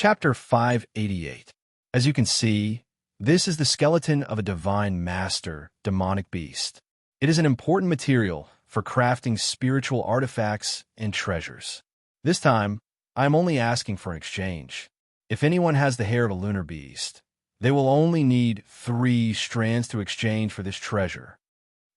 Chapter 588. As you can see, this is the skeleton of a divine master, demonic beast. It is an important material for crafting spiritual artifacts and treasures. This time, I am only asking for an exchange. If anyone has the hair of a lunar beast, they will only need 3 strands to exchange for this treasure.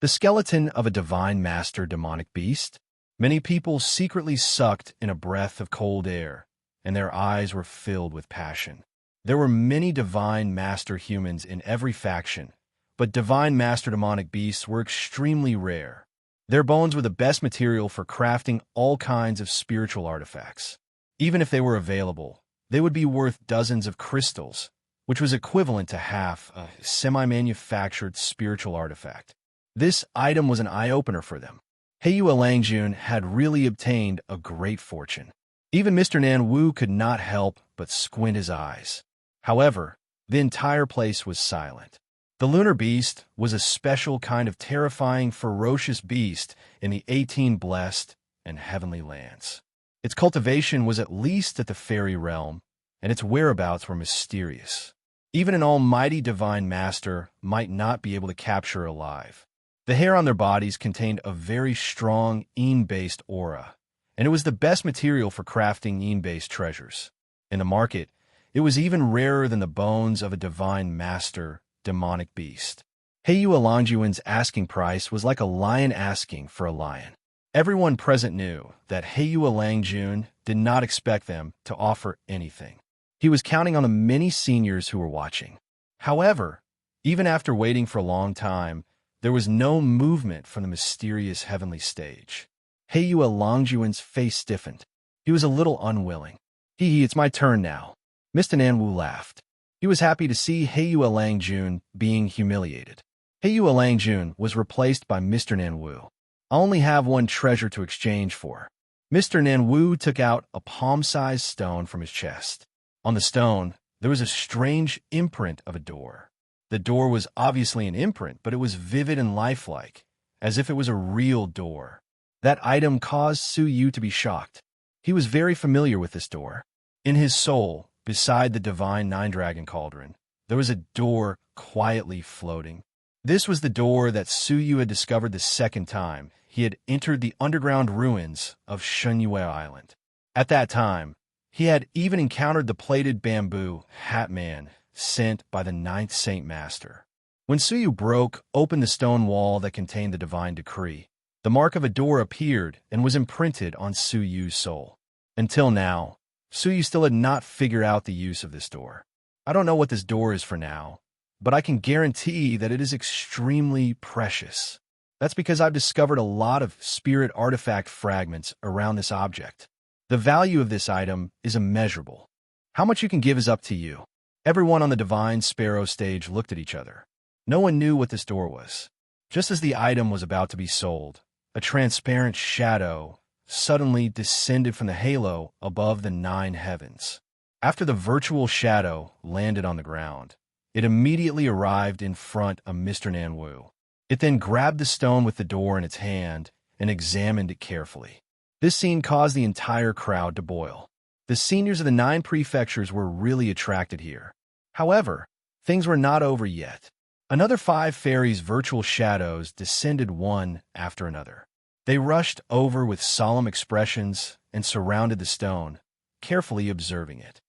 The skeleton of a divine master demonic beast. Many people secretly sucked in a breath of cold air, and their eyes were filled with passion. There were many divine master humans in every faction, but divine master demonic beasts were extremely rare. Their bones were the best material for crafting all kinds of spiritual artifacts. Even if they were available, they would be worth dozens of crystals, which was equivalent to half a semi-manufactured spiritual artifact. This item was an eye-opener for them. Heyu Alangjun had really obtained a great fortune. Even Mr. Nan Wu could not help but squint his eyes. However, the entire place was silent. The lunar beast was a special kind of terrifying, ferocious beast in the 18 blessed and heavenly lands. Its cultivation was at least at the fairy realm, and its whereabouts were mysterious. Even an almighty divine master might not be able to capture alive. The hair on their bodies contained a very strong Yin-based aura, and it was the best material for crafting Yin-based treasures. In the market, it was even rarer than the bones of a divine master, demonic beast. Heyu Alangjuan's asking price was like a lion asking for a lion. Everyone present knew that Heyu Alangjun did not expect them to offer anything. He was counting on the many seniors who were watching. However, even after waiting for a long time, there was no movement from the mysterious heavenly stage. Heyu Alangjuan's face stiffened. He was a little unwilling. It's my turn now. Mr. Nanwu laughed. He was happy to see Heyu Alangjun being humiliated. Heyu Alangjun was replaced by Mr. Nanwu. I only have 1 treasure to exchange for. Mr. Nanwu took out a palm-sized stone from his chest. On the stone, there was a strange imprint of a door. The door was obviously an imprint, but it was vivid and lifelike, as if it was a real door. That item caused Su Yu to be shocked. He was very familiar with this door. In his soul, beside the divine 9-dragon cauldron, there was a door quietly floating. This was the door that Su Yu had discovered the second time he had entered the underground ruins of Shenyue Island. At that time, he had even encountered the plated bamboo hat man sent by the 9th Saint Master. When Su Yu broke open the stone wall that contained the divine decree, the mark of a door appeared and was imprinted on Su Yu's soul. Until now, Su Yu still had not figured out the use of this door. I don't know what this door is for now, but I can guarantee that it is extremely precious. That's because I've discovered a lot of spirit artifact fragments around this object. The value of this item is immeasurable. How much you can give is up to you. Everyone on the Divine Sparrow stage looked at each other. No one knew what this door was. Just as the item was about to be sold, a transparent shadow suddenly descended from the halo above the 9 heavens. After the virtual shadow landed on the ground, it immediately arrived in front of Mr. Nanwu. It then grabbed the stone with the door in its hand and examined it carefully. This scene caused the entire crowd to boil. The seniors of the 9 prefectures were really attracted here. However, things were not over yet. Another 5 fairies' virtual shadows descended one after another. They rushed over with solemn expressions and surrounded the stone, carefully observing it.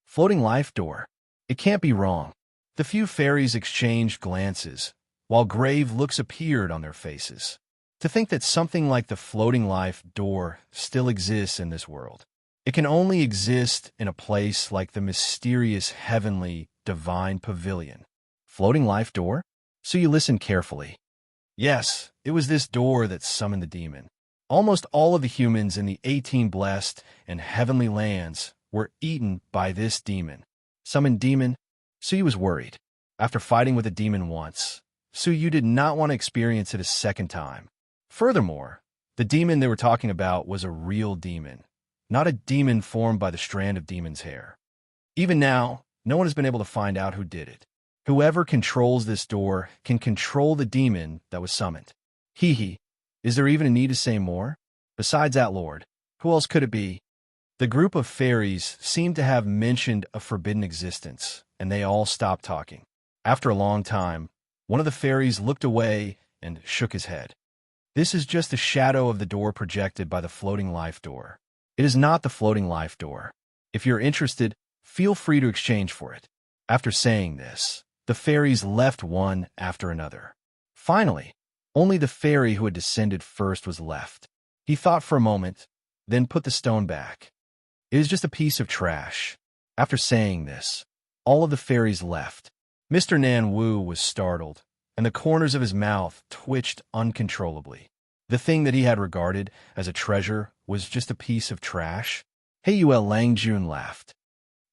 Floating life door. It can't be wrong. The few fairies exchanged glances, while grave looks appeared on their faces. To think that something like the floating life door still exists in this world. It can only exist in a place like the mysterious heavenly divine pavilion. Floating life door? So you listen carefully. Yes, it was this door that summoned the demon. Almost all of the humans in the 18 blessed and heavenly lands were eaten by this demon. Summoned demon? Su Yu was worried. After fighting with a demon once, Su Yu did not want to experience it a second time. Furthermore, the demon they were talking about was a real demon, not a demon formed by the strand of demon's hair. Even now, no one has been able to find out who did it. Whoever controls this door can control the demon that was summoned. Is there even a need to say more? Besides that lord, who else could it be? The group of fairies seemed to have mentioned a forbidden existence, and they all stopped talking. After a long time, one of the fairies looked away and shook his head. This is just the shadow of the door projected by the floating life door. It is not the floating life door. If you're interested, feel free to exchange for it. After saying this, the fairies left one after another. Finally, only the fairy who had descended first was left. He thought for a moment, then put the stone back. It is just a piece of trash. After saying this, all of the fairies left. Mr. Nan Wu was startled, and the corners of his mouth twitched uncontrollably. The thing that he had regarded as a treasure was just a piece of trash. Heiyue Langjun laughed.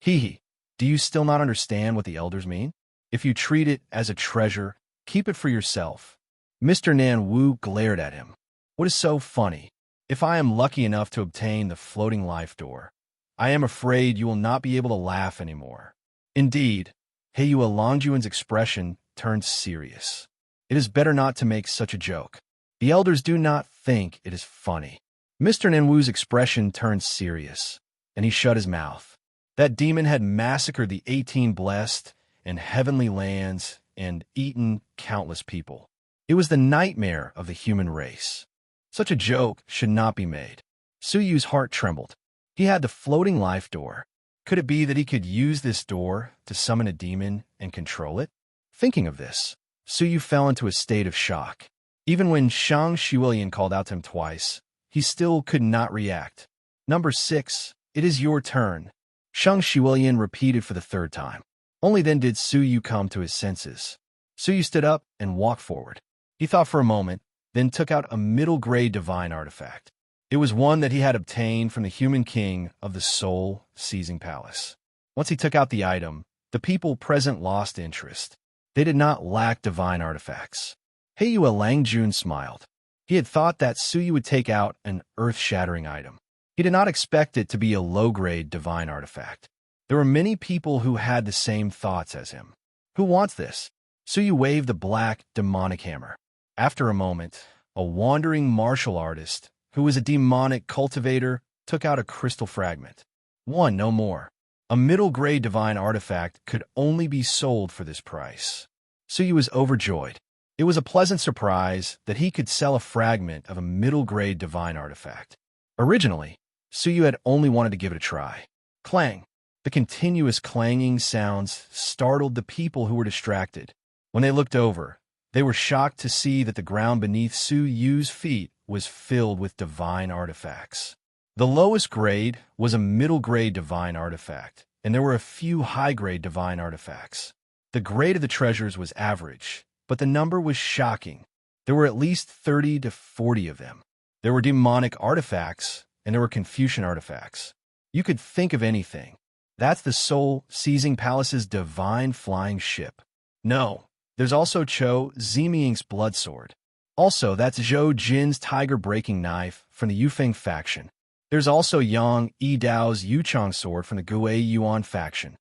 Hee, do you still not understand what the elders mean? If you treat it as a treasure, keep it for yourself. Mr. Nan Wu glared at him. What is so funny? If I am lucky enough to obtain the floating life door, I am afraid you will not be able to laugh anymore. Indeed, Heiyue Langjun's expression turned serious. It is better not to make such a joke. The elders do not think it is funny. Mr. Nanwu's expression turned serious, and he shut his mouth. That demon had massacred the 18 blessed and heavenly lands and eaten countless people. It was the nightmare of the human race. Such a joke should not be made. Suyu's heart trembled. He had the floating life door. Could it be that he could use this door to summon a demon and control it? Thinking of this, Suyu fell into a state of shock. Even when Shang Shiwilian called out to him twice, he still could not react. Number 6, it is your turn. Shang Shiwilian repeated for the third time. Only then did Suyu come to his senses. Suyu stood up and walked forward. He thought for a moment, then took out a middle-grade divine artifact. It was one that he had obtained from the human king of the soul-seizing palace. Once he took out the item, the people present lost interest. They did not lack divine artifacts. Heiyue Langjun smiled. He had thought that Suyu would take out an earth-shattering item. He did not expect it to be a low-grade divine artifact. There were many people who had the same thoughts as him. Who wants this? Suyu waved the black, demonic hammer. After a moment, a wandering martial artist, who was a demonic cultivator, took out a crystal fragment. One, no more. A middle-grade divine artifact could only be sold for this price. Suyu was overjoyed. It was a pleasant surprise that he could sell a fragment of a middle-grade divine artifact. Originally, Suyu had only wanted to give it a try. Clang! The continuous clanging sounds startled the people who were distracted. When they looked over, they were shocked to see that the ground beneath Suyu's feet was filled with divine artifacts. The lowest grade was a middle-grade divine artifact, and there were a few high-grade divine artifacts. The grade of the treasures was average, but the number was shocking. There were at least 30 to 40 of them. There were demonic artifacts, and there were Confucian artifacts. You could think of anything. That's the Soul-Seizing Palace's divine flying ship. No, there's also Cho Zimiang's blood sword. Also, that's Zhou Jin's tiger-breaking knife from the Yufeng faction. There's also Yang Yidao's Yuchang sword from the Gui Yuan faction.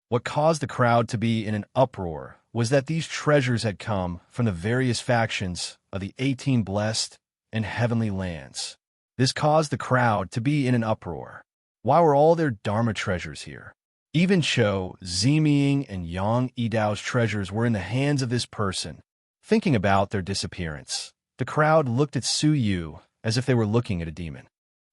What caused the crowd to be in an uproar was that these treasures had come from the various factions of the 18 blessed and heavenly lands. This caused the crowd to be in an uproar. Why were all their Dharma treasures here? Even Cho, Zimiang, and Yang Yidao's treasures were in the hands of this person. Thinking about their disappearance, the crowd looked at Suyu as if they were looking at a demon.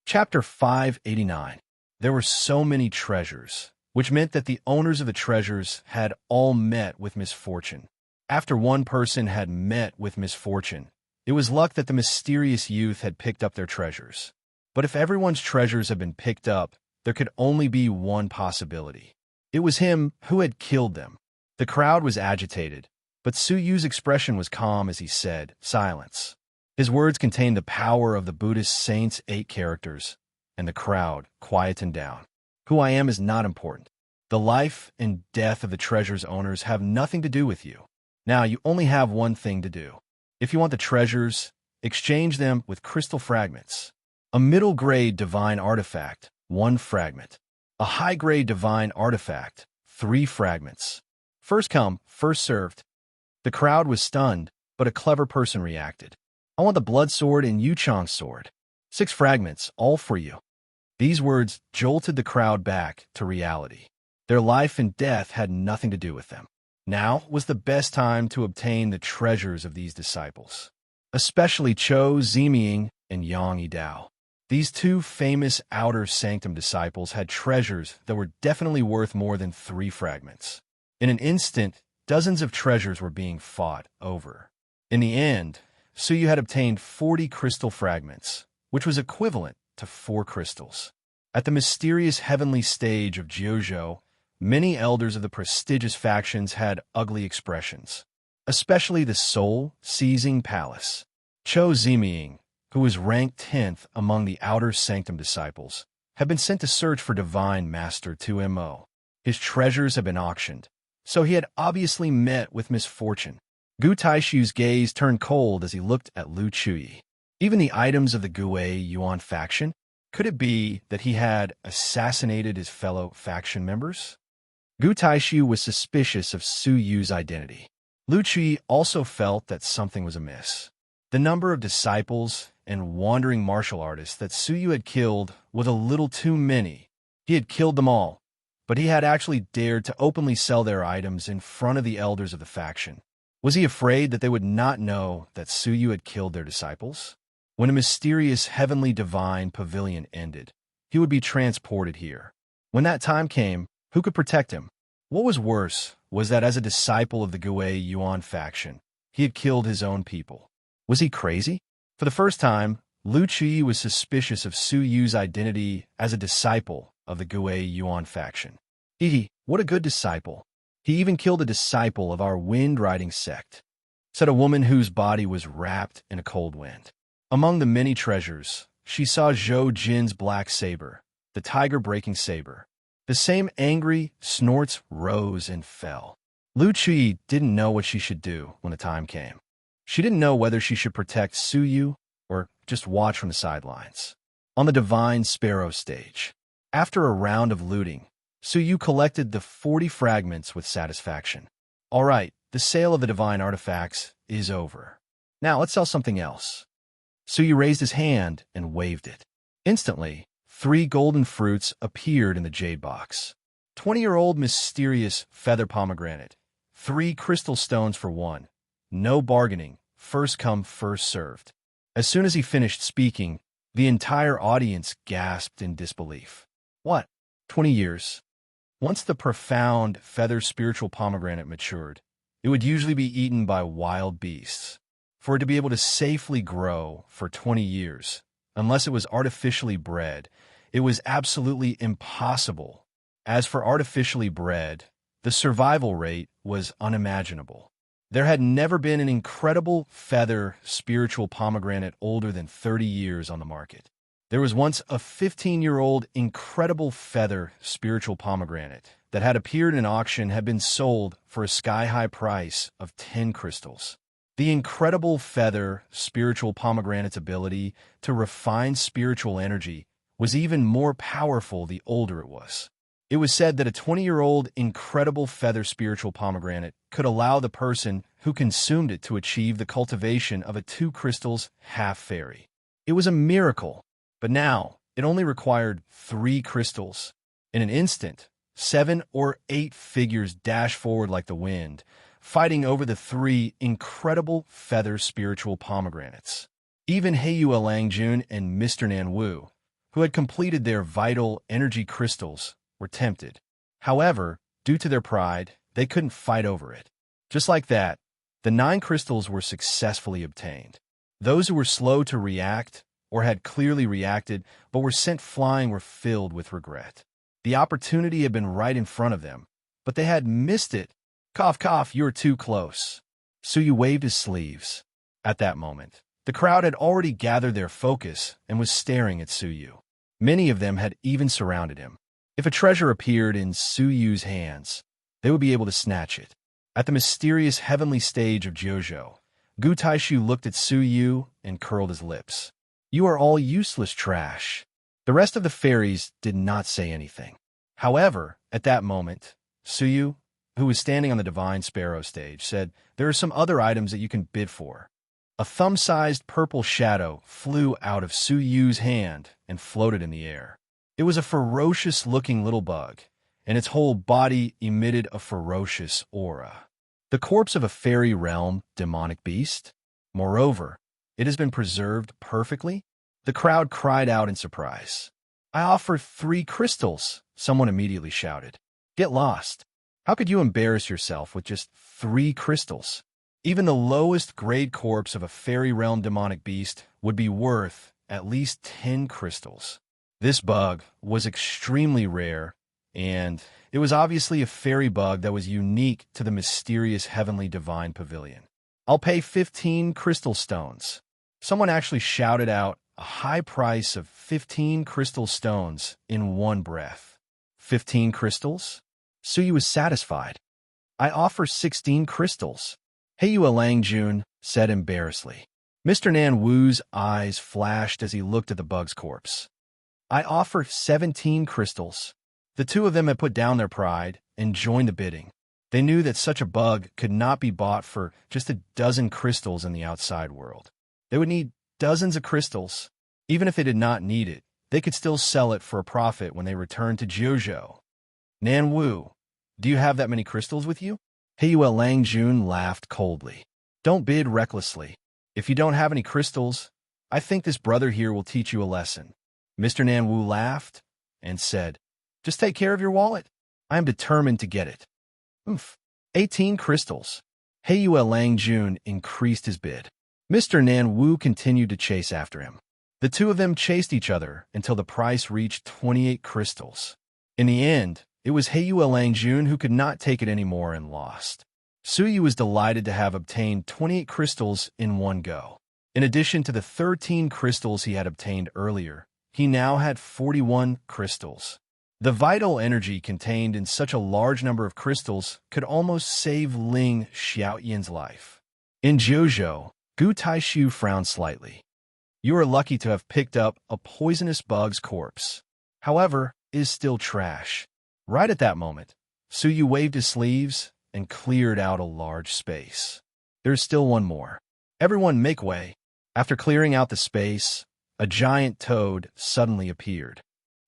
Chapter 589. There were so many treasures, which meant that the owners of the treasures had all met with misfortune. After one person had met with misfortune, it was luck that the mysterious youth had picked up their treasures. But if everyone's treasures had been picked up, there could only be one possibility. It was him who had killed them. The crowd was agitated, but Suyu's expression was calm as he said, "Silence." His words contained the power of the Buddhist saints' 8 characters, and the crowd quietened down. Who I am is not important. The life and death of the treasure's owners have nothing to do with you. Now you only have one thing to do. If you want the treasures, exchange them with crystal fragments. A middle-grade divine artifact, 1 fragment. A high-grade divine artifact, 3 fragments. First come, first served. The crowd was stunned, but a clever person reacted. I want the blood sword and Yuchang's sword. 6 fragments, all for you. These words jolted the crowd back to reality. Their life and death had nothing to do with them. Now was the best time to obtain the treasures of these disciples, especially Cho Ziming and Yang Yidao. These two famous outer sanctum disciples had treasures that were definitely worth more than 3 fragments. In an instant, dozens of treasures were being fought over. In the end, Suyu had obtained 40 crystal fragments, which was equivalent to 4 crystals. At the mysterious heavenly stage of Jiuzhou, many elders of the prestigious factions had ugly expressions, especially the soul-seizing palace. Cho Ziming, who was ranked 10th among the outer sanctum disciples, had been sent to search for Divine Master 2Mo. His treasures had been auctioned, so he had obviously met with misfortune. Gu Taishu's gaze turned cold as he looked at Lu Chuyi. Even the items of the Gui Yuan faction? Could it be that he had assassinated his fellow faction members? Gu Taishu was suspicious of Su Yu's identity. Lu Chuyi also felt that something was amiss. The number of disciples and wandering martial artists that Su Yu had killed was a little too many. He had killed them all, but he had actually dared to openly sell their items in front of the elders of the faction. Was he afraid that they would not know that Su Yu had killed their disciples? When a mysterious heavenly divine pavilion ended, he would be transported here. When that time came, who could protect him? What was worse was that as a disciple of the Gui Yuan faction, he had killed his own people. Was he crazy? For the first time, Lu Chuyi was suspicious of Su Yu's identity as a disciple of the Gui Yuan faction. What a good disciple. He even killed a disciple of our wind-riding sect, said a woman whose body was wrapped in a cold wind. Among the many treasures, she saw Zhou Jin's black saber, the tiger-breaking saber. The same angry snorts rose and fell. Lu Chuyi didn't know what she should do when the time came. She didn't know whether she should protect Su Yu or just watch from the sidelines. On the Divine Sparrow stage, after a round of looting, Su Yu collected the 40 fragments with satisfaction. All right, the sale of the divine artifacts is over. Now let's sell something else. Su Yu raised his hand and waved it. Instantly, 3 golden fruits appeared in the jade box. 20-year-old mysterious feather pomegranate. 3 crystal stones for 1. No bargaining, first come, first served. As soon as he finished speaking, the entire audience gasped in disbelief. What? 20 years? Once the profound feather spiritual pomegranate matured, it would usually be eaten by wild beasts. For it to be able to safely grow for 20 years, unless it was artificially bred, it was absolutely impossible. As for artificially bred, the survival rate was unimaginable. There had never been an incredible feather spiritual pomegranate older than 30 years on the market. There was once a 15-year-old incredible feather spiritual pomegranate that had appeared in auction had been sold for a sky-high price of 10 crystals. The incredible feather spiritual pomegranate's ability to refine spiritual energy was even more powerful the older it was. It was said that a 20-year-old incredible feather spiritual pomegranate could allow the person who consumed it to achieve the cultivation of a 2 crystals half fairy. It was a miracle, but now it only required 3 crystals. In an instant, 7 or 8 figures dashed forward like the wind, fighting over the 3 incredible feather spiritual pomegranates. Even Heyu Langjun and Mr. Nanwu, who had completed their vital energy crystals, were tempted. However, due to their pride, they couldn't fight over it. Just like that, the 9 crystals were successfully obtained. Those who were slow to react or had clearly reacted but were sent flying were filled with regret. The opportunity had been right in front of them, but they had missed it. Cough, cough, you're too close. Suyu waved his sleeves. At that moment, the crowd had already gathered their focus and was staring at Suyu. Many of them had even surrounded him. If a treasure appeared in Suyu's hands, they would be able to snatch it. At the mysterious heavenly stage of Jiuzhou, Gu Taishu looked at Suyu and curled his lips. You are all useless trash. The rest of the fairies did not say anything. However, at that moment, Suyu, who was standing on the Divine Sparrow stage, said, there are some other items that you can bid for. A thumb-sized purple shadow flew out of Suyu's hand and floated in the air. It was a ferocious-looking little bug, and its whole body emitted a ferocious aura. The corpse of a fairy realm demonic beast? Moreover, it has been preserved perfectly? The crowd cried out in surprise. "I offer 3 crystals," someone immediately shouted. "Get lost. How could you embarrass yourself with just 3 crystals?" Even the lowest grade corpse of a fairy realm demonic beast would be worth at least 10 crystals. This bug was extremely rare, and it was obviously a fairy bug that was unique to the mysterious heavenly divine pavilion. "I'll pay 15 crystal stones." Someone actually shouted out a high price of 15 crystal stones in one breath. 15 crystals? Suyu was satisfied. "I offer 16 crystals." Heiyue Langjun said embarrassedly. Mr. Nan Wu's eyes flashed as he looked at the bug's corpse. "I offer 17 crystals." The two of them had put down their pride and joined the bidding. They knew that such a bug could not be bought for just a dozen crystals in the outside world. They would need dozens of crystals. Even if they did not need it, they could still sell it for a profit when they returned to Jiuzhou. "Nan Wu, do you have that many crystals with you?" Heiyue Langjun laughed coldly. "Don't bid recklessly. If you don't have any crystals, I think this brother here will teach you a lesson." Mr. Nan Wu laughed and said, "Just take care of your wallet. I am determined to get it." 18 crystals. Heiyue Langjun increased his bid. Mr. Nan Wu continued to chase after him. The two of them chased each other until the price reached 28 crystals. In the end, it was Heiyue Langjun who could not take it anymore and lost. Suyu was delighted to have obtained 28 crystals in one go. In addition to the 13 crystals he had obtained earlier, he now had 41 crystals. The vital energy contained in such a large number of crystals could almost save Ling Xiaoyan's life. In Jiuzhou, Gu Taishu frowned slightly. "You are lucky to have picked up a poisonous bug's corpse. However, it is still trash." Right at that moment, Suyu waved his sleeves and cleared out a large space. "There's still one more. Everyone make way." After clearing out the space, a giant toad suddenly appeared.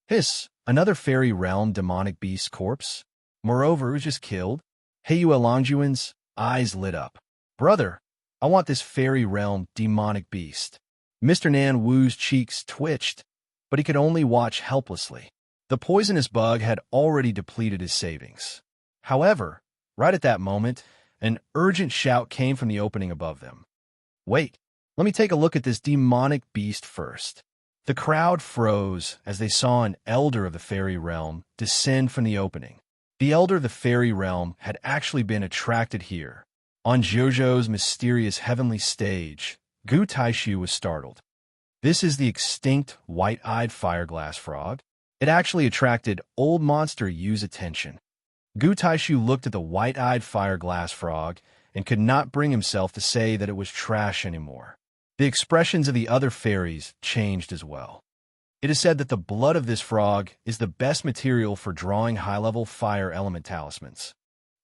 "Hiss, another fairy realm demonic beast corpse? Moreover, it was just killed?" Heiyue Langjun's eyes lit up. "Brother, I want this fairy realm demonic beast." Mr. Nan Wu's cheeks twitched, but he could only watch helplessly. The poisonous bug had already depleted his savings. However, right at that moment, an urgent shout came from the opening above them. "Wait, let me take a look at this demonic beast first." The crowd froze as they saw an elder of the fairy realm descend from the opening. The elder of the fairy realm had actually been attracted here. On Jiuzhou's mysterious heavenly stage, Gu Taishu was startled. "This is the extinct white-eyed fireglass frog?" It actually attracted Old Monster Yu's attention. Gu Taishu looked at the white-eyed fireglass frog and could not bring himself to say that it was trash anymore. The expressions of the other fairies changed as well. It is said that the blood of this frog is the best material for drawing high-level fire element talismans.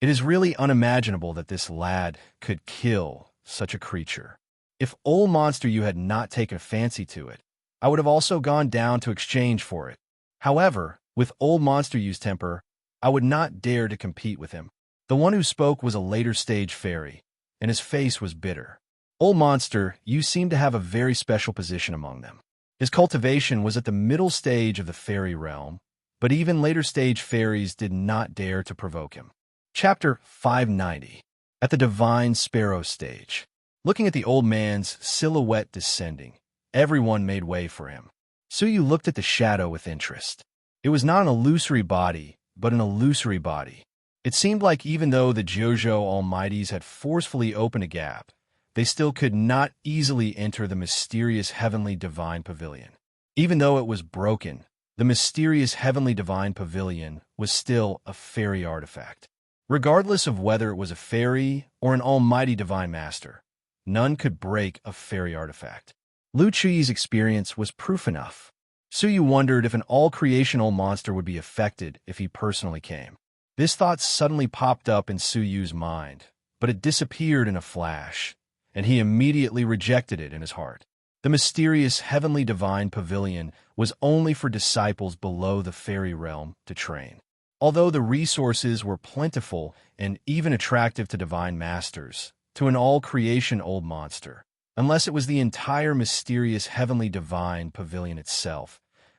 It is really unimaginable that this lad could kill such a creature. If Old Monster Yu had not taken a fancy to it, I would have also gone down to exchange for it. However, with Old Monster Yu's temper, I would not dare to compete with him. The one who spoke was a later stage fairy, and his face was bitter. Old Monster Yu seemed to have a very special position among them. His cultivation was at the middle stage of the fairy realm, but even later stage fairies did not dare to provoke him. Chapter 590. At the Divine Sparrow stage. Looking at the old man's silhouette descending, everyone made way for him. Suyu looked at the shadow with interest. It was not an illusory body, but an illusory body. It seemed like even though the Jiuzhou Almighties had forcefully opened a gap, they still could not easily enter the mysterious heavenly divine pavilion. Even though it was broken, the mysterious heavenly divine pavilion was still a fairy artifact. Regardless of whether it was a fairy or an almighty divine master, none could break a fairy artifact. Lu Chuyi's experience was proof enough. Suyu wondered if an all-creational monster would be affected if he personally came. This thought suddenly popped up in Suyu's mind, but it disappeared in a flash, and he immediately rejected it in his heart. The mysterious heavenly divine pavilion was only for disciples below the fairy realm to train. Although the resources were plentiful and even attractive to divine masters, to an all-creation old monster, unless it was the entire mysterious heavenly divine pavilion itself,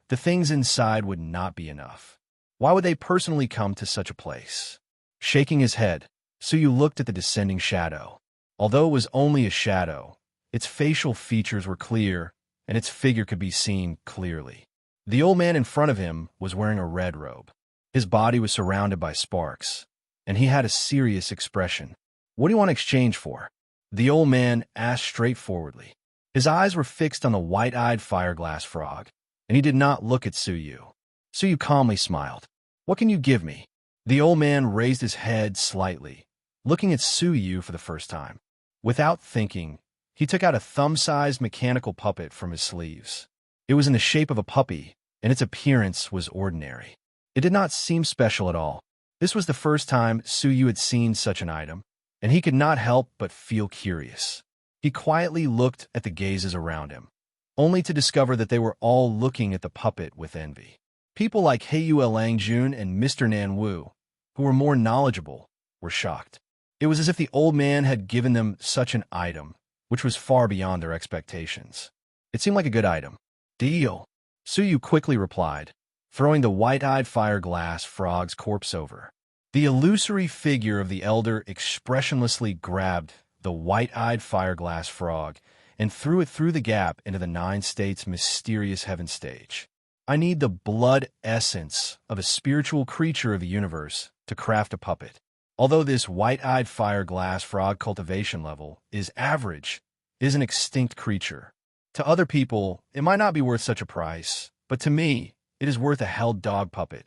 the things inside would not be enough. Why would they personally come to such a place? Shaking his head, Suyu looked at the descending shadow. Although it was only a shadow, its facial features were clear, and its figure could be seen clearly. The old man in front of him was wearing a red robe. His body was surrounded by sparks, and he had a serious expression. "What do you want to exchange for?" The old man asked straightforwardly. His eyes were fixed on the white-eyed fireglass frog, and he did not look at Suyu. Suyu calmly smiled. "What can you give me?" The old man raised his head slightly, looking at Suyu for the first time. Without thinking, he took out a thumb-sized mechanical puppet from his sleeves. It was in the shape of a puppy, and its appearance was ordinary. It did not seem special at all. This was the first time Suyu had seen such an item, and he could not help but feel curious. He quietly looked at the gazes around him, only to discover that they were all looking at the puppet with envy. People like Heiyu Langjun and Mr. Nan Wu, who were more knowledgeable, were shocked. It was as if the old man had given them such an item, which was far beyond their expectations. It seemed like a good item. "Deal," Suyu quickly replied, throwing the white-eyed fireglass frog's corpse over. The illusory figure of the elder expressionlessly grabbed the white-eyed fireglass frog and threw it through the gap into the 9 states' mysterious heaven stage. "I need the blood essence of a spiritual creature of the universe to craft a puppet. Although this white-eyed fireglass frog cultivation level is average, it is an extinct creature. To other people, it might not be worth such a price, but to me, it is worth a held dog puppet."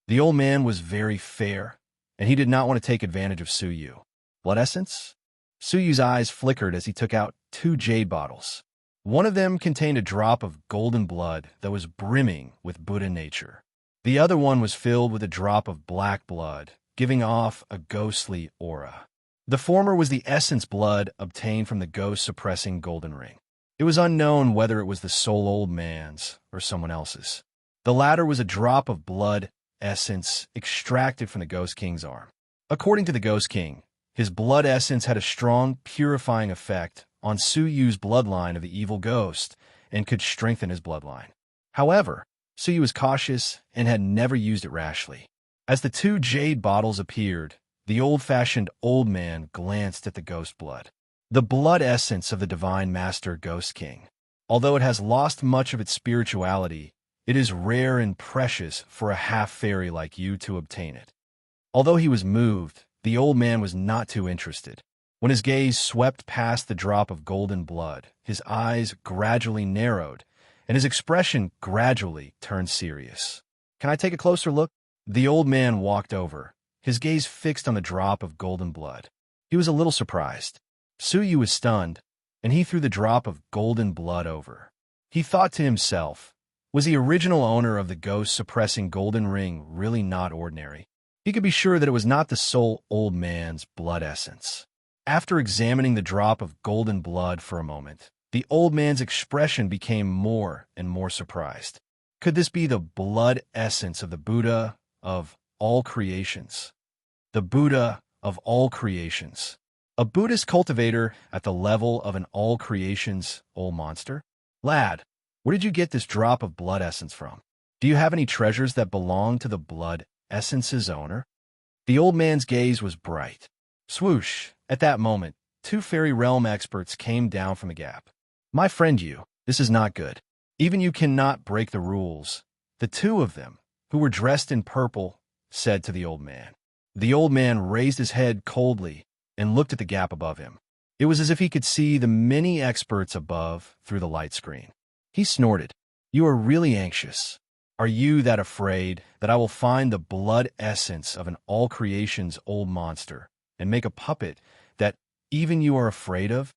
The old man was very fair, and he did not want to take advantage of Suyu. "Blood essence?" Suyu's eyes flickered as he took out 2 jade bottles. One of them contained a drop of golden blood that was brimming with Buddha nature. The other one was filled with a drop of black blood, giving off a ghostly aura. The former was the essence blood obtained from the ghost-suppressing golden ring. It was unknown whether it was the soul old man's or someone else's. The latter was a drop of blood essence extracted from the Ghost King's arm. According to the Ghost King, his blood essence had a strong purifying effect on Suyu's bloodline of the evil ghost and could strengthen his bloodline. However, Suyu was cautious and had never used it rashly. As the 2 jade bottles appeared, the old-fashioned old man glanced at the ghost blood. The blood essence of the divine master Ghost King. Although it has lost much of its spirituality, it is rare and precious for a half-fairy like you to obtain it. Although he was moved, the old man was not too interested. When his gaze swept past the drop of golden blood, his eyes gradually narrowed, and his expression gradually turned serious. "Can I take a closer look?" The old man walked over, his gaze fixed on the drop of golden blood. He was a little surprised. Suyu was stunned, and he threw the drop of golden blood over. He thought to himself, was the original owner of the ghost-suppressing golden ring really not ordinary? He could be sure that it was not the soul old man's blood essence. After examining the drop of golden blood for a moment, the old man's expression became more and more surprised. Could this be the blood essence of the Buddha of all creations? The Buddha of all creations. A Buddhist cultivator at the level of an all creations old monster? "Lad, where did you get this drop of blood essence from? Do you have any treasures that belong to the blood essence's owner?" The old man's gaze was bright. Swoosh! At that moment, 2 fairy realm experts came down from the gap. "My friend you, this is not good. Even you cannot break the rules." The 2 of them, who were dressed in purple, said to the old man. The old man raised his head coldly and looked at the gap above him. It was as if he could see the many experts above through the light screen. He snorted. "You are really anxious. Are you that afraid that I will find the blood essence of an all creation's old monster and make a puppet that even you are afraid of?"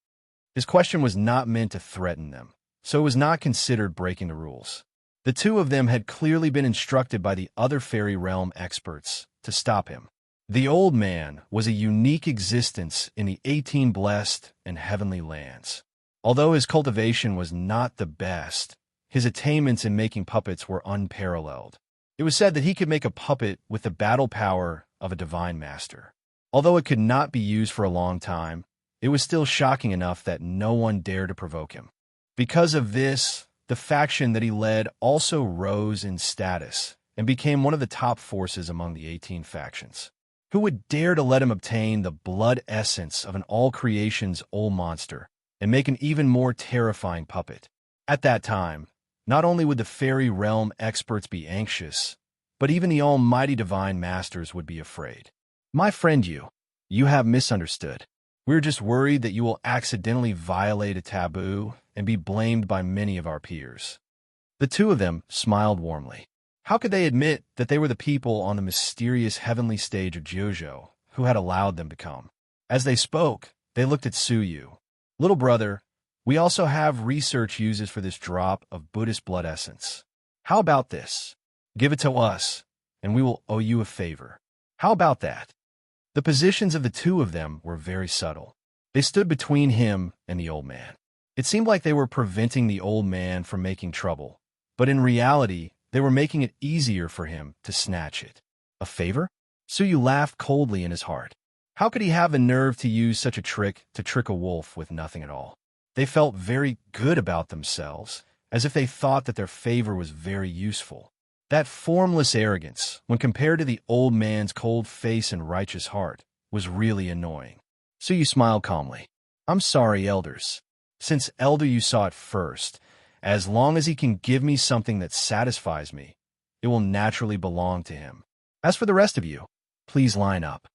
His question was not meant to threaten them, so it was not considered breaking the rules. The 2 of them had clearly been instructed by the other fairy realm experts to stop him. The old man was a unique existence in the 18 blessed and heavenly lands. Although his cultivation was not the best, his attainments in making puppets were unparalleled. It was said that he could make a puppet with the battle power of a divine master. Although it could not be used for a long time, it was still shocking enough that no one dared to provoke him. Because of this, the faction that he led also rose in status and became one of the top forces among the 18 factions. Who would dare to let him obtain the blood essence of an all-creation's old monster and make an even more terrifying puppet? At that time, not only would the fairy realm experts be anxious, but even the almighty divine masters would be afraid. My friend, you have misunderstood. We're just worried that you will accidentally violate a taboo and be blamed by many of our peers. The two of them smiled warmly. How could they admit that they were the people on the mysterious heavenly stage of Jojo who had allowed them to come? As they spoke, they looked at Suyu. Little brother, we also have research uses for this drop of Buddhist blood essence. How about this? Give it to us, and we will owe you a favor. How about that? The positions of the two of them were very subtle. They stood between him and the old man. It seemed like they were preventing the old man from making trouble, but in reality, they were making it easier for him to snatch it. A favor? Suyu laughed coldly in his heart. How could he have the nerve to use such a trick to trick a wolf with nothing at all? They felt very good about themselves, as if they thought that their favor was very useful. That formless arrogance, when compared to the old man's cold face and righteous heart, was really annoying. Suyu smiled calmly. I'm sorry, elders. Since Elder you saw it first, as long as he can give me something that satisfies me, it will naturally belong to him. As for the rest of you, please line up.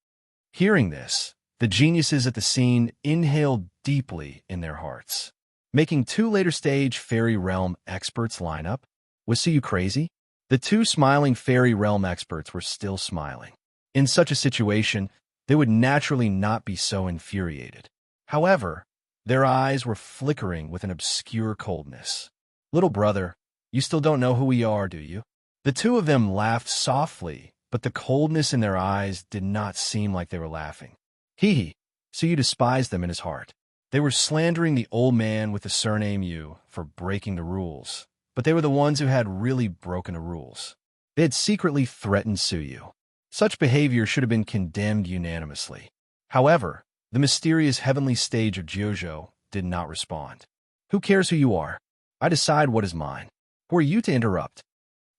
Hearing this, the geniuses at the scene inhaled deeply in their hearts. Making two later-stage fairy realm experts line up? Was Suyu crazy? The two smiling fairy realm experts were still smiling. In such a situation, they would naturally not be so infuriated. However, their eyes were flickering with an obscure coldness. Little brother, you still don't know who we are, do you? The two of them laughed softly, but the coldness in their eyes did not seem like they were laughing. Hee. Suyu despised them in his heart. They were slandering the old man with the surname Yu for breaking the rules, but they were the ones who had really broken the rules. They had secretly threatened Suyu. Such behavior should have been condemned unanimously. However, the mysterious heavenly stage of Jojo did not respond. Who cares who you are? I decide what is mine. Who are you to interrupt?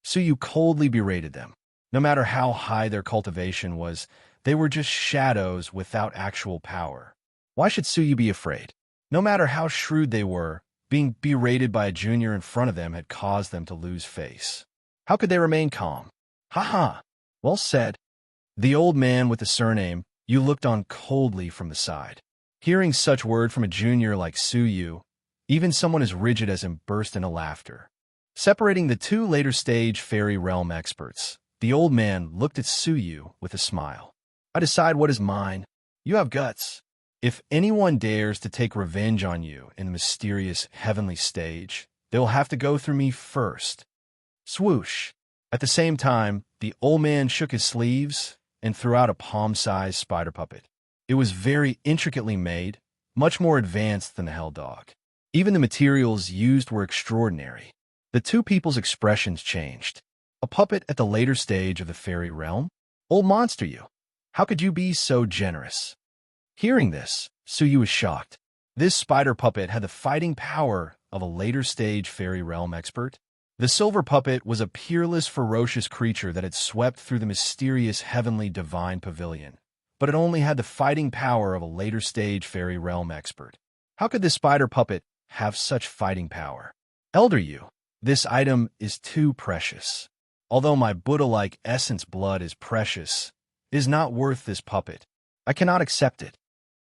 Suyu coldly berated them. No matter how high their cultivation was, they were just shadows without actual power. Why should Suyu be afraid? No matter how shrewd they were, being berated by a junior in front of them had caused them to lose face. How could they remain calm? Ha! Well said. The old man with the surname, Yu looked on coldly from the side. Hearing such word from a junior like Suyu, even someone as rigid as him burst into laughter. Separating the two later-stage fairy realm experts, the old man looked at Suyu with a smile. I decide what is mine. You have guts. If anyone dares to take revenge on you in the mysterious heavenly stage, they will have to go through me first. Swoosh. At the same time, the old man shook his sleeves and threw out a palm-sized spider puppet. It was very intricately made, much more advanced than the Hell Dog. Even the materials used were extraordinary. The two people's expressions changed. A puppet at the later stage of the fairy realm? Old monster you! How could you be so generous? Hearing this, Suyu was shocked. This spider puppet had the fighting power of a later stage fairy realm expert. The silver puppet was a peerless, ferocious creature that had swept through the mysterious heavenly divine pavilion, but it only had the fighting power of a later stage fairy realm expert. How could this spider puppet have such fighting power? Elder you, this item is too precious. Although my Buddha-like essence blood is precious, it is not worth this puppet. I cannot accept it.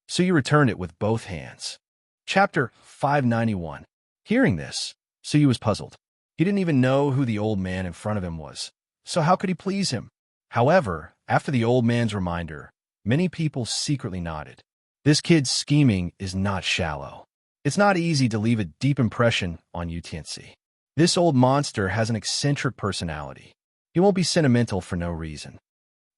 Suyu returned it with both hands. Chapter 591. Hearing this, Suyu was puzzled. He didn't even know who the old man in front of him was, so how could he please him? However, after the old man's reminder, many people secretly nodded. This kid's scheming is not shallow. It's not easy to leave a deep impression on Utiansi. This old monster has an eccentric personality. He won't be sentimental for no reason.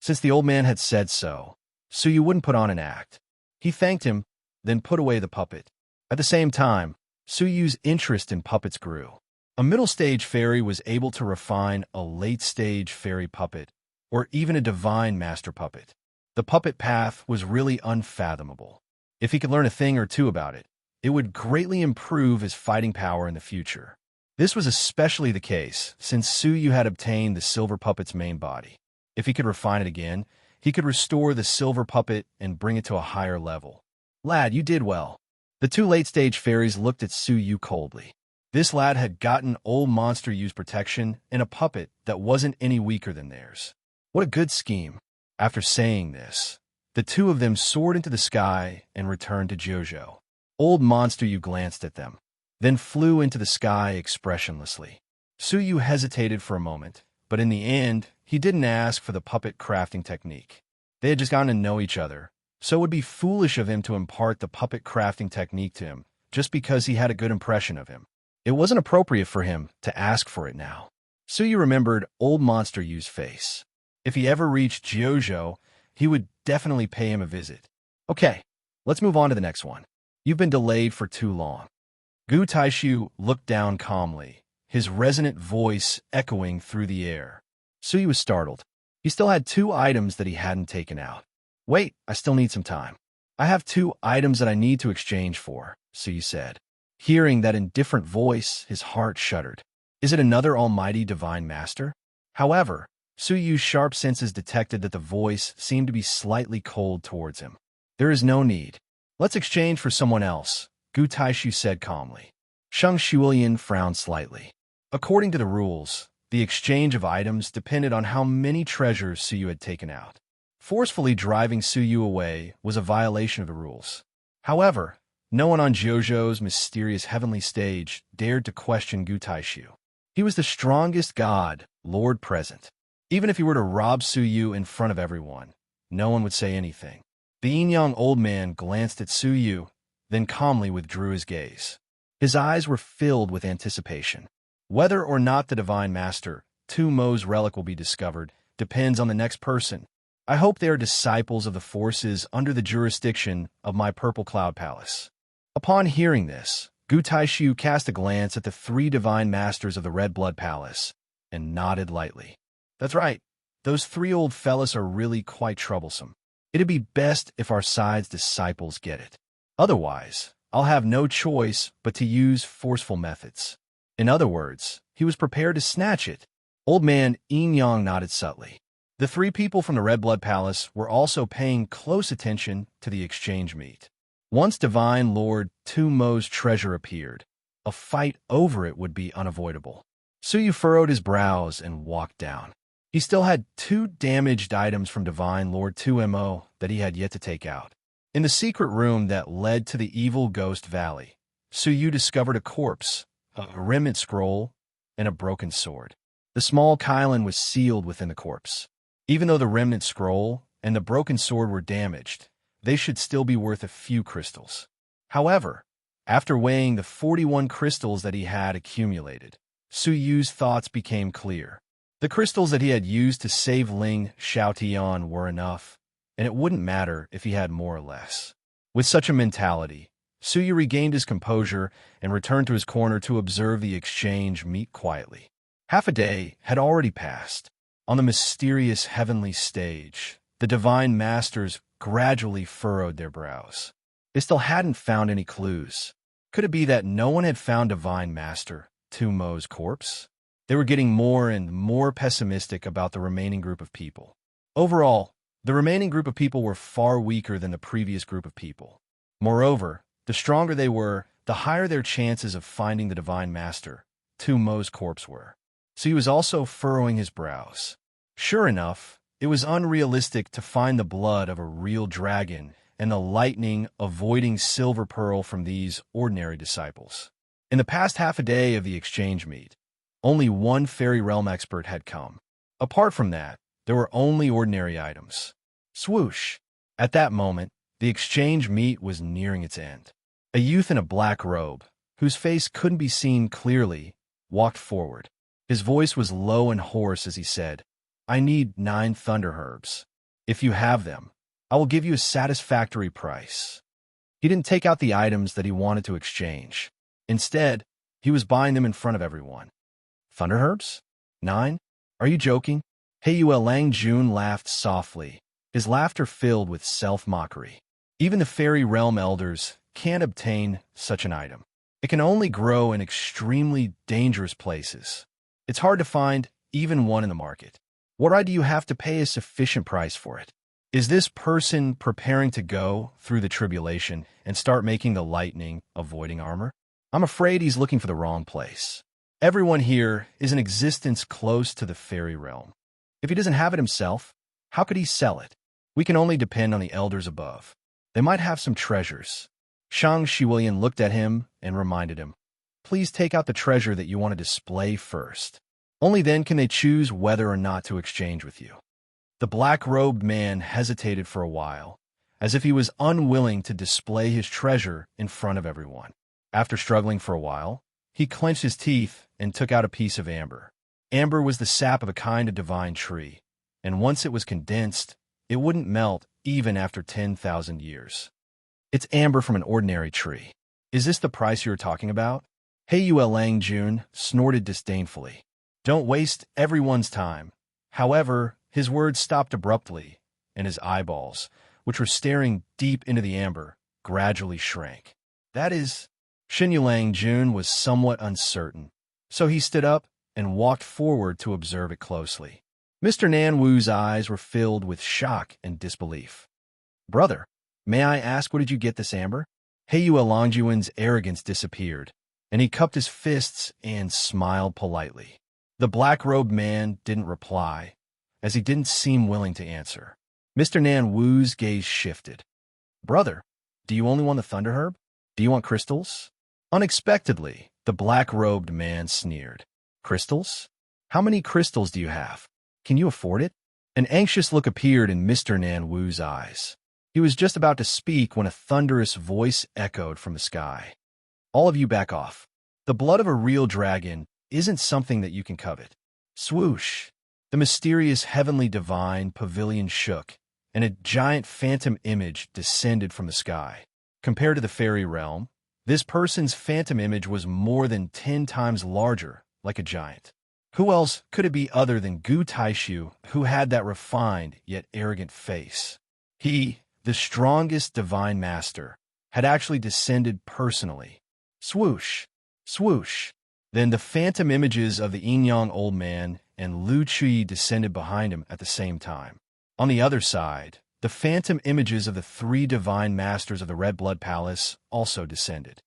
Since the old man had said so, Suyu wouldn't put on an act. He thanked him, then put away the puppet. At the same time, Suyu's interest in puppets grew. A middle-stage fairy was able to refine a late-stage fairy puppet, or even a divine master puppet. The puppet path was really unfathomable. If he could learn a thing or two about it, it would greatly improve his fighting power in the future. This was especially the case since Suyu had obtained the silver puppet's main body. If he could refine it again, he could restore the silver puppet and bring it to a higher level. Lad, you did well. The two late-stage fairies looked at Suyu coldly. This lad had gotten old monster use protection and a puppet that wasn't any weaker than theirs. What a good scheme. After saying this, the two of them soared into the sky and returned to Jojo. Old monster Yu glanced at them, then flew into the sky expressionlessly. Suyu hesitated for a moment, but in the end, he didn't ask for the puppet crafting technique. They had just gotten to know each other, so it would be foolish of him to impart the puppet crafting technique to him just because he had a good impression of him. It wasn't appropriate for him to ask for it now. Suyu remembered old monster Yu's face. If he ever reached Jojo, he would definitely pay him a visit. Okay, let's move on to the next one. You've been delayed for too long. Gu Taishu looked down calmly, his resonant voice echoing through the air. Suyu was startled. He still had 2 items that he hadn't taken out. Wait, I still need some time. I have 2 items that I need to exchange for, Suyu said. Hearing that indifferent voice, his heart shuddered. Is it another almighty divine master? However, Suyu's sharp senses detected that the voice seemed to be slightly cold towards him. There is no need. Let's exchange for someone else, Gu Taishu said calmly. Sheng Shuilian frowned slightly. According to the rules, the exchange of items depended on how many treasures Suyu had taken out. Forcefully driving Suyu away was a violation of the rules. However, no one on Jojo's mysterious heavenly stage dared to question Gu Taishu. He was the strongest god, Lord present. Even if he were to rob Suyu in front of everyone, no one would say anything. The yin-yang old man glanced at Suyu, then calmly withdrew his gaze. His eyes were filled with anticipation. Whether or not the Divine Master, Tu Mo's relic will be discovered, depends on the next person. I hope they are disciples of the forces under the jurisdiction of my Purple Cloud Palace. Upon hearing this, Gu Taishu cast a glance at the 3 Divine Masters of the Red Blood Palace and nodded lightly. That's right. Those 3 old fellas are really quite troublesome. It'd be best if our side's disciples get it. Otherwise, I'll have no choice but to use forceful methods. In other words, he was prepared to snatch it. Old man Yin-yang nodded subtly. The 3 people from the Red Blood Palace were also paying close attention to the exchange meet. Once Divine Lord Tu Mo's treasure appeared, a fight over it would be unavoidable. Suyu furrowed his brows and walked down. He still had 2 damaged items from Divine Lord Tu Mo that he had yet to take out. In the secret room that led to the Evil Ghost Valley, Suyu discovered a corpse, a remnant scroll, and a broken sword. The small Kylan was sealed within the corpse. Even though the remnant scroll and the broken sword were damaged, they should still be worth a few crystals. However, after weighing the 41 crystals that he had accumulated, Suyu's thoughts became clear. The crystals that he had used to save Ling Xiaotian were enough, and it wouldn't matter if he had more or less. With such a mentality, Suyu regained his composure and returned to his corner to observe the exchange meet quietly. Half a day had already passed. On the mysterious heavenly stage, the Divine Masters gradually furrowed their brows. They still hadn't found any clues. Could it be that no one had found Divine Master Tu Mo's corpse? They were getting more and more pessimistic about the remaining group of people. Overall, the remaining group of people were far weaker than the previous group of people. Moreover, the stronger they were, the higher their chances of finding the Divine Master Tu Mo's corpse were. So he was also furrowing his brows. Sure enough, it was unrealistic to find the blood of a real dragon and the lightning avoiding silver pearl from these ordinary disciples. In the past half a day of the exchange meet, only 1 fairy realm expert had come. Apart from that, there were only ordinary items. Swoosh! At that moment, the exchange meet was nearing its end. A youth in a black robe, whose face couldn't be seen clearly, walked forward. His voice was low and hoarse as he said, I need 9 thunder herbs. If you have them, I will give you a satisfactory price. He didn't take out the items that he wanted to exchange. Instead, he was buying them in front of everyone. Thunderherbs? 9? Are you joking? Heiyue Lang Jun laughed softly, his laughter filled with self-mockery. Even the fairy realm elders can't obtain such an item. It can only grow in extremely dangerous places. It's hard to find even one in the market. What right do you have to pay a sufficient price for it? Is this person preparing to go through the tribulation and start making the lightning avoiding armor? I'm afraid he's looking for the wrong place. Everyone here is in existence close to the fairy realm. If he doesn't have it himself, how could he sell it? We can only depend on the elders above. They might have some treasures. Shang Shiwilian looked at him and reminded him, please take out the treasure that you want to display first. Only then can they choose whether or not to exchange with you. The black-robed man hesitated for a while, as if he was unwilling to display his treasure in front of everyone. After struggling for a while, he clenched his teeth and took out a piece of amber. Amber was the sap of a kind of divine tree, and once it was condensed, it wouldn't melt even after 10,000 years. It's amber from an ordinary tree. Is this the price you were talking about? Heiyue Lang Jun snorted disdainfully. Don't waste everyone's time. However, his words stopped abruptly, and his eyeballs, which were staring deep into the amber, gradually shrank. That is, Xinyu Lang Jun was somewhat uncertain, so he stood up and walked forward to observe it closely. Mr. Nan Wu's eyes were filled with shock and disbelief. Brother, may I ask where did you get this amber? Heiyue Longjuan's arrogance disappeared, and he cupped his fists and smiled politely. The black-robed man didn't reply, as he didn't seem willing to answer. Mr. Nan Wu's gaze shifted. Brother, do you only want the thunder herb? Do you want crystals? Unexpectedly, the black-robed man sneered. Crystals? How many crystals do you have? Can you afford it? An anxious look appeared in Mr. Nan Wu's eyes. He was just about to speak when a thunderous voice echoed from the sky. All of you back off. The blood of a real dragon isn't something that you can covet. Swoosh! The mysterious heavenly divine pavilion shook, and a giant phantom image descended from the sky. Compared to the fairy realm, this person's phantom image was more than 10 times larger, like a giant. Who else could it be other than Gu Taishu, who had that refined yet arrogant face? He, the strongest divine master, had actually descended personally. Swoosh! Swoosh! Then the phantom images of the Yin-Yang old man and Lu Qi descended behind him at the same time. On the other side, the phantom images of the 3 divine masters of the Red Blood Palace also descended.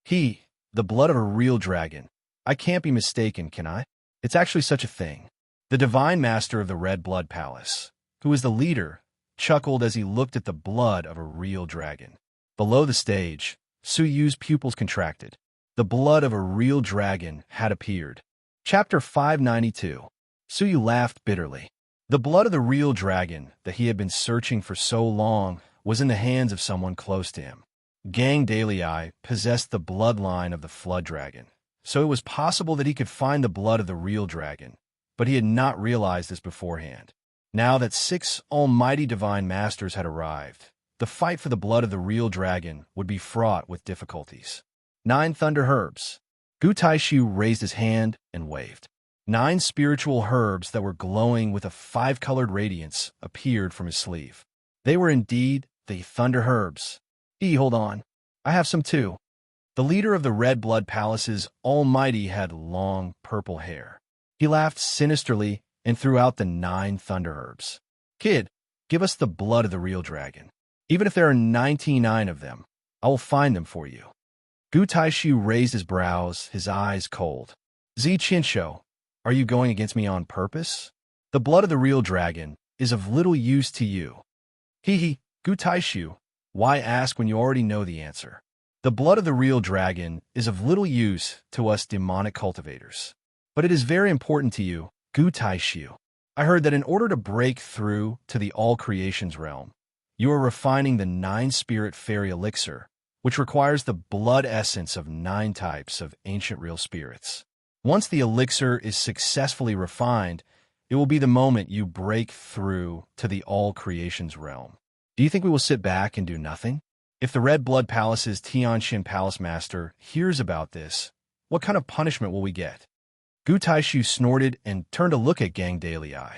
He, the blood of a real dragon. I can't be mistaken, can I? It's actually such a thing. The divine master of the Red Blood Palace, who was the leader, chuckled as he looked at the blood of a real dragon. Below the stage, Su Yu's pupils contracted. The blood of a real dragon had appeared. Chapter 592. Su Yu laughed bitterly. The blood of the real dragon that he had been searching for so long was in the hands of someone close to him. Gang Dalei possessed the bloodline of the flood dragon, so it was possible that he could find the blood of the real dragon, but he had not realized this beforehand. Now that 6 almighty divine masters had arrived, the fight for the blood of the real dragon would be fraught with difficulties. 9 thunder herbs. Gu Taishu raised his hand and waved. 9 spiritual herbs that were glowing with a 5-colored radiance appeared from his sleeve. They were indeed the thunder herbs. Hold on. I have some too. The leader of the Red Blood Palace's almighty had long purple hair. He laughed sinisterly and threw out the 9 thunder herbs. Kid, give us the blood of the real dragon. Even if there are 99 of them, I will find them for you. Gu Taishu raised his brows, his eyes cold. Zi Qinsho, are you going against me on purpose? The blood of the real dragon is of little use to you. Gu Taishu, why ask when you already know the answer? The blood of the real dragon is of little use to us demonic cultivators. But it is very important to you, Gu Taishu. I heard that in order to break through to the all-creations realm, you are refining the 9-spirit fairy elixir, which requires the blood essence of 9 types of ancient real spirits. Once the elixir is successfully refined, it will be the moment you break through to the all-creations realm. Do you think we will sit back and do nothing? If the Red Blood Palace's Tianxin Palace Master hears about this, what kind of punishment will we get? Gu Taishu snorted and turned to look at Gang Dalei.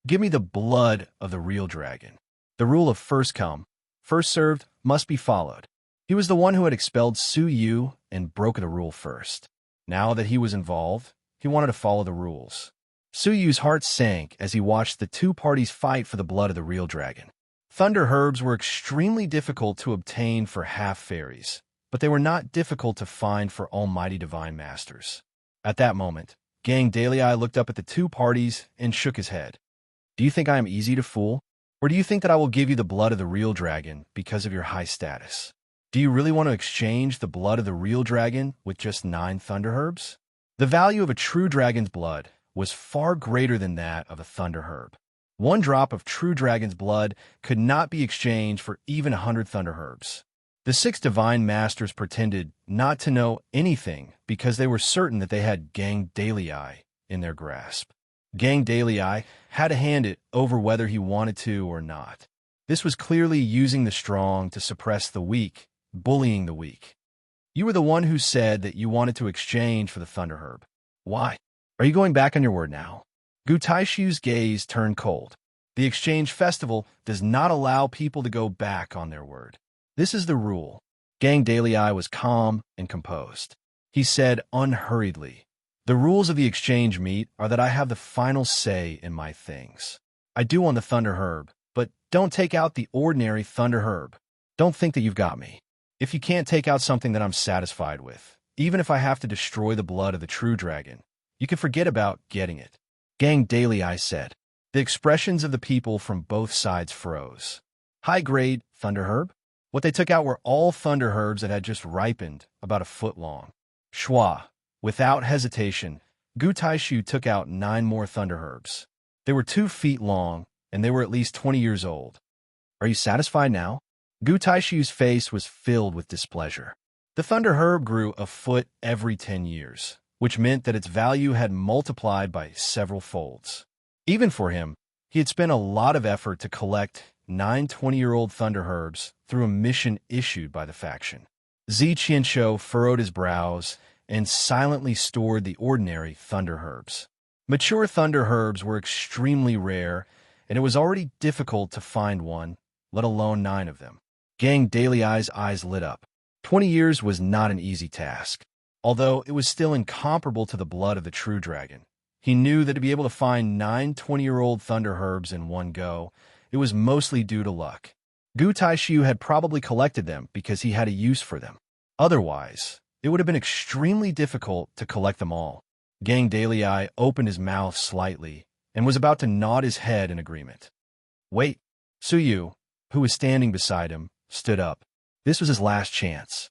Give me the blood of the real dragon. The rule of first come, first served must be followed. He was the one who had expelled Su Yu and broke the rule first. Now that he was involved, he wanted to follow the rules. Su Yu's heart sank as he watched the two parties fight for the blood of the real dragon. Thunder herbs were extremely difficult to obtain for half-fairies, but they were not difficult to find for almighty divine masters. At that moment, Gang Dalei looked up at the two parties and shook his head. Do you think I am easy to fool? Or do you think that I will give you the blood of the real dragon because of your high status? Do you really want to exchange the blood of the real dragon with just 9 thunder herbs? The value of a true dragon's blood was far greater than that of a thunder herb. 1 drop of true dragon's blood could not be exchanged for even 100 thunder herbs. The 6 divine masters pretended not to know anything because they were certain that they had Gang Dalei in their grasp. Gang Dalei had to hand it over whether he wanted to or not. This was clearly using the strong to suppress the weak, bullying the weak. You were the one who said that you wanted to exchange for the thunder herb. Why? Are you going back on your word now? Gu Taishu's gaze turned cold. The exchange festival does not allow people to go back on their word. This is the rule. Gang Dalei was calm and composed. He said unhurriedly, the rules of the exchange meet are that I have the final say in my things. I do want the thunder herb, but don't take out the ordinary thunder herb. Don't think that you've got me. If you can't take out something that I'm satisfied with, even if I have to destroy the blood of the true dragon, you can forget about getting it. Gang Dalei said. The expressions of the people from both sides froze. High-grade thunder herb? What they took out were all thunder herbs that had just ripened, about a foot long. Schwa. Without hesitation, Gu Taishu took out 9 more thunder herbs. They were 2 feet long, and they were at least 20 years old. Are you satisfied now? Gu Taishu's face was filled with displeasure. The thunder herb grew a foot every 10 years, which meant that its value had multiplied by several folds. Even for him, he had spent a lot of effort to collect 9 20-year-old thunder herbs through a mission issued by the faction. Zi Qianshou furrowed his brows and silently stored the ordinary thunder herbs. Mature thunder herbs were extremely rare, and it was already difficult to find one, let alone 9 of them. Gang Dalei's eyes lit up. 20 years was not an easy task. Although it was still incomparable to the blood of the true dragon, he knew that to be able to find 9 20-year-old thunder herbs in one go, it was mostly due to luck. Gu Taishu had probably collected them because he had a use for them. Otherwise, it would have been extremely difficult to collect them all. Gang Dalei opened his mouth slightly and was about to nod his head in agreement. Wait. Su Yu, who was standing beside him, stood up. This was his last chance.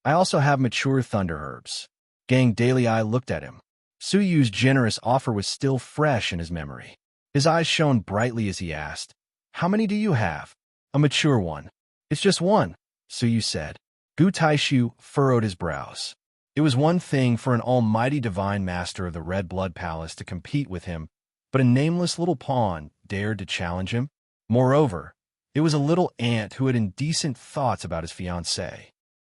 I also have mature thunder herbs. Gang Dalei looked at him. Su Yu's generous offer was still fresh in his memory. His eyes shone brightly as he asked, How many do you have? A mature one. It's just one, Su Yu said. Gu Taishu furrowed his brows. It was one thing for an almighty divine master of the Red Blood Palace to compete with him, but a nameless little pawn dared to challenge him. Moreover, it was a little ant who had indecent thoughts about his fiancée.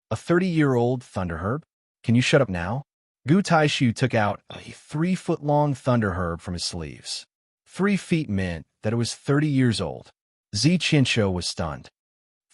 A 30-year-old thunder herb? Can you shut up now? Gu Taishu took out a 3-foot-long thunder herb from his sleeves. 3 feet meant that it was 30 years old. Zi Qianshou was stunned.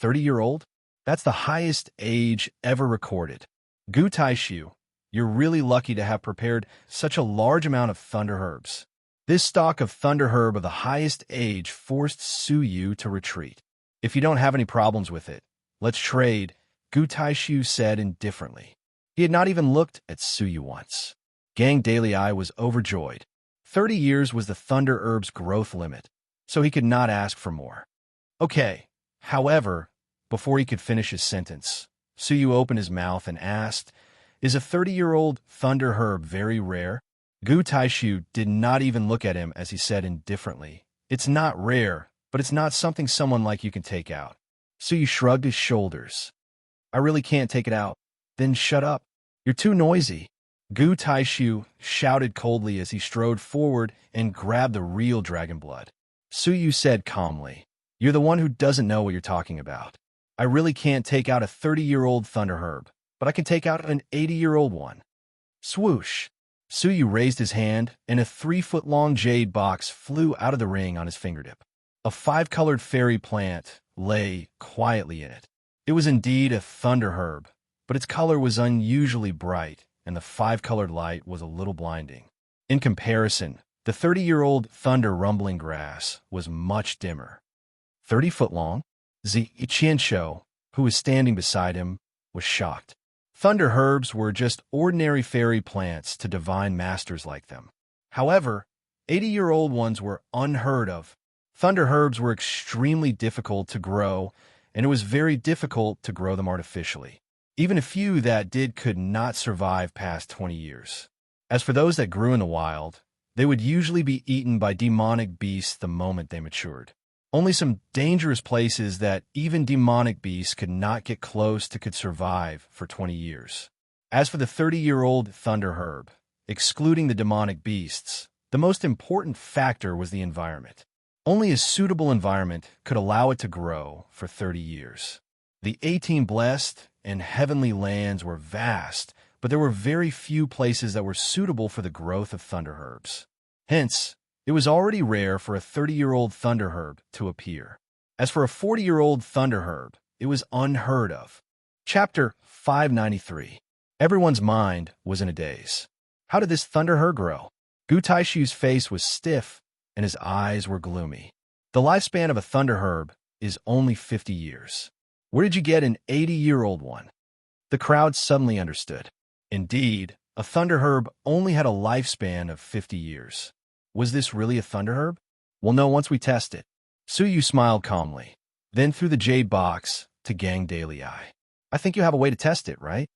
30-year-old? That's the highest age ever recorded. Gu Taishu, you're really lucky to have prepared such a large amount of thunder herbs. This stock of thunder herb of the highest age forced Su Yu to retreat. If you don't have any problems with it, let's trade, Gu Taishu said indifferently. He had not even looked at Su Yu once. Gang Dalei was overjoyed. 30 years was the thunder herb's growth limit, so he could not ask for more. Okay, however, before he could finish his sentence, Su Yu opened his mouth and asked, Is a 30-year-old thunder herb very rare? Gu Taishu did not even look at him as he said indifferently, It's not rare, but it's not something someone like you can take out. Su Yu shrugged his shoulders. I really can't take it out. Then shut up. You're too noisy. Gu Taishu shouted coldly as he strode forward and grabbed the real dragon blood. Su Yu said calmly, You're the one who doesn't know what you're talking about. I really can't take out a 30-year-old thunder herb, but I can take out an 80-year-old one. Swoosh! Suyu raised his hand, and a 3-foot-long jade box flew out of the ring on his fingertip. A 5-colored fairy plant lay quietly in it. It was indeed a thunder herb, but its color was unusually bright, and the 5-colored light was a little blinding. In comparison, the 30-year-old thunder rumbling grass was much dimmer. 30 foot long? Zi Qianshou, who was standing beside him, was shocked. Thunder herbs were just ordinary fairy plants to divine masters like them. However, 80-year-old ones were unheard of. Thunder herbs were extremely difficult to grow, and it was very difficult to grow them artificially. Even a few that did could not survive past 20 years. As for those that grew in the wild, they would usually be eaten by demonic beasts the moment they matured. Only some dangerous places that even demonic beasts could not get close to could survive for 20 years. As for the 30-year-old thunder herb, excluding the demonic beasts, the most important factor was the environment. Only a suitable environment could allow it to grow for 30 years. The 18 blessed and heavenly lands were vast, but there were very few places that were suitable for the growth of thunder herbs. Hence, it was already rare for a 30-year-old thunder herb to appear. As for a 40-year-old thunder herb, it was unheard of. Chapter 593. Everyone's mind was in a daze. How did this thunder herb grow? Gu Taishu's face was stiff, and his eyes were gloomy. The lifespan of a thunder herb is only 50 years. Where did you get an 80-year-old one? The crowd suddenly understood. Indeed, a thunder herb only had a lifespan of 50 years. Was this really a thunder herb? We'll know once we test it. Suyu smiled calmly, then threw the jade box to Gang Daily Eye. I think you have a way to test it, right?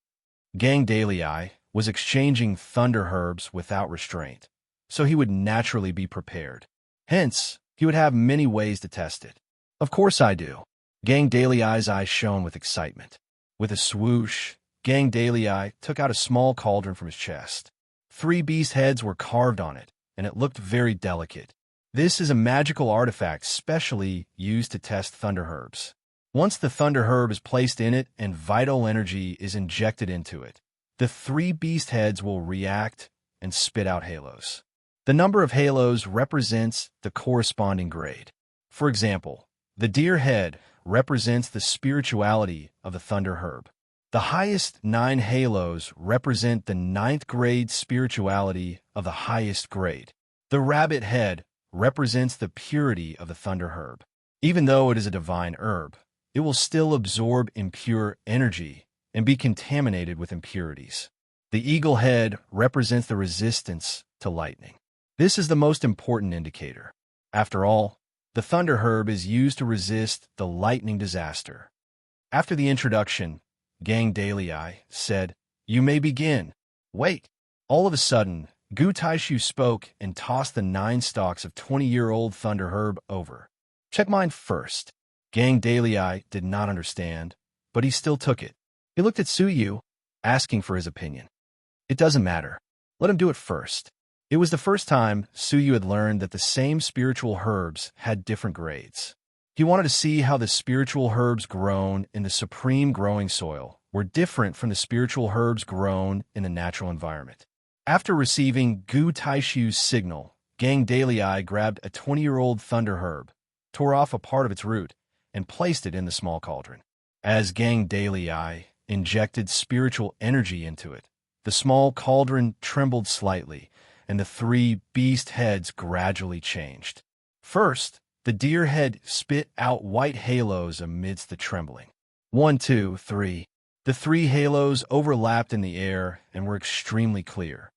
Gang Daily Eye was exchanging thunder herbs without restraint, so he would naturally be prepared. Hence, he would have many ways to test it. Of course I do. Gang Daily Eye's eyes shone with excitement. With a swoosh, Gang Daily Eye took out a small cauldron from his chest. 3 beast heads were carved on it, and it looked very delicate. This is a magical artifact specially used to test thunder herbs. Once the thunder herb is placed in it and vital energy is injected into it, the 3 beast heads will react and spit out halos. The number of halos represents the corresponding grade. For example, the deer head represents the spirituality of the thunder herb. The highest 9 halos represent the 9th grade spirituality of the highest grade. The rabbit head represents the purity of the thunder herb. Even though it is a divine herb, it will still absorb impure energy and be contaminated with impurities. The eagle head represents the resistance to lightning. This is the most important indicator. After all, the thunder herb is used to resist the lightning disaster. After the introduction, Gang Daily Eye said, "You may begin." Wait. All of a sudden, Gu Taishu spoke and tossed the 9 stalks of 20-year-old thunder herb over. Check mine first. Gang Daily Eye did not understand, but he still took it. He looked at Suyu, asking for his opinion. It doesn't matter. Let him do it first. It was the first time Suyu had learned that the same spiritual herbs had different grades. He wanted to see how the spiritual herbs grown in the supreme growing soil were different from the spiritual herbs grown in the natural environment. After receiving Gu Taishu's signal, Gang Daily Eye grabbed a 20-year-old thunder herb, tore off a part of its root, and placed it in the small cauldron. As Gang Daily Eye injected spiritual energy into it, the small cauldron trembled slightly, and the 3 beast heads gradually changed. First, the deer head spit out white halos amidst the trembling. 1, 2, 3. The 3 halos overlapped in the air and were extremely clear.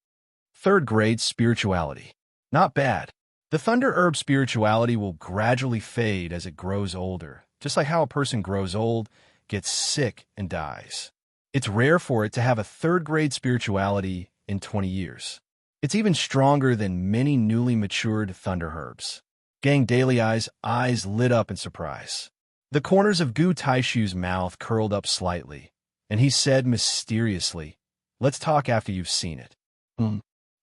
3rd grade spirituality. Not bad. The thunder herb spirituality will gradually fade as it grows older, just like how a person grows old, gets sick, and dies. It's rare for it to have a 3rd grade spirituality in 20 years. It's even stronger than many newly matured thunder herbs. Gang Daily Eye's eyes lit up in surprise. The corners of Gu Taishu's mouth curled up slightly, and he said mysteriously, "Let's talk after you've seen it."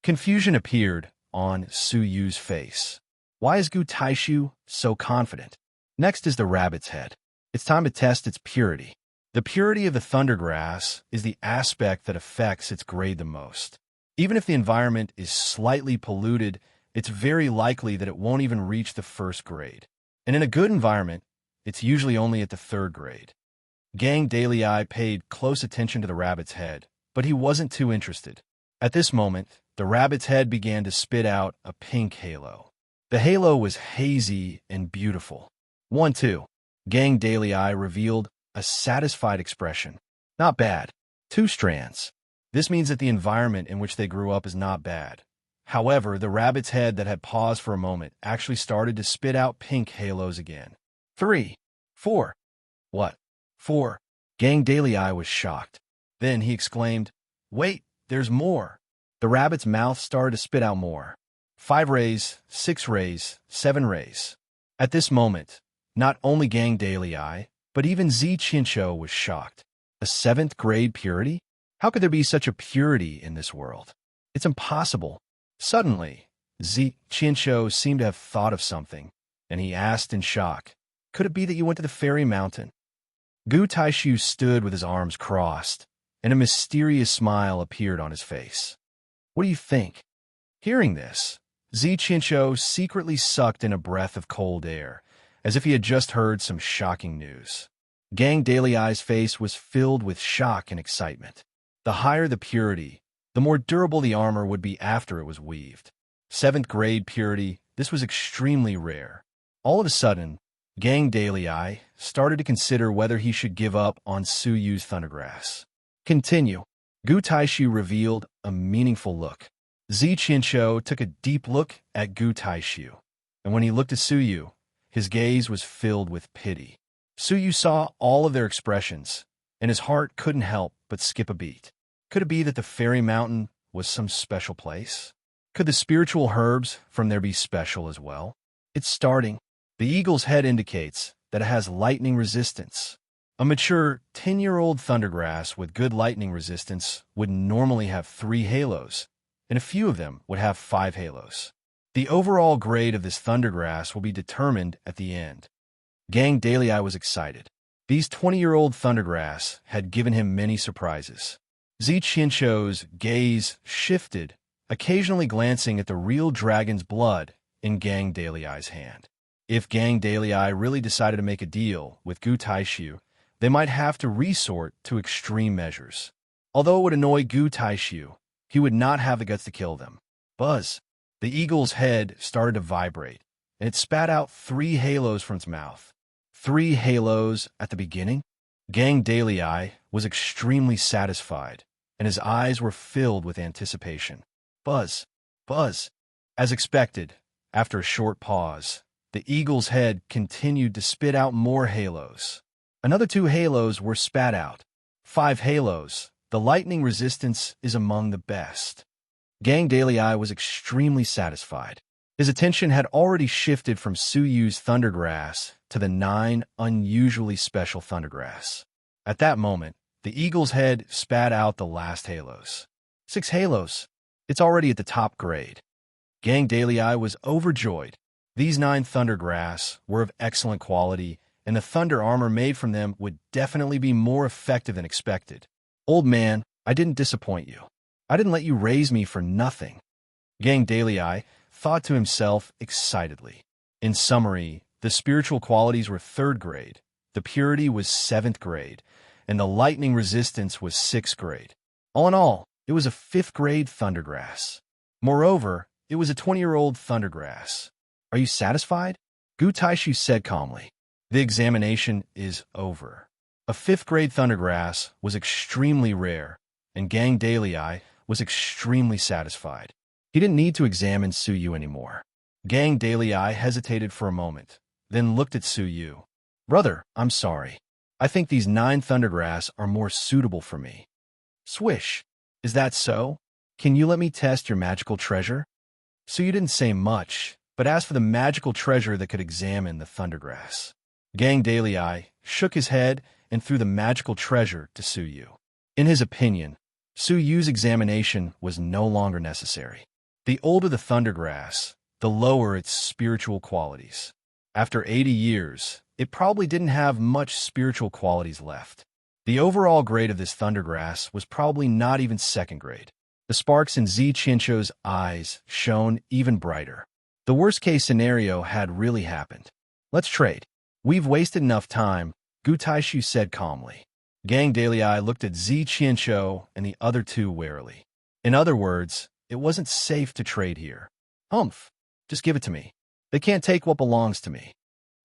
Confusion appeared on Suyu's face. Why is Gu Taishu so confident? Next is the rabbit's head. It's time to test its purity. The purity of the thundergrass is the aspect that affects its grade the most. Even if the environment is slightly polluted, it's very likely that it won't even reach the first grade. And in a good environment, it's usually only at the third grade. Gang Daley paid close attention to the rabbit's head, but he wasn't too interested. At this moment, the rabbit's head began to spit out a pink halo. The halo was hazy and beautiful. 1-2. Gang Daley revealed a satisfied expression. Not bad. 2 strands. This means that the environment in which they grew up is not bad. However, the rabbit's head that had paused for a moment actually started to spit out pink halos again. 3. 4. What? 4. Gang Daley was shocked. Then he exclaimed, "Wait, there's more." The rabbit's mouth started to spit out more. 5 rays, 6 rays, 7 rays. At this moment, not only Gang Daley, but even Zi Qinsho was shocked. A 7th grade purity? How could there be such a purity in this world? It's impossible. Suddenly, Zi Qinsho seemed to have thought of something, and he asked in shock, "Could it be that you went to the fairy mountain?" Gu Taishu stood with his arms crossed, and a mysterious smile appeared on his face. "What do you think?" Hearing this, Zi Qinsho secretly sucked in a breath of cold air, as if he had just heard some shocking news. Gang Daley's face was filled with shock and excitement. The higher the purity, the more durable the armor would be after it was weaved. 7th grade purity, this was extremely rare. All of a sudden, Gang Daley started to consider whether he should give up on Su Yu's thundergrass. Continue. Gu Taishu revealed a meaningful look. Zi Qinsho took a deep look at Gu Taishu, and when he looked at Su Yu, his gaze was filled with pity. Su Yu saw all of their expressions, and his heart couldn't help but skip a beat. Could it be that the fairy mountain was some special place? Could the spiritual herbs from there be special as well? It's starting. The eagle's head indicates that it has lightning resistance. A mature 10-year-old thundergrass with good lightning resistance would normally have 3 halos, and a few of them would have 5 halos. The overall grade of this thundergrass will be determined at the end. Gang Daley was excited. These 20-year-old thundergrass had given him many surprises. Zi Qinsho's gaze shifted, occasionally glancing at the real dragon's blood in Gang Daley's hand. If Gang Daley really decided to make a deal with Gu Taishu, they might have to resort to extreme measures. Although it would annoy Gu Taishu, he would not have the guts to kill them. Buzz. The eagle's head started to vibrate, and it spat out 3 halos from its mouth. 3 halos at the beginning? Gang Daley was extremely satisfied, and his eyes were filled with anticipation. Buzz. Buzz. As expected, after a short pause, the eagle's head continued to spit out more halos. Another 2 halos were spat out. 5 halos. The lightning resistance is among the best. Gang Daley was extremely satisfied. His attention had already shifted from Su Yu's thundergrass to the 9 unusually special thundergrass. At that moment, the eagle's head spat out the last halos. 6 halos. It's already at the top grade. Gang Daley was overjoyed. These 9 thundergrass were of excellent quality, and the thunder armor made from them would definitely be more effective than expected. Old man, I didn't disappoint you. I didn't let you raise me for nothing. Gang Daley thought to himself excitedly. In summary, the spiritual qualities were 3rd grade, the purity was 7th grade, and the lightning resistance was 6th grade. All in all, it was a 5th grade thundergrass. Moreover, it was a 20-year-old thundergrass. Are you satisfied? Gu Taishu said calmly. The examination is over. A 5th grade thundergrass was extremely rare, and Gang Daley was extremely satisfied. He didn't need to examine Su Yu anymore. Gang Daley hesitated for a moment, then looked at Su Yu. Brother, I'm sorry. I think these 9 thundergrass are more suitable for me. Swish. Is that so? Can you let me test your magical treasure? Su Yu didn't say much, but asked for the magical treasure that could examine the thundergrass. Gang Daley shook his head and threw the magical treasure to Su Yu. In his opinion, Su Yu's examination was no longer necessary. The older the thundergrass, the lower its spiritual qualities. After 80 years, it probably didn't have much spiritual qualities left. The overall grade of this thundergrass was probably not even second grade. The sparks in Zi Qianqiu's eyes shone even brighter. The worst-case scenario had really happened. Let's trade. We've wasted enough time, Gu Taishu said calmly. Gang Dalei looked at Zi Qianqiu and the other two warily. In other words, it wasn't safe to trade here. Humph, just give it to me. They can't take what belongs to me.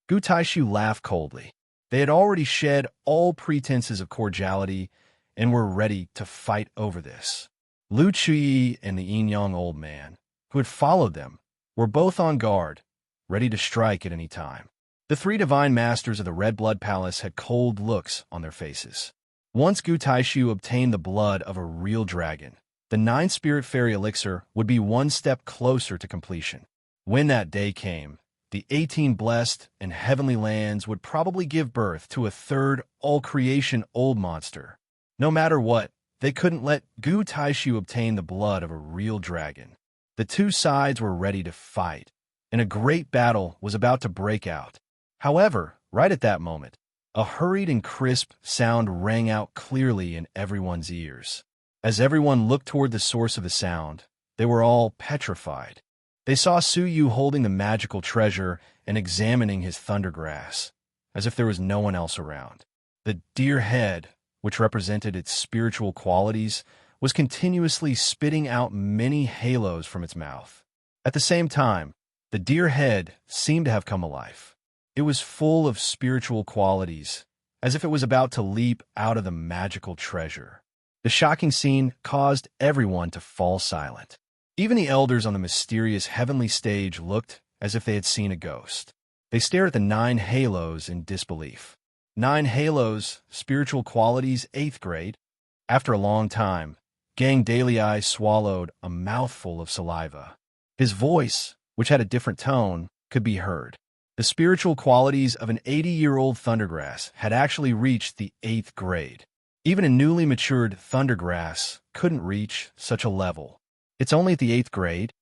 Gu Taishu laughed coldly. They had already shed all pretenses of cordiality and were ready to fight over this. Lu Chuyi and the yin-yang old man, who had followed them, were both on guard, ready to strike at any time. The three divine masters of the Red Blood Palace had cold looks on their faces. Once Gu Taishu obtained the blood of a real dragon, the 9-spirit fairy elixir would be one step closer to completion. When that day came, the 18 blessed and heavenly lands would probably give birth to a third all-creation old monster. No matter what, they couldn't let Gu Taishu obtain the blood of a real dragon. The two sides were ready to fight, and a great battle was about to break out. However, right at that moment, a hurried and crisp sound rang out clearly in everyone's ears. As everyone looked toward the source of the sound, they were all petrified. They saw Su Yu holding the magical treasure and examining his thundergrass, as if there was no one else around. The deer head, which represented its spiritual qualities, was continuously spitting out many halos from its mouth. At the same time, the deer head seemed to have come alive. It was full of spiritual qualities, as if it was about to leap out of the magical treasure. The shocking scene caused everyone to fall silent. Even the elders on the mysterious heavenly stage looked as if they had seen a ghost. They stared at the 9 halos in disbelief. 9 halos, spiritual qualities, 8th grade. After a long time, Gang Dalei swallowed a mouthful of saliva. His voice, which had a different tone, could be heard. The spiritual qualities of an 80-year-old thundergrass had actually reached the 8th grade. Even a newly matured thundergrass couldn't reach such a level. It's only at the 8th grade?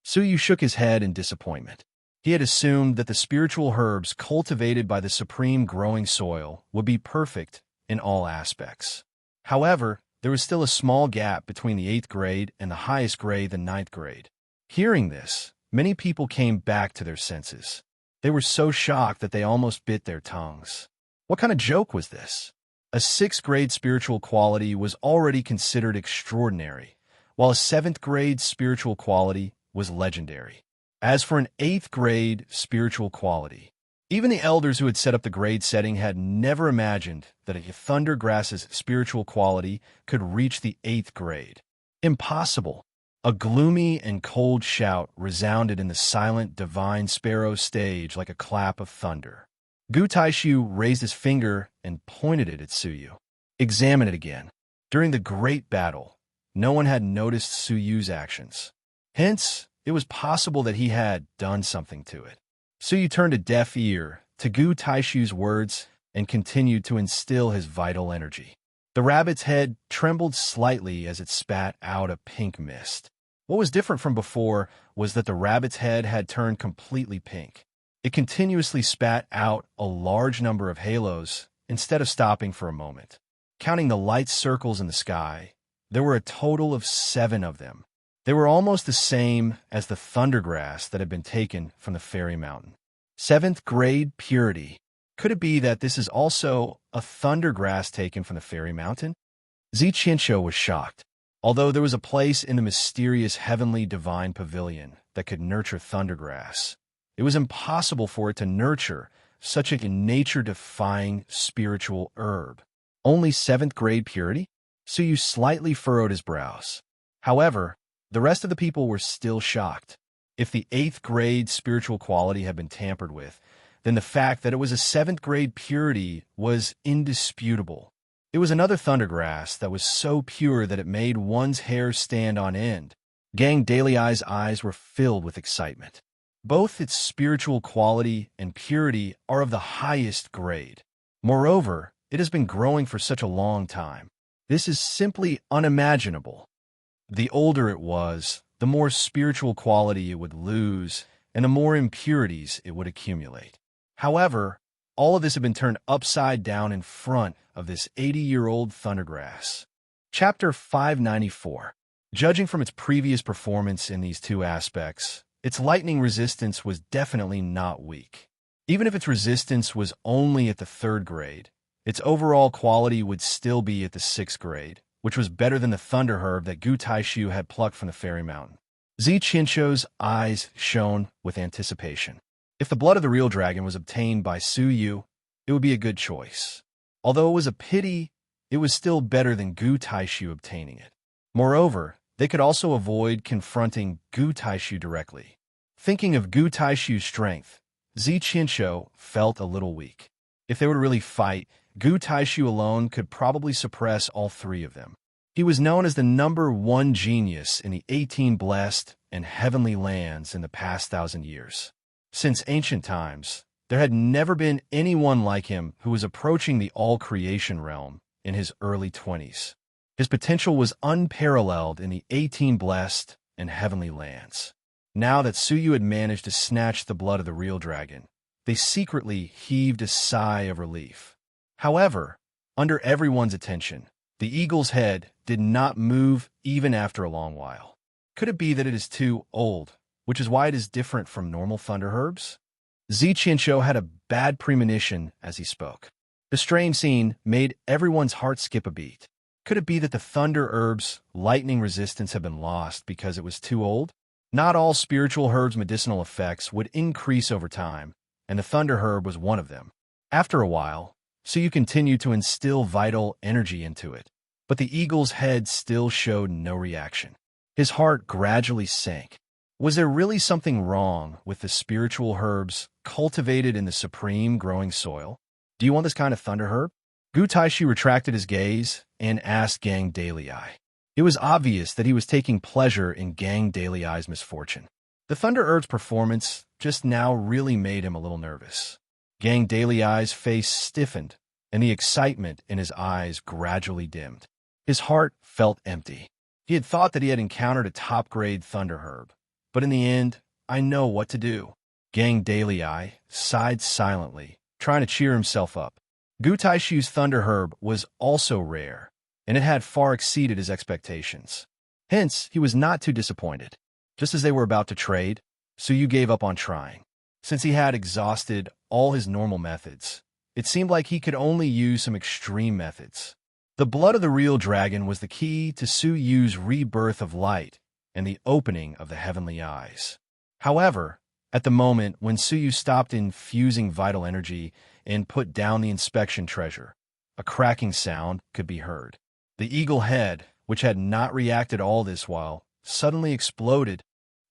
Su Yu shook his head in disappointment. He had assumed that the spiritual herbs cultivated by the supreme growing soil would be perfect in all aspects. However, there was still a small gap between the 8th grade and the highest grade, the 9th grade. Hearing this, many people came back to their senses. They were so shocked that they almost bit their tongues. What kind of joke was this? A 6th grade spiritual quality was already considered extraordinary, while a 7th grade spiritual quality was legendary. As for an 8th grade spiritual quality, even the elders who had set up the grade setting had never imagined that a thundergrass's spiritual quality could reach the 8th grade. Impossible! A gloomy and cold shout resounded in the silent divine sparrow stage like a clap of thunder. Gu Taishu raised his finger and pointed it at Su Yu. Examine it again. During the great battle, no one had noticed Su Yu's actions. Hence, it was possible that he had done something to it. Su Yu turned a deaf ear to Gu Taishu's words and continued to instill his vital energy. The rabbit's head trembled slightly as it spat out a pink mist. What was different from before was that the rabbit's head had turned completely pink. It continuously spat out a large number of halos instead of stopping for a moment. Counting the light circles in the sky, there were a total of 7 of them. They were almost the same as the thundergrass that had been taken from the fairy mountain. 7th grade purity. Could it be that this is also a thundergrass taken from the fairy mountain? Zi Qianqiu was shocked. Although there was a place in the mysterious heavenly divine pavilion that could nurture thundergrass, it was impossible for it to nurture such a nature-defying spiritual herb. Only 7th grade purity? Su Yu slightly furrowed his brows. However, the rest of the people were still shocked. If the 8th grade spiritual quality had been tampered with, then the fact that it was a 7th grade purity was indisputable. It was another thundergrass that was so pure that it made one's hair stand on end. Gang Dalei's eyes were filled with excitement. Both its spiritual quality and purity are of the highest grade. Moreover, it has been growing for such a long time. This is simply unimaginable. The older it was, the more spiritual quality it would lose, and the more impurities it would accumulate. However, All of this had been turned upside down in front of this 80-year-old thundergrass. Chapter 594. Judging from its previous performance in these two aspects, its lightning resistance was definitely not weak. Even if its resistance was only at the 3rd grade, its overall quality would still be at the 6th grade, which was better than the thunder herb that Gu Taishu had plucked from the fairy mountain. Zi Qinshuo's eyes shone with anticipation. If the blood of the real dragon was obtained by Su Yu, it would be a good choice. Although it was a pity, it was still better than Gu Taishu obtaining it. Moreover, they could also avoid confronting Gu Taishu directly. Thinking of Gu Taishu's strength, Zi Qinshuo felt a little weak. If they were to really fight, Gu Taishu alone could probably suppress all 3 of them. He was known as the #1 genius in the 18 blessed and heavenly lands in the past 1,000 years. Since ancient times, there had never been anyone like him who was approaching the all-creation realm in his early 20s. His potential was unparalleled in the 18 blessed and heavenly lands. Now that Su Yu had managed to snatch the blood of the real dragon, they secretly heaved a sigh of relief. However, under everyone's attention, the eagle's head did not move even after a long while. Could it be that it is too old, which is why it is different from normal thunder herbs? Zi Qinshuo had a bad premonition as he spoke. The strange scene made everyone's heart skip a beat. Could it be that the thunder herb's lightning resistance had been lost because it was too old? Not all spiritual herbs' medicinal effects would increase over time, and the thunder herb was one of them. After a while, Su Yu continued to instill vital energy into it, but the eagle's head still showed no reaction. His heart gradually sank. Was there really something wrong with the spiritual herbs cultivated in the supreme growing soil? Do you want this kind of thunder herb? Gu Taishu retracted his gaze and asked Gang Dalei. It was obvious that he was taking pleasure in Gang Dalei's misfortune. The thunder herb's performance just now really made him a little nervous. Gang Dalei's face stiffened, and the excitement in his eyes gradually dimmed. His heart felt empty. He had thought that he had encountered a top-grade thunder herb, but in the end, I know what to do. Gang Dalei sighed silently, trying to cheer himself up. Gu Taishu's thunder herb was also rare, and it had far exceeded his expectations. Hence, he was not too disappointed. Just as they were about to trade, Su Yu gave up on trying. Since he had exhausted all his normal methods, it seemed like he could only use some extreme methods. The blood of the real dragon was the key to Su Yu's rebirth of light and the opening of the heavenly eyes. However, at the moment when Su Yu stopped infusing vital energy and put down the inspection treasure, a cracking sound could be heard. The eagle head, which had not reacted all this while, suddenly exploded.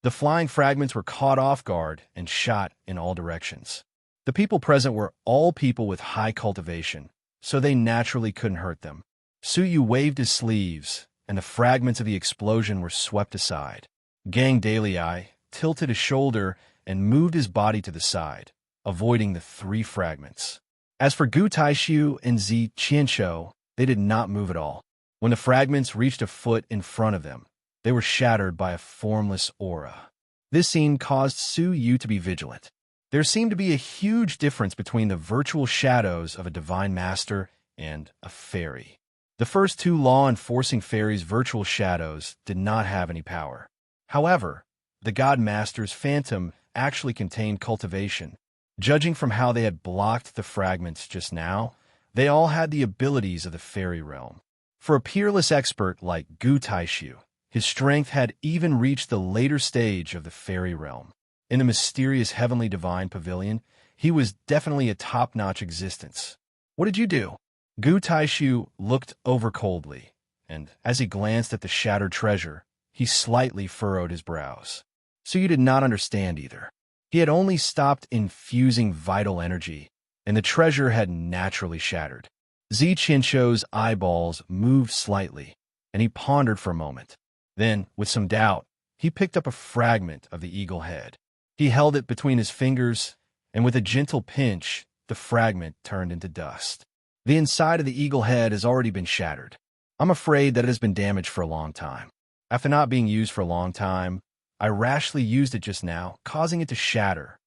The flying fragments were caught off guard and shot in all directions. The people present were all people with high cultivation, so they naturally couldn't hurt them. Su Yu waved his sleeves, and the fragments of the explosion were swept aside. Gang Dalei tilted his shoulder and moved his body to the side, avoiding the 3 fragments. As for Gu Taishu and Zi Qinshuo, they did not move at all. When the fragments reached a foot in front of them, they were shattered by a formless aura. This scene caused Su Yu to be vigilant. There seemed to be a huge difference between the virtual shadows of a divine master and a fairy. The first 2 law-enforcing fairies' virtual shadows did not have any power. However, the God Master's phantom actually contained cultivation. Judging from how they had blocked the fragments just now, they all had the abilities of the fairy realm. For a peerless expert like Gu Taishu, his strength had even reached the later stage of the fairy realm. In the mysterious heavenly divine pavilion, he was definitely a top-notch existence. What did you do? Gu Taishu looked over coldly, and as he glanced at the shattered treasure, he slightly furrowed his brows. Su Yu did not understand either. He had only stopped infusing vital energy, and the treasure had naturally shattered. Zi Qinshuo's eyeballs moved slightly, and he pondered for a moment. Then, with some doubt, he picked up a fragment of the eagle head. He held it between his fingers, and with a gentle pinch, the fragment turned into dust. The inside of the eagle head has already been shattered. I'm afraid that it has been damaged for a long time. After not being used for a long time, I rashly used it just now, causing it to shatter.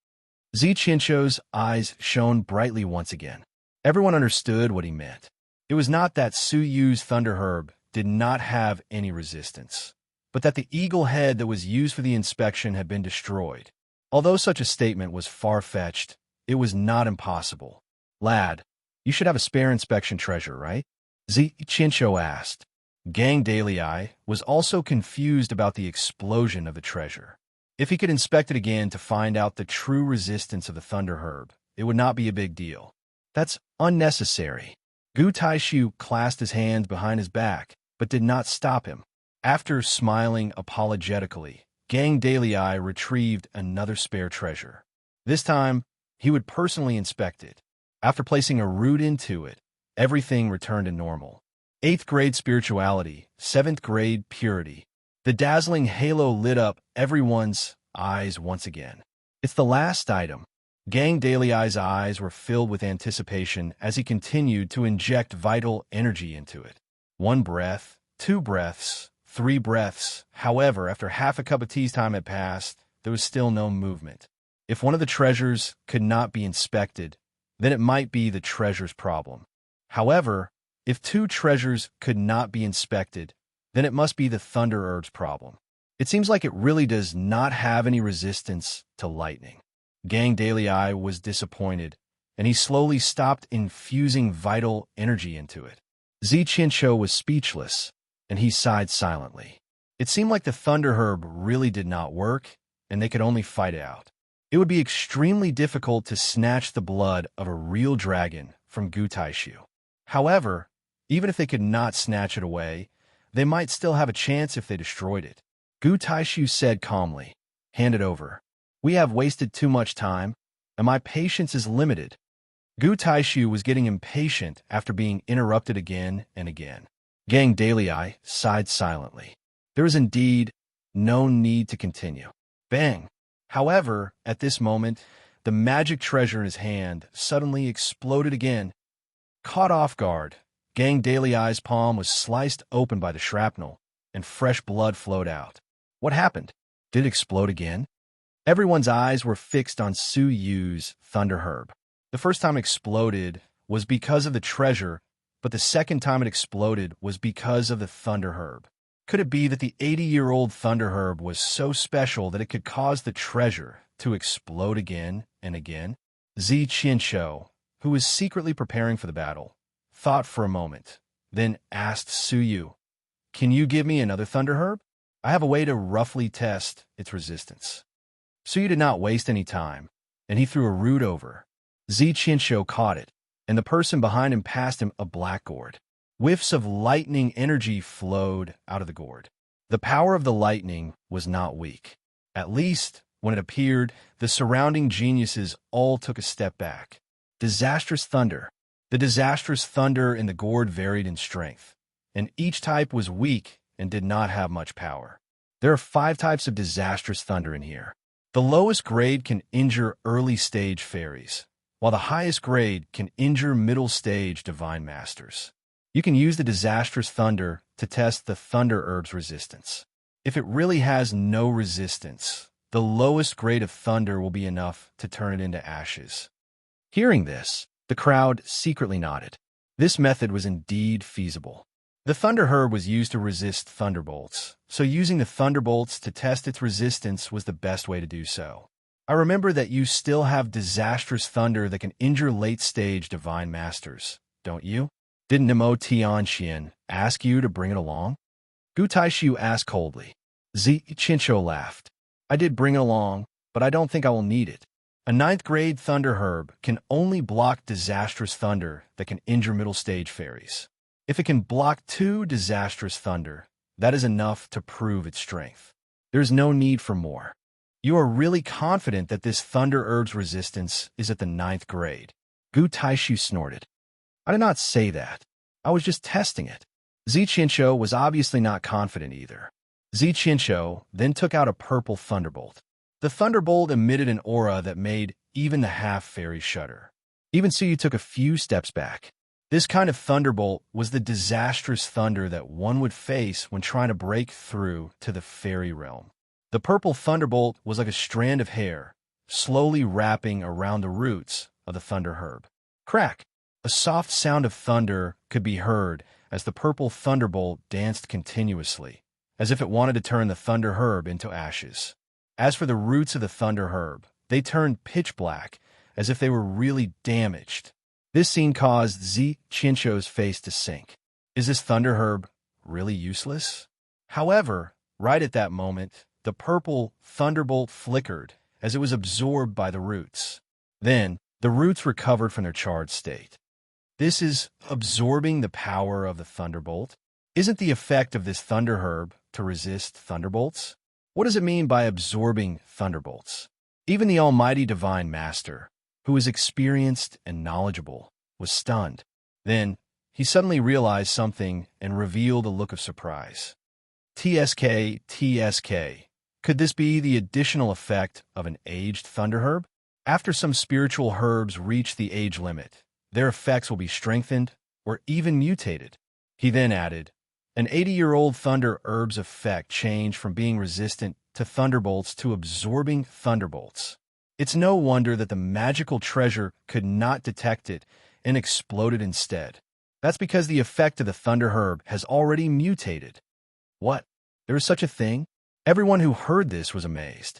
Chincho's eyes shone brightly once again. Everyone understood what he meant. It was not that Su Yu's Thunder Herb did not have any resistance, but that the eagle head that was used for the inspection had been destroyed. Although such a statement was far-fetched, it was not impossible. Lad, you should have a spare inspection treasure, right? Chincho asked. Gang Dalei was also confused about the explosion of the treasure. If he could inspect it again to find out the true resistance of the Thunder Herb, it would not be a big deal. That's unnecessary. Gu Taishu clasped his hands behind his back, but did not stop him. After smiling apologetically, Gang Dalei retrieved another spare treasure. This time, he would personally inspect it. After placing a root into it, everything returned to normal. 8th grade spirituality, 7th grade purity. The dazzling halo lit up everyone's eyes once again. It's the last item. Gang Dalei's eyes were filled with anticipation as he continued to inject vital energy into it. 1 breath, 2 breaths, 3 breaths. However, after half a cup of tea's time had passed, there was still no movement. If one of the treasures could not be inspected, then it might be the treasure's problem. However, if 2 treasures could not be inspected, then it must be the Thunder Herb's problem. It seems like it really does not have any resistance to lightning. Gang Dalei was disappointed, and he slowly stopped infusing vital energy into it. Chincho was speechless, and he sighed silently. It seemed like the Thunder Herb really did not work, and they could only fight it out. It would be extremely difficult to snatch the blood of a real dragon from Gu Taishu. However, even if they could not snatch it away, they might still have a chance if they destroyed it. Gu Taishu said calmly, "Hand it over. We have wasted too much time, and my patience is limited." Gu Taishu was getting impatient after being interrupted again and again. Gang Dalei sighed silently. There was indeed no need to continue. Bang! However, at this moment, the magic treasure in his hand suddenly exploded again. Caught off guard, Gang Dalei's palm was sliced open by the shrapnel, and fresh blood flowed out. What happened? Did it explode again? Everyone's eyes were fixed on Su Yu's Thunder Herb. The first time it exploded was because of the treasure, but the second time it exploded was because of the Thunder Herb. Could it be that the 80-year-old Thunder Herb was so special that it could cause the treasure to explode again and again? Chincho, who was secretly preparing for the battle, thought for a moment, then asked Su Yu, "Can you give me another Thunder Herb? I have a way to roughly test its resistance." Su Yu did not waste any time, and he threw a root over. Chincho caught it, and the person behind him passed him a black gourd. Whiffs of lightning energy flowed out of the gourd. The power of the lightning was not weak. At least, when it appeared, the surrounding geniuses all took a step back. Disastrous thunder. The disastrous thunder in the gourd varied in strength, and each type was weak and did not have much power. There are 5 types of disastrous thunder in here. The lowest grade can injure early-stage fairies, while the highest grade can injure middle-stage divine masters. You can use the disastrous thunder to test the Thunder Herb's resistance. If it really has no resistance, the lowest grade of thunder will be enough to turn it into ashes. Hearing this, the crowd secretly nodded. This method was indeed feasible. The Thunder Herb was used to resist thunderbolts, so using the thunderbolts to test its resistance was the best way to do so. I remember that you still have disastrous thunder that can injure late-stage divine masters, don't you? Didn't Nemo Tianxian ask you to bring it along? Gu Taishu asked coldly. Chincho laughed. I did bring it along, but I don't think I will need it. A 9th grade Thunder Herb can only block disastrous thunder that can injure middle-stage fairies. If it can block 2 disastrous thunder, that is enough to prove its strength. There is no need for more. You are really confident that this Thunder Herb's resistance is at the 9th grade. Gu Taishu snorted. I did not say that. I was just testing it. Chincho was obviously not confident either. Chincho then took out a purple thunderbolt. The thunderbolt emitted an aura that made even the half-fairy shudder. Even Su Yu took a few steps back. This kind of thunderbolt was the disastrous thunder that one would face when trying to break through to the fairy realm. The purple thunderbolt was like a strand of hair, slowly wrapping around the roots of the thunder herb. Crack! A soft sound of thunder could be heard as the purple thunderbolt danced continuously, as if it wanted to turn the thunder herb into ashes. As for the roots of the thunder herb, they turned pitch black, as if they were really damaged. This scene caused Zi Qinshuo's face to sink. Is this thunder herb really useless? However, right at that moment, the purple thunderbolt flickered as it was absorbed by the roots. Then, the roots recovered from their charred state. This is absorbing the power of the thunderbolt. Isn't the effect of this thunder herb to resist thunderbolts? What does it mean by absorbing thunderbolts? Even the almighty divine master, who is experienced and knowledgeable, was stunned. Then, he suddenly realized something and revealed a look of surprise. TSK. Could this be the additional effect of an aged thunder herb? After some spiritual herbs reach the age limit, their effects will be strengthened or even mutated. He then added, an 80-year-old thunder herb's effect changed from being resistant to thunderbolts to absorbing thunderbolts. It's no wonder that the magical treasure could not detect it and exploded instead. That's because the effect of the thunder herb has already mutated. What? There is such a thing? Everyone who heard this was amazed.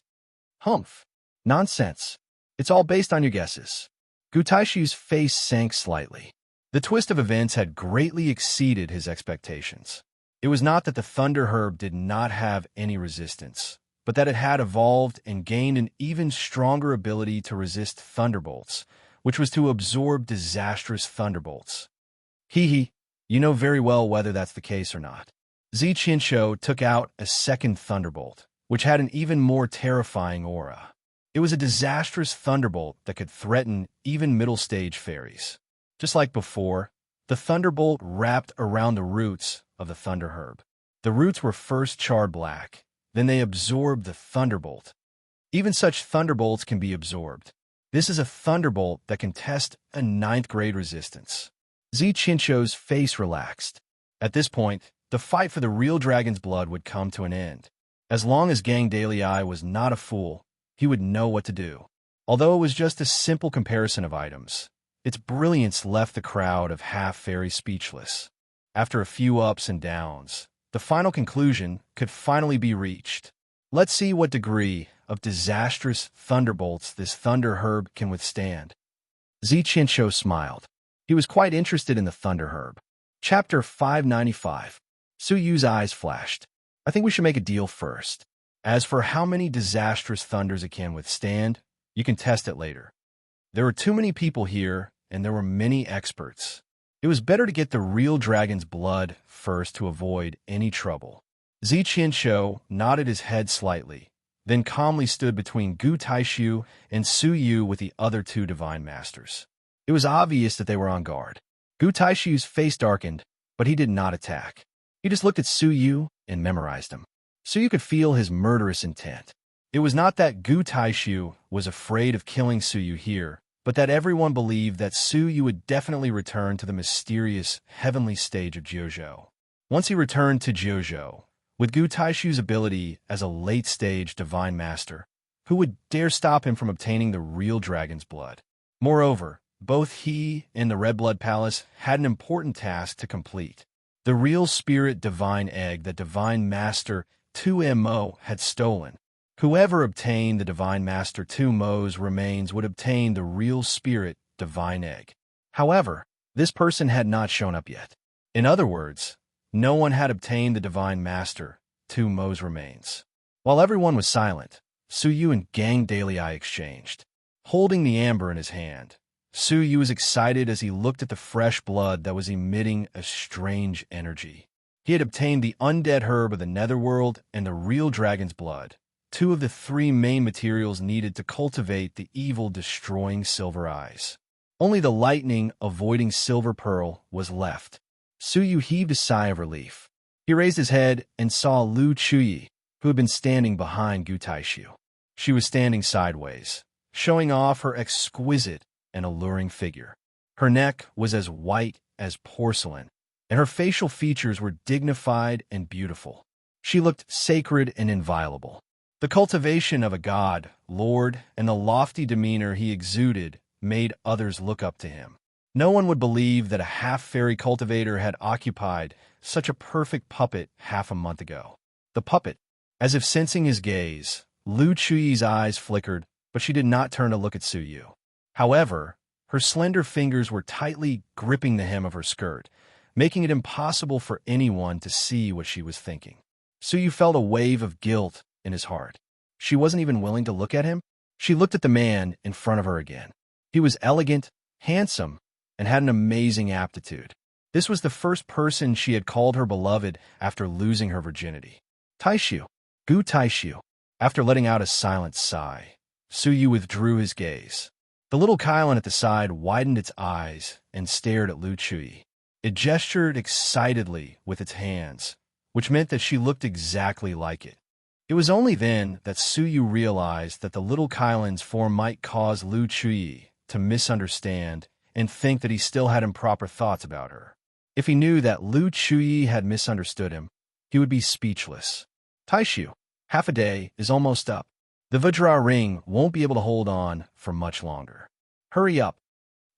Humph. Nonsense. It's all based on your guesses. Gu Taishu's face sank slightly. The twist of events had greatly exceeded his expectations. It was not that the thunder herb did not have any resistance, but that it had evolved and gained an even stronger ability to resist thunderbolts, which was to absorb disastrous thunderbolts. Hee, you know very well whether that's the case or not. Zi Qinshuo took out a second thunderbolt, which had an even more terrifying aura. It was a disastrous thunderbolt that could threaten even middle-stage fairies. Just like before, the thunderbolt wrapped around the roots of the thunder herb. The roots were first charred black, then they absorbed the thunderbolt. Even such thunderbolts can be absorbed. This is a thunderbolt that can test a 9th-grade resistance. Zi Qinshuo's face relaxed. At this point, the fight for the real dragon's blood would come to an end. As long as Gang Dalei was not a fool, he would know what to do. Although it was just a simple comparison of items, its brilliance left the crowd of half-fairies speechless. After a few ups and downs, the final conclusion could finally be reached. Let's see what degree of disastrous thunderbolts this thunder herb can withstand. Zi Qinshuo smiled. He was quite interested in the thunder herb. Chapter 595. Su Yu's eyes flashed. I think we should make a deal first. As for how many disastrous thunders it can withstand, you can test it later. There were too many people here, and there were many experts. It was better to get the real dragon's blood first to avoid any trouble. Zi Qinshuo nodded his head slightly, then calmly stood between Gu Taishu and Su Yu with the other two divine masters. It was obvious that they were on guard. Gu Taishu's face darkened, but he did not attack. He just looked at Su Yu and memorized him. Su Yu could feel his murderous intent. It was not that Gu Taishu was afraid of killing Su Yu here, but that everyone believed that Su Yu would definitely return to the mysterious heavenly stage of Jiuzhou. Once he returned to Jiuzhou, with Gu Taishu's ability as a late-stage divine master, who would dare stop him from obtaining the real dragon's blood? Moreover, both he and the Red Blood Palace had an important task to complete. The real spirit divine egg that Divine Master Tu Mo had stolen. Whoever obtained the Divine Master Tu Mo's remains would obtain the real spirit divine egg. However, this person had not shown up yet. In other words, no one had obtained the Divine Master Tu Mo's remains. While everyone was silent, Su Yu and Gang Dalei exchanged. Holding the amber in his hand, Su Yu was excited as he looked at the fresh blood that was emitting a strange energy. He had obtained the undead herb of the netherworld and the real dragon's blood, two of the three main materials needed to cultivate the evil-destroying silver eyes. Only the lightning-avoiding silver pearl was left. Su Yu heaved a sigh of relief. He raised his head and saw Lu Chuyi, who had been standing behind Gu Taishu. She was standing sideways, showing off her exquisite and alluring figure. Her neck was as white as porcelain, and her facial features were dignified and beautiful. She looked sacred and inviolable. The cultivation of a god, lord, and the lofty demeanor he exuded made others look up to him. No one would believe that a half-fairy cultivator had occupied such a perfect puppet half a month ago. The puppet, as if sensing his gaze, Lu Chuyi's eyes flickered, but she did not turn to look at Suyu. However, her slender fingers were tightly gripping the hem of her skirt, making it impossible for anyone to see what she was thinking. Suyu felt a wave of guilt in his heart. She wasn't even willing to look at him. She looked at the man in front of her again. He was elegant, handsome, and had an amazing aptitude. This was the first person she had called her beloved after losing her virginity. Taishu, Gu Taishu. After letting out a silent sigh, Suyu withdrew his gaze. The little Kylon at the side widened its eyes and stared at Lu Chuyi. It gestured excitedly with its hands, which meant that she looked exactly like it. It was only then that Suyu realized that the little Kylon's form might cause Lu Chuyi to misunderstand and think that he still had improper thoughts about her. If he knew that Lu Chuyi had misunderstood him, he would be speechless. Taishu, half a day is almost up. The Vajra ring won't be able to hold on for much longer. Hurry up.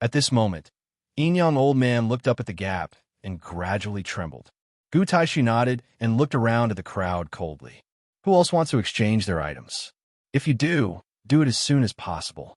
At this moment, Inyang old man looked up at the gap and gradually trembled. Gu Taishu nodded and looked around at the crowd coldly. Who else wants to exchange their items? If you do it as soon as possible.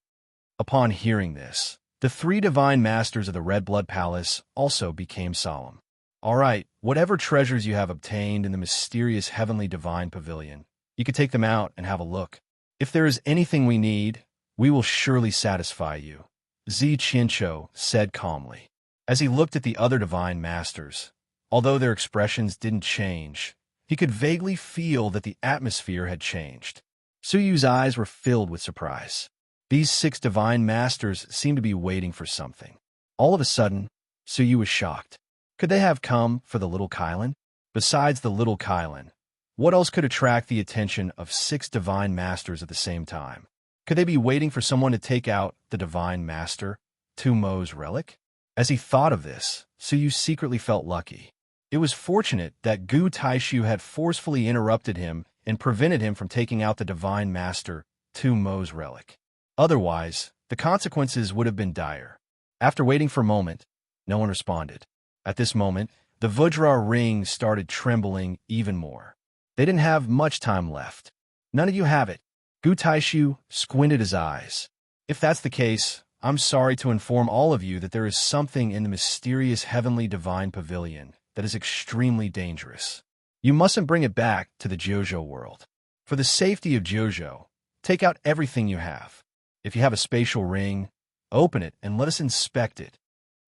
Upon hearing this, the three divine masters of the Red Blood Palace also became solemn. All right, whatever treasures you have obtained in the mysterious heavenly divine pavilion, you could take them out and have a look. If there is anything we need, we will surely satisfy you, Zi Qianqiu said calmly. As he looked at the other divine masters, although their expressions didn't change, he could vaguely feel that the atmosphere had changed. Suyu's eyes were filled with surprise. These 6 divine masters seemed to be waiting for something. All of a sudden, Suyu was shocked. Could they have come for the little Kylon? Besides the little Kylon, what else could attract the attention of 6 divine masters at the same time? Could they be waiting for someone to take out the divine master, Tu Mo's relic? As he thought of this, Suyu secretly felt lucky. It was fortunate that Gu Taishu had forcefully interrupted him and prevented him from taking out the divine master, Tu Mo's relic. Otherwise, the consequences would have been dire. After waiting for a moment, no one responded. At this moment, the Vajra ring started trembling even more. They didn't have much time left. None of you have it. Gu Taishu squinted his eyes. If that's the case, I'm sorry to inform all of you that there is something in the mysterious heavenly divine pavilion that is extremely dangerous. You mustn't bring it back to the Jojo world. For the safety of Jojo, take out everything you have. If you have a spatial ring, open it and let us inspect it.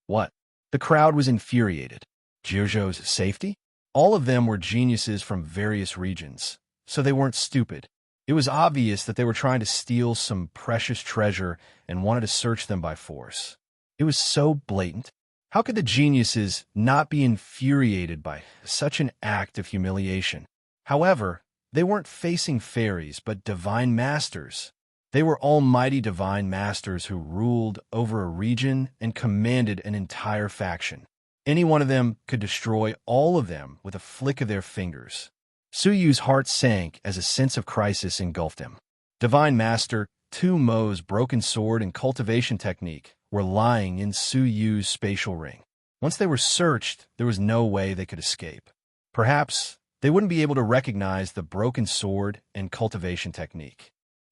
What? The crowd was infuriated. Jojo's safety? All of them were geniuses from various regions, so they weren't stupid. It was obvious that they were trying to steal some precious treasure and wanted to search them by force. It was so blatant. How could the geniuses not be infuriated by such an act of humiliation? However, they weren't facing fairies, but divine masters. They were almighty divine masters who ruled over a region and commanded an entire faction. Any one of them could destroy all of them with a flick of their fingers. Suyu's heart sank as a sense of crisis engulfed him. Divine Master Tu Mo's broken sword and cultivation technique were lying in Suyu's spatial ring. Once they were searched, there was no way they could escape. Perhaps they wouldn't be able to recognize the broken sword and cultivation technique.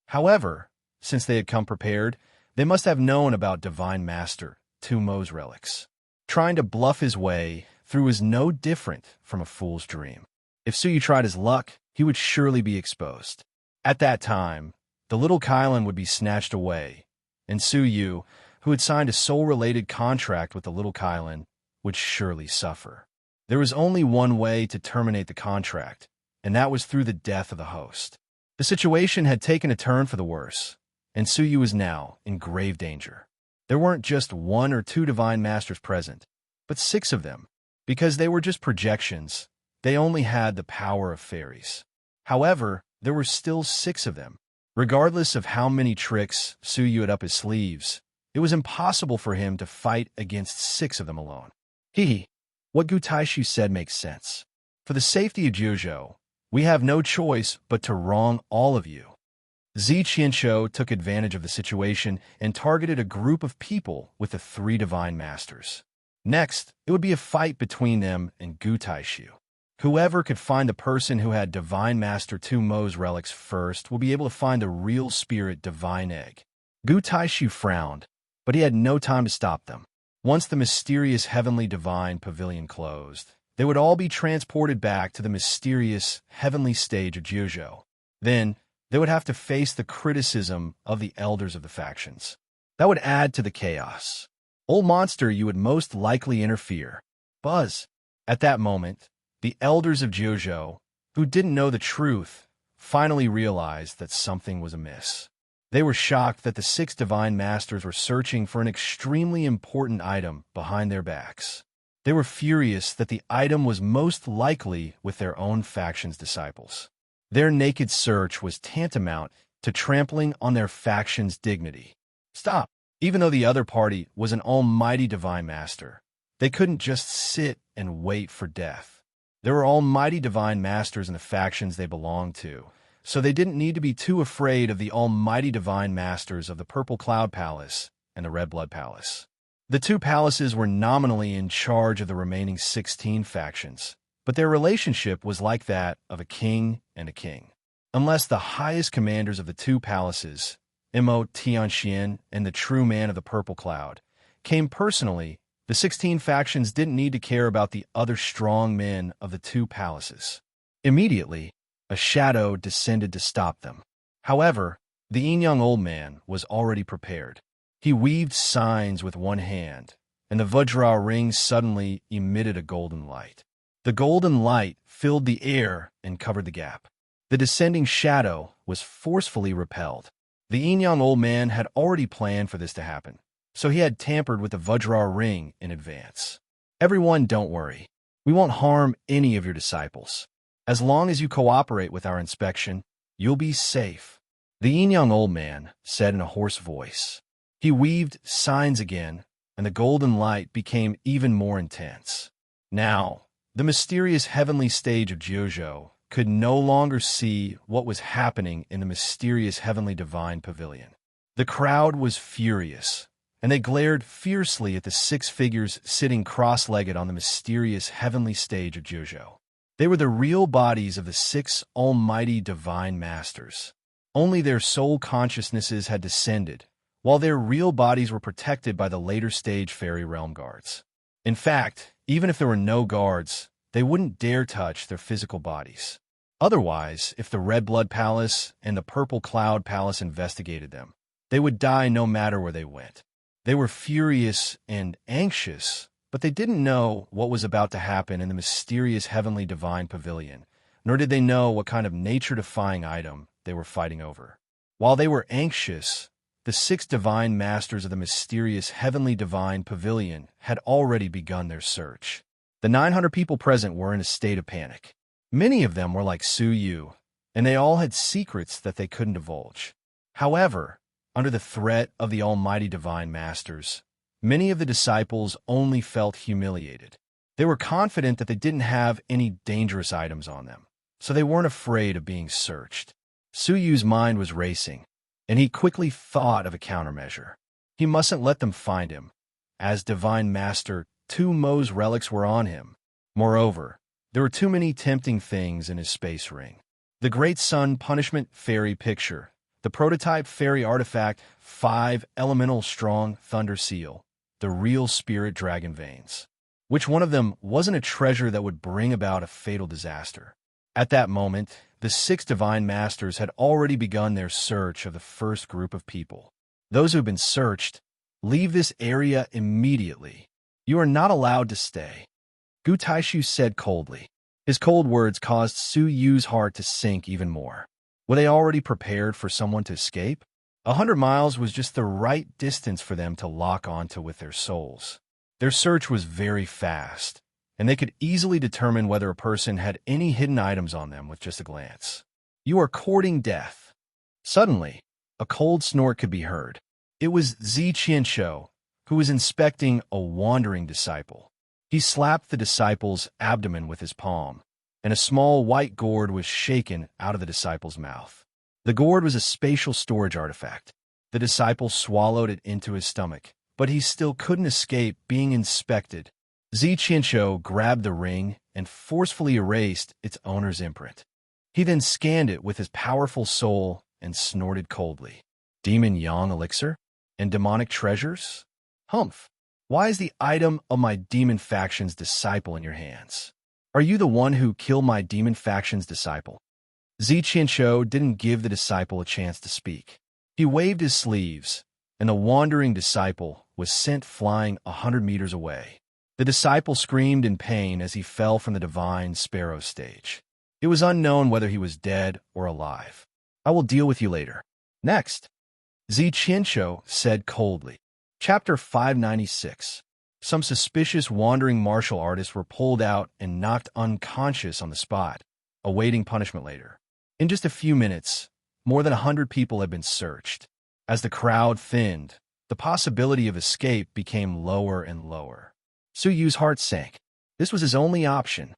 However, since they had come prepared, they must have known about Divine Master Tu Mo's relics. Trying to bluff his way through was no different from a fool's dream. If Suyu tried his luck, he would surely be exposed. At that time, the little Kylon would be snatched away, and Suyu, who had signed a soul-related contract with the little Kylon, would surely suffer. There was only one way to terminate the contract, and that was through the death of the host. The situation had taken a turn for the worse, and Suyu was now in grave danger. There weren't just 1 or 2 divine masters present, but 6 of them. Because they were just projections, they only had the power of fairies. However, there were still 6 of them. Regardless of how many tricks Suyu had up his sleeves, it was impossible for him to fight against 6 of them alone. What Gu Taishu said makes sense. For the safety of Jojo, We have no choice but to wrong all of you. Zi Qianshou took advantage of the situation and targeted a group of people with the 3 divine masters. Next, it would be a fight between them and Gu Taishu. Whoever could find the person who had Divine Master Tu Mo's relics first will be able to find the real spirit divine egg. Gu Taishu frowned, but he had no time to stop them. Once the mysterious heavenly divine pavilion closed, they would all be transported back to the mysterious heavenly stage of Jiuzhou. Then, they would have to face the criticism of the elders of the factions. That would add to the chaos. Old monster, you would most likely interfere. Buzz. At that moment, the elders of Jiuzhou, who didn't know the truth, finally realized that something was amiss. They were shocked that the 6 divine masters were searching for an extremely important item behind their backs. They were furious that the item was most likely with their own faction's disciples. Their naked search was tantamount to trampling on their faction's dignity. Stop! Even though the other party was an almighty divine master, they couldn't just sit and wait for death. There were almighty divine masters in the factions they belonged to, so they didn't need to be too afraid of the almighty divine masters of the Purple Cloud Palace and the Red Blood Palace. The 2 palaces were nominally in charge of the remaining 16 factions, but their relationship was like that of a king and a king. Unless the highest commanders of the 2 palaces, Mo Tianxian and the true man of the Purple Cloud, came personally, the 16 factions didn't need to care about the other strong men of the 2 palaces. Immediately, a shadow descended to stop them. However, the yin-young old man was already prepared. He weaved signs with one hand, and the Vajra ring suddenly emitted a golden light. The golden light filled the air and covered the gap. The descending shadow was forcefully repelled. The yin-young old man had already planned for this to happen, so he had tampered with the Vajra ring in advance. Everyone, don't worry. We won't harm any of your disciples. As long as you cooperate with our inspection, you'll be safe. The yin-young old man said in a hoarse voice. He weaved signs again, and the golden light became even more intense. Now, the mysterious heavenly stage of Jiuzhou could no longer see what was happening in the mysterious heavenly divine pavilion. The crowd was furious, and they glared fiercely at the 6 figures sitting cross-legged on the mysterious heavenly stage of Jiuzhou. They were the real bodies of the 6 almighty divine masters. Only their soul consciousnesses had descended, while their real bodies were protected by the later stage fairy realm guards. In fact, even if there were no guards, they wouldn't dare touch their physical bodies. Otherwise, if the Red Blood Palace and the Purple Cloud Palace investigated them, they would die no matter where they went. They were furious and anxious, but they didn't know what was about to happen in the mysterious heavenly divine pavilion, nor did they know what kind of nature-defying item they were fighting over. While they were anxious, the 6 divine masters of the mysterious heavenly divine pavilion had already begun their search. The 900 people present were in a state of panic. Many of them were like Su Yu, and they all had secrets that they couldn't divulge. However, under the threat of the almighty divine masters, many of the disciples only felt humiliated. They were confident that they didn't have any dangerous items on them, so they weren't afraid of being searched. Su Yu's mind was racing, and he quickly thought of a countermeasure. He mustn't let them find him, as Divine Master Tu Mo's relics were on him. Moreover, there were too many tempting things in his space ring. The Great Sun Punishment Fairy Picture, the prototype fairy artifact 5 Elemental Strong Thunder Seal, the real Spirit Dragon Veins. Which one of them wasn't a treasure that would bring about a fatal disaster? At that moment, the 6 Divine Masters had already begun their search of the first group of people. Those who have been searched, leave this area immediately. You are not allowed to stay. Gu Taishu said coldly. His cold words caused Su Yu's heart to sink even more. Were they already prepared for someone to escape? 100 miles was just the right distance for them to lock onto with their souls. Their search was very fast, and they could easily determine whether a person had any hidden items on them with just a glance. You are courting death. Suddenly, a cold snort could be heard. It was Zi Qianshou, who was inspecting a wandering disciple. He slapped the disciple's abdomen with his palm. and a small white gourd was shaken out of the disciple's mouth. The gourd was a spatial storage artifact. The disciple swallowed it into his stomach, but he still couldn't escape being inspected. Qinsho grabbed the ring and forcefully erased its owner's imprint. He then scanned it with his powerful soul and snorted coldly. Demon Yang elixir? And demonic treasures? Humph! Why is the item of my demon faction's disciple in your hands? Are you the one who killed my demon faction's disciple? Qinsho didn't give the disciple a chance to speak. He waved his sleeves, and the wandering disciple was sent flying 100 meters away. The disciple screamed in pain as he fell from the divine sparrow stage. It was unknown whether he was dead or alive. I will deal with you later. Next, Qinsho said coldly. Chapter 596. Some suspicious wandering martial artists were pulled out and knocked unconscious on the spot, awaiting punishment later. In just a few minutes, more than 100 people had been searched. As the crowd thinned, the possibility of escape became lower and lower. Suyu's heart sank. This was his only option.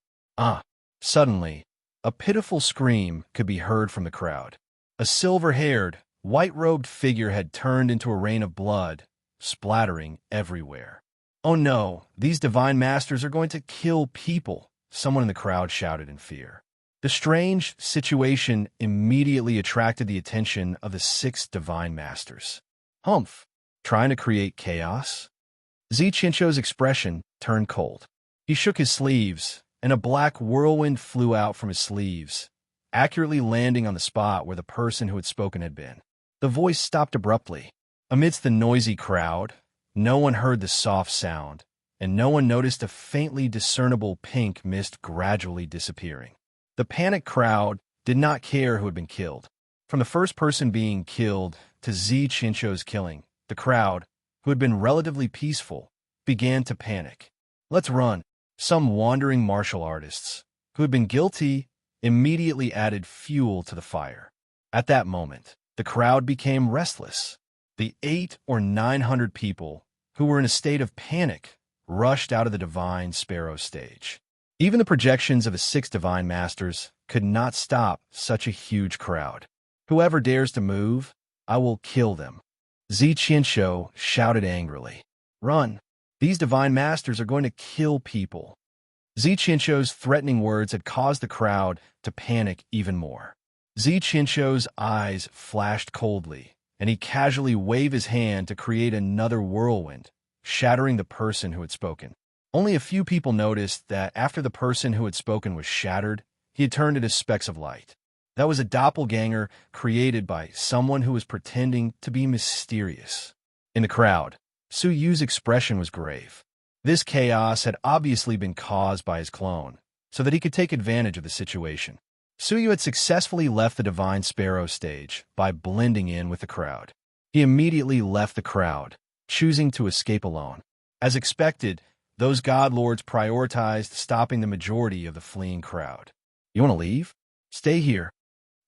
Suddenly, a pitiful scream could be heard from the crowd. A silver-haired, white-robed figure had turned into a rain of blood, splattering everywhere. Oh no, these divine masters are going to kill people, someone in the crowd shouted in fear. The strange situation immediately attracted the attention of the 6 divine masters. Humph, trying to create chaos? Qinsho's expression turned cold. He shook his sleeves, and a black whirlwind flew out from his sleeves, accurately landing on the spot where the person who had spoken had been. The voice stopped abruptly. Amidst the noisy crowd, no one heard the soft sound, and no one noticed a faintly discernible pink mist gradually disappearing. The panicked crowd did not care who had been killed. From the first person being killed to Qinsho's killing, the crowd, who had been relatively peaceful, began to panic. Let's run. Some wandering martial artists, who had been guilty, immediately added fuel to the fire. At that moment, the crowd became restless. The 800 or 900 people, who were in a state of panic, rushed out of the divine sparrow stage. Even the projections of the 6 divine masters could not stop such a huge crowd. Whoever dares to move, I will kill them. Qinsho shouted angrily. Run! These divine masters are going to kill people. Qinsho's threatening words had caused the crowd to panic even more. Qinsho's eyes flashed coldly, and he casually waved his hand to create another whirlwind, shattering the person who had spoken. Only a few people noticed that after the person who had spoken was shattered, he had turned into specks of light. That was a doppelganger created by someone who was pretending to be mysterious. In the crowd, Suyu's expression was grave. This chaos had obviously been caused by his clone, so that he could take advantage of the situation. Suyu had successfully left the divine sparrow stage by blending in with the crowd. He immediately left the crowd, choosing to escape alone. As expected, those god lords prioritized stopping the majority of the fleeing crowd. You want to leave? Stay here.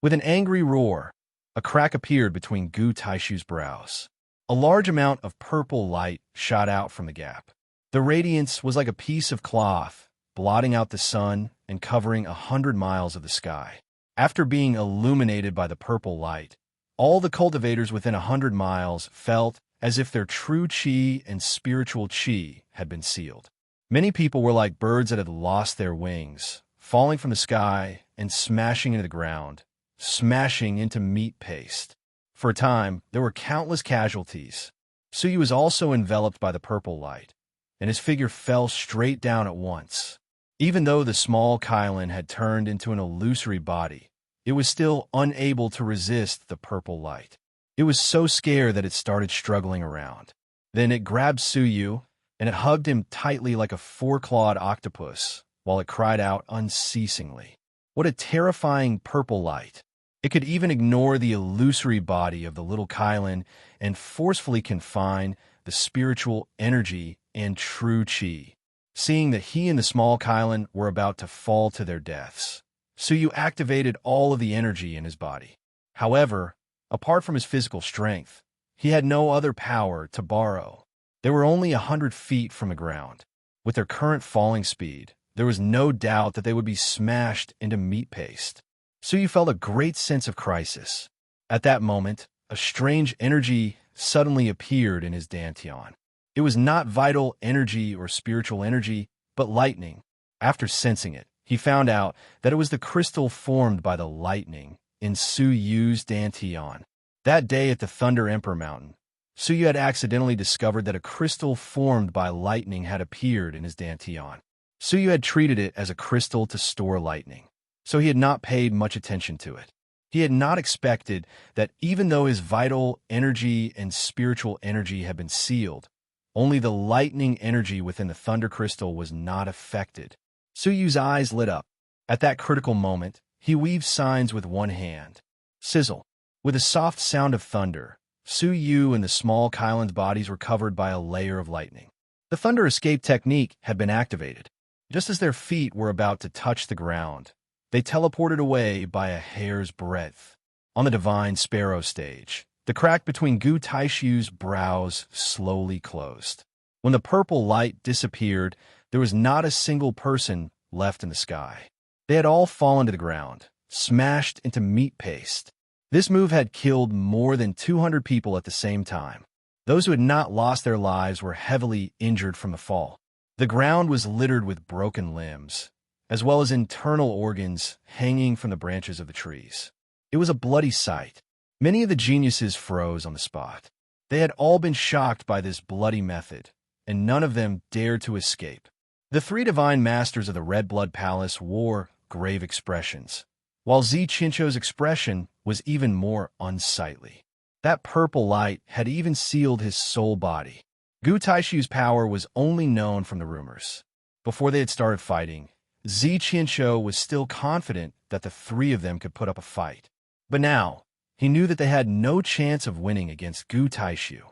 With an angry roar, a crack appeared between Gu Taishu's brows. A large amount of purple light shot out from the gap. The radiance was like a piece of cloth, blotting out the sun and covering 100 miles of the sky. After being illuminated by the purple light, all the cultivators within 100 miles felt as if their true chi and spiritual chi had been sealed. Many people were like birds that had lost their wings, falling from the sky and smashing into the ground, smashing into meat paste. For a time, there were countless casualties. Suyu was also enveloped by the purple light, and his figure fell straight down at once. Even though the small Kylan had turned into an illusory body, it was still unable to resist the purple light. It was so scared that it started struggling around. Then it grabbed Suyu, and it hugged him tightly like a 4-clawed octopus, while it cried out unceasingly. What a terrifying purple light! It could even ignore the illusory body of the little Kylan and forcefully confine the spiritual energy and true chi. Seeing that he and the small Kylan were about to fall to their deaths, Suyu activated all of the energy in his body. However, apart from his physical strength, he had no other power to borrow. They were only 100 feet from the ground. With their current falling speed, there was no doubt that they would be smashed into meat paste. Suyu felt a great sense of crisis. At that moment, a strange energy suddenly appeared in his dantian. It was not vital energy or spiritual energy, but lightning. After sensing it, he found out that it was the crystal formed by the lightning in Suyu's dantian. That day at the Thunder Emperor Mountain, Suyu had accidentally discovered that a crystal formed by lightning had appeared in his dantian. Suyu had treated it as a crystal to store lightning, so he had not paid much attention to it. He had not expected that even though his vital energy and spiritual energy had been sealed, only the lightning energy within the thunder crystal was not affected. Suyu's eyes lit up. At that critical moment, he weaved signs with one hand. Sizzle. With a soft sound of thunder, Suyu and the small Kylan's bodies were covered by a layer of lightning. The thunder escape technique had been activated. Just as their feet were about to touch the ground, they teleported away by a hair's breadth. On the divine sparrow stage, the crack between Gu Taishu's brows slowly closed. When the purple light disappeared, there was not a single person left in the sky. They had all fallen to the ground, smashed into meat paste. This move had killed more than 200 people at the same time. Those who had not lost their lives were heavily injured from the fall. The ground was littered with broken limbs, as well as internal organs hanging from the branches of the trees. It was a bloody sight. Many of the geniuses froze on the spot. They had all been shocked by this bloody method, and none of them dared to escape. The three divine masters of the Red Blood Palace wore grave expressions, while Zi Chincho's expression was even more unsightly. That purple light had even sealed his soul body. Gu Taishu's power was only known from the rumors. Before they had started fighting, Zi Chincho was still confident that the three of them could put up a fight. But now, he knew that they had no chance of winning against Gu Taishu.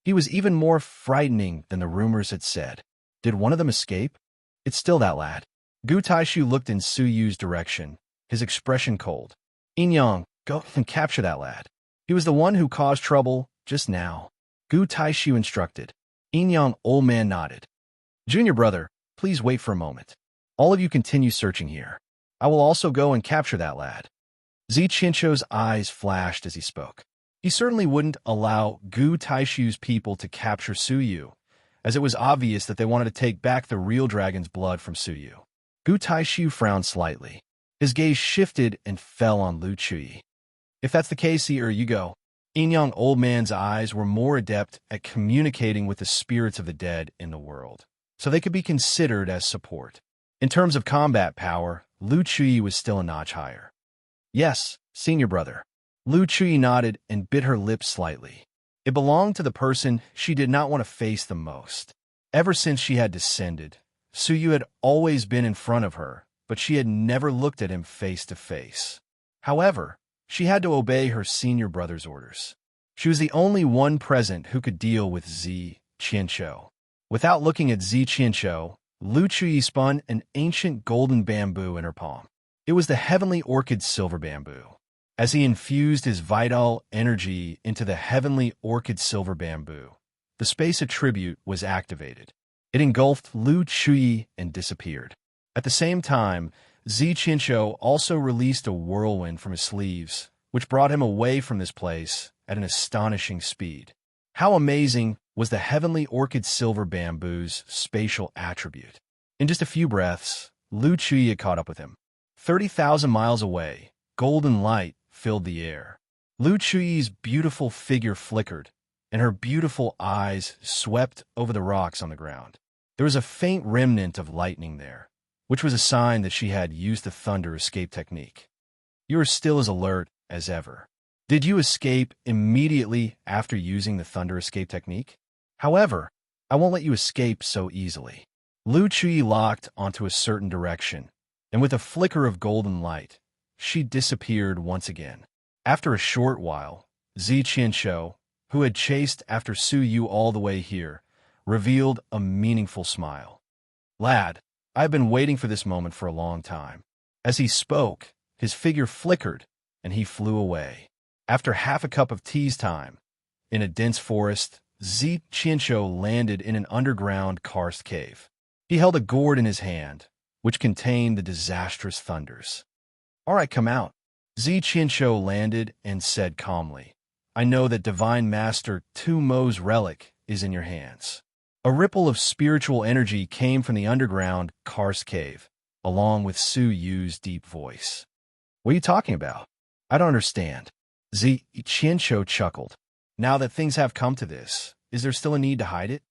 He was even more frightening than the rumors had said. Did one of them escape? It's still that lad. Gu Taishu looked in Suyu's direction, his expression cold. Inyang, go and capture that lad. He was the one who caused trouble just now. Gu Taishu instructed. Inyang, old man, nodded. Junior brother, please wait for a moment. All of you continue searching here. I will also go and capture that lad. Zi Chincho's eyes flashed as he spoke. He certainly wouldn't allow Gu Taishu's people to capture Suyu, as it was obvious that they wanted to take back the real dragon's blood from Suyu. Gu Taishu frowned slightly. His gaze shifted and fell on Lu Chui. If that's the case, here you go. Inyang old man's eyes were more adept at communicating with the spirits of the dead in the world, so they could be considered as support. In terms of combat power, Lu Chui was still a notch higher. Yes, senior brother. Lu Chui nodded and bit her lips slightly. It belonged to the person she did not want to face the most. Ever since she had descended, Suyu had always been in front of her, but she had never looked at him face to face. However, she had to obey her senior brother's orders. She was the only one present who could deal with Zi Chincho. Without looking at Zi Chincho, Lu Chui spun an ancient golden bamboo in her palm. It was the heavenly orchid silver bamboo. As he infused his vital energy into the heavenly orchid silver bamboo, the space attribute was activated. It engulfed Lu Chui and disappeared. At the same time, Zi Chincho also released a whirlwind from his sleeves, which brought him away from this place at an astonishing speed. How amazing was the heavenly orchid silver bamboo's spatial attribute. In just a few breaths, Lu Chui had caught up with him. 30,000 miles away, golden light filled the air. Lu Chui's beautiful figure flickered, and her beautiful eyes swept over the rocks on the ground. There was a faint remnant of lightning there, which was a sign that she had used the thunder escape technique. You are still as alert as ever. Did you escape immediately after using the thunder escape technique? However, I won't let you escape so easily. Lu Chui locked onto a certain direction, and with a flicker of golden light, she disappeared once again. After a short while, Zi Chincho, who had chased after Suyu all the way here, revealed a meaningful smile. Lad, I've been waiting for this moment for a long time. As he spoke, his figure flickered, and he flew away. After half a cup of tea's time, in a dense forest, Zi Chincho landed in an underground karst cave. He held a gourd in his hand, which contained the disastrous thunders. "All right, come out." Zi Qianshou landed and said calmly, "I know that Divine Master Tu Mo's relic is in your hands." A ripple of spiritual energy came from the underground karst cave, along with Su Yu's deep voice. "What are you talking about? I don't understand." Zi Qianshou chuckled. "Now that things have come to this, is there still a need to hide it?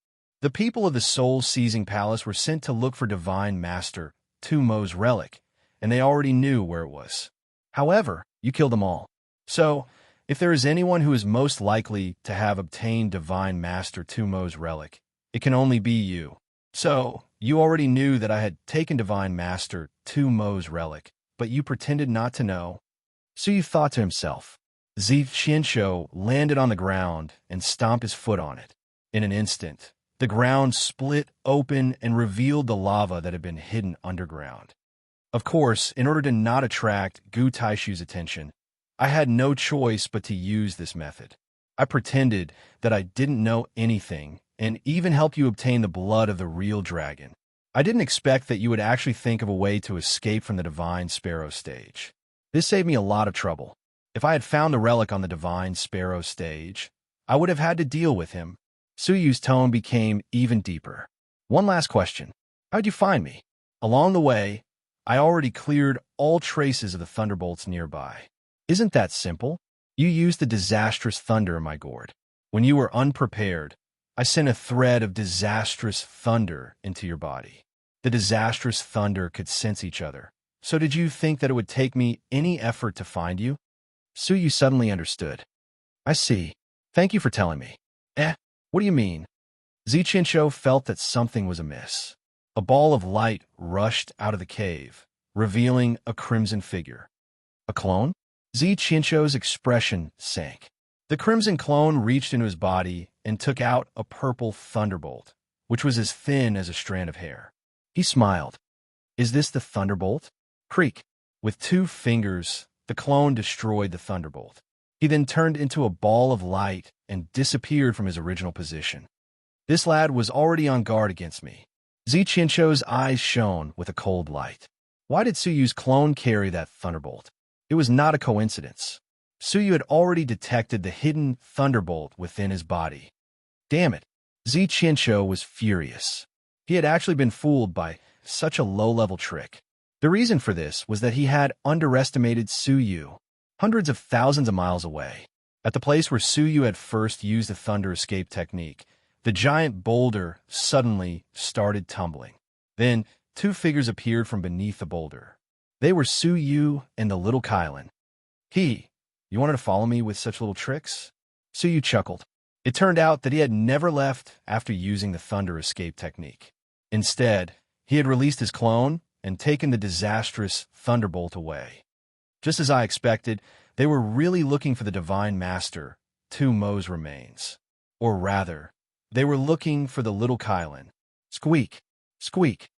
The people of the soul-seizing palace were sent to look for Divine Master Tu Mo's relic, and they already knew where it was. However, you killed them all. So, if there is anyone who is most likely to have obtained Divine Master Tu Mo's relic, it can only be you. So, you already knew that I had taken Divine Master Tu Mo's relic, but you pretended not to know." Su Yu thought to himself. Zi Qianshou landed on the ground and stomped his foot on it. In an instant, the ground split open and revealed the lava that had been hidden underground. Of course, in order to not attract Gu Taishu's attention, I had no choice but to use this method. I pretended that I didn't know anything and even helped you obtain the blood of the real dragon. I didn't expect that you would actually think of a way to escape from the Divine Sparrow stage. This saved me a lot of trouble. If I had found the relic on the Divine Sparrow stage, I would have had to deal with him. Su Yu's tone became even deeper. "One last question. How'd you find me?" "Along the way, I already cleared all traces of the thunderbolts nearby." "Isn't that simple? You used the disastrous thunder in my gourd. When you were unprepared, I sent a thread of disastrous thunder into your body. The disastrous thunder could sense each other. So did you think that it would take me any effort to find you?" Su Yu suddenly understood. "I see. Thank you for telling me." What do you mean?" Zi Qianshou felt that something was amiss. A ball of light rushed out of the cave, revealing a crimson figure. "A clone?" Zi Qianshou's expression sank. The crimson clone reached into his body and took out a purple thunderbolt, which was as thin as a strand of hair. He smiled. "Is this the thunderbolt?" Creak. With 2 fingers, the clone destroyed the thunderbolt. He then turned into a ball of light and disappeared from his original position. This lad was already on guard against me. Zi Qianshou's eyes shone with a cold light. Why did Su Yu's clone carry that thunderbolt? It was not a coincidence. Su Yu had already detected the hidden thunderbolt within his body. Damn it! Zi Qianshou was furious. He had actually been fooled by such a low-level trick. The reason for this was that he had underestimated Su Yu, hundreds of thousands of miles away. At the place where Su Yu had first used the thunder escape technique, the giant boulder suddenly started tumbling. Then, 2 figures appeared from beneath the boulder. They were Su Yu and the little Kylan. You wanted to follow me with such little tricks?" Su Yu chuckled. It turned out that he had never left after using the thunder escape technique. Instead, he had released his clone and taken the disastrous thunderbolt away. Just as I expected, they were really looking for the Divine Master, Tu Mo's remains. Or rather, they were looking for the little Kylan. Squeak! Squeak!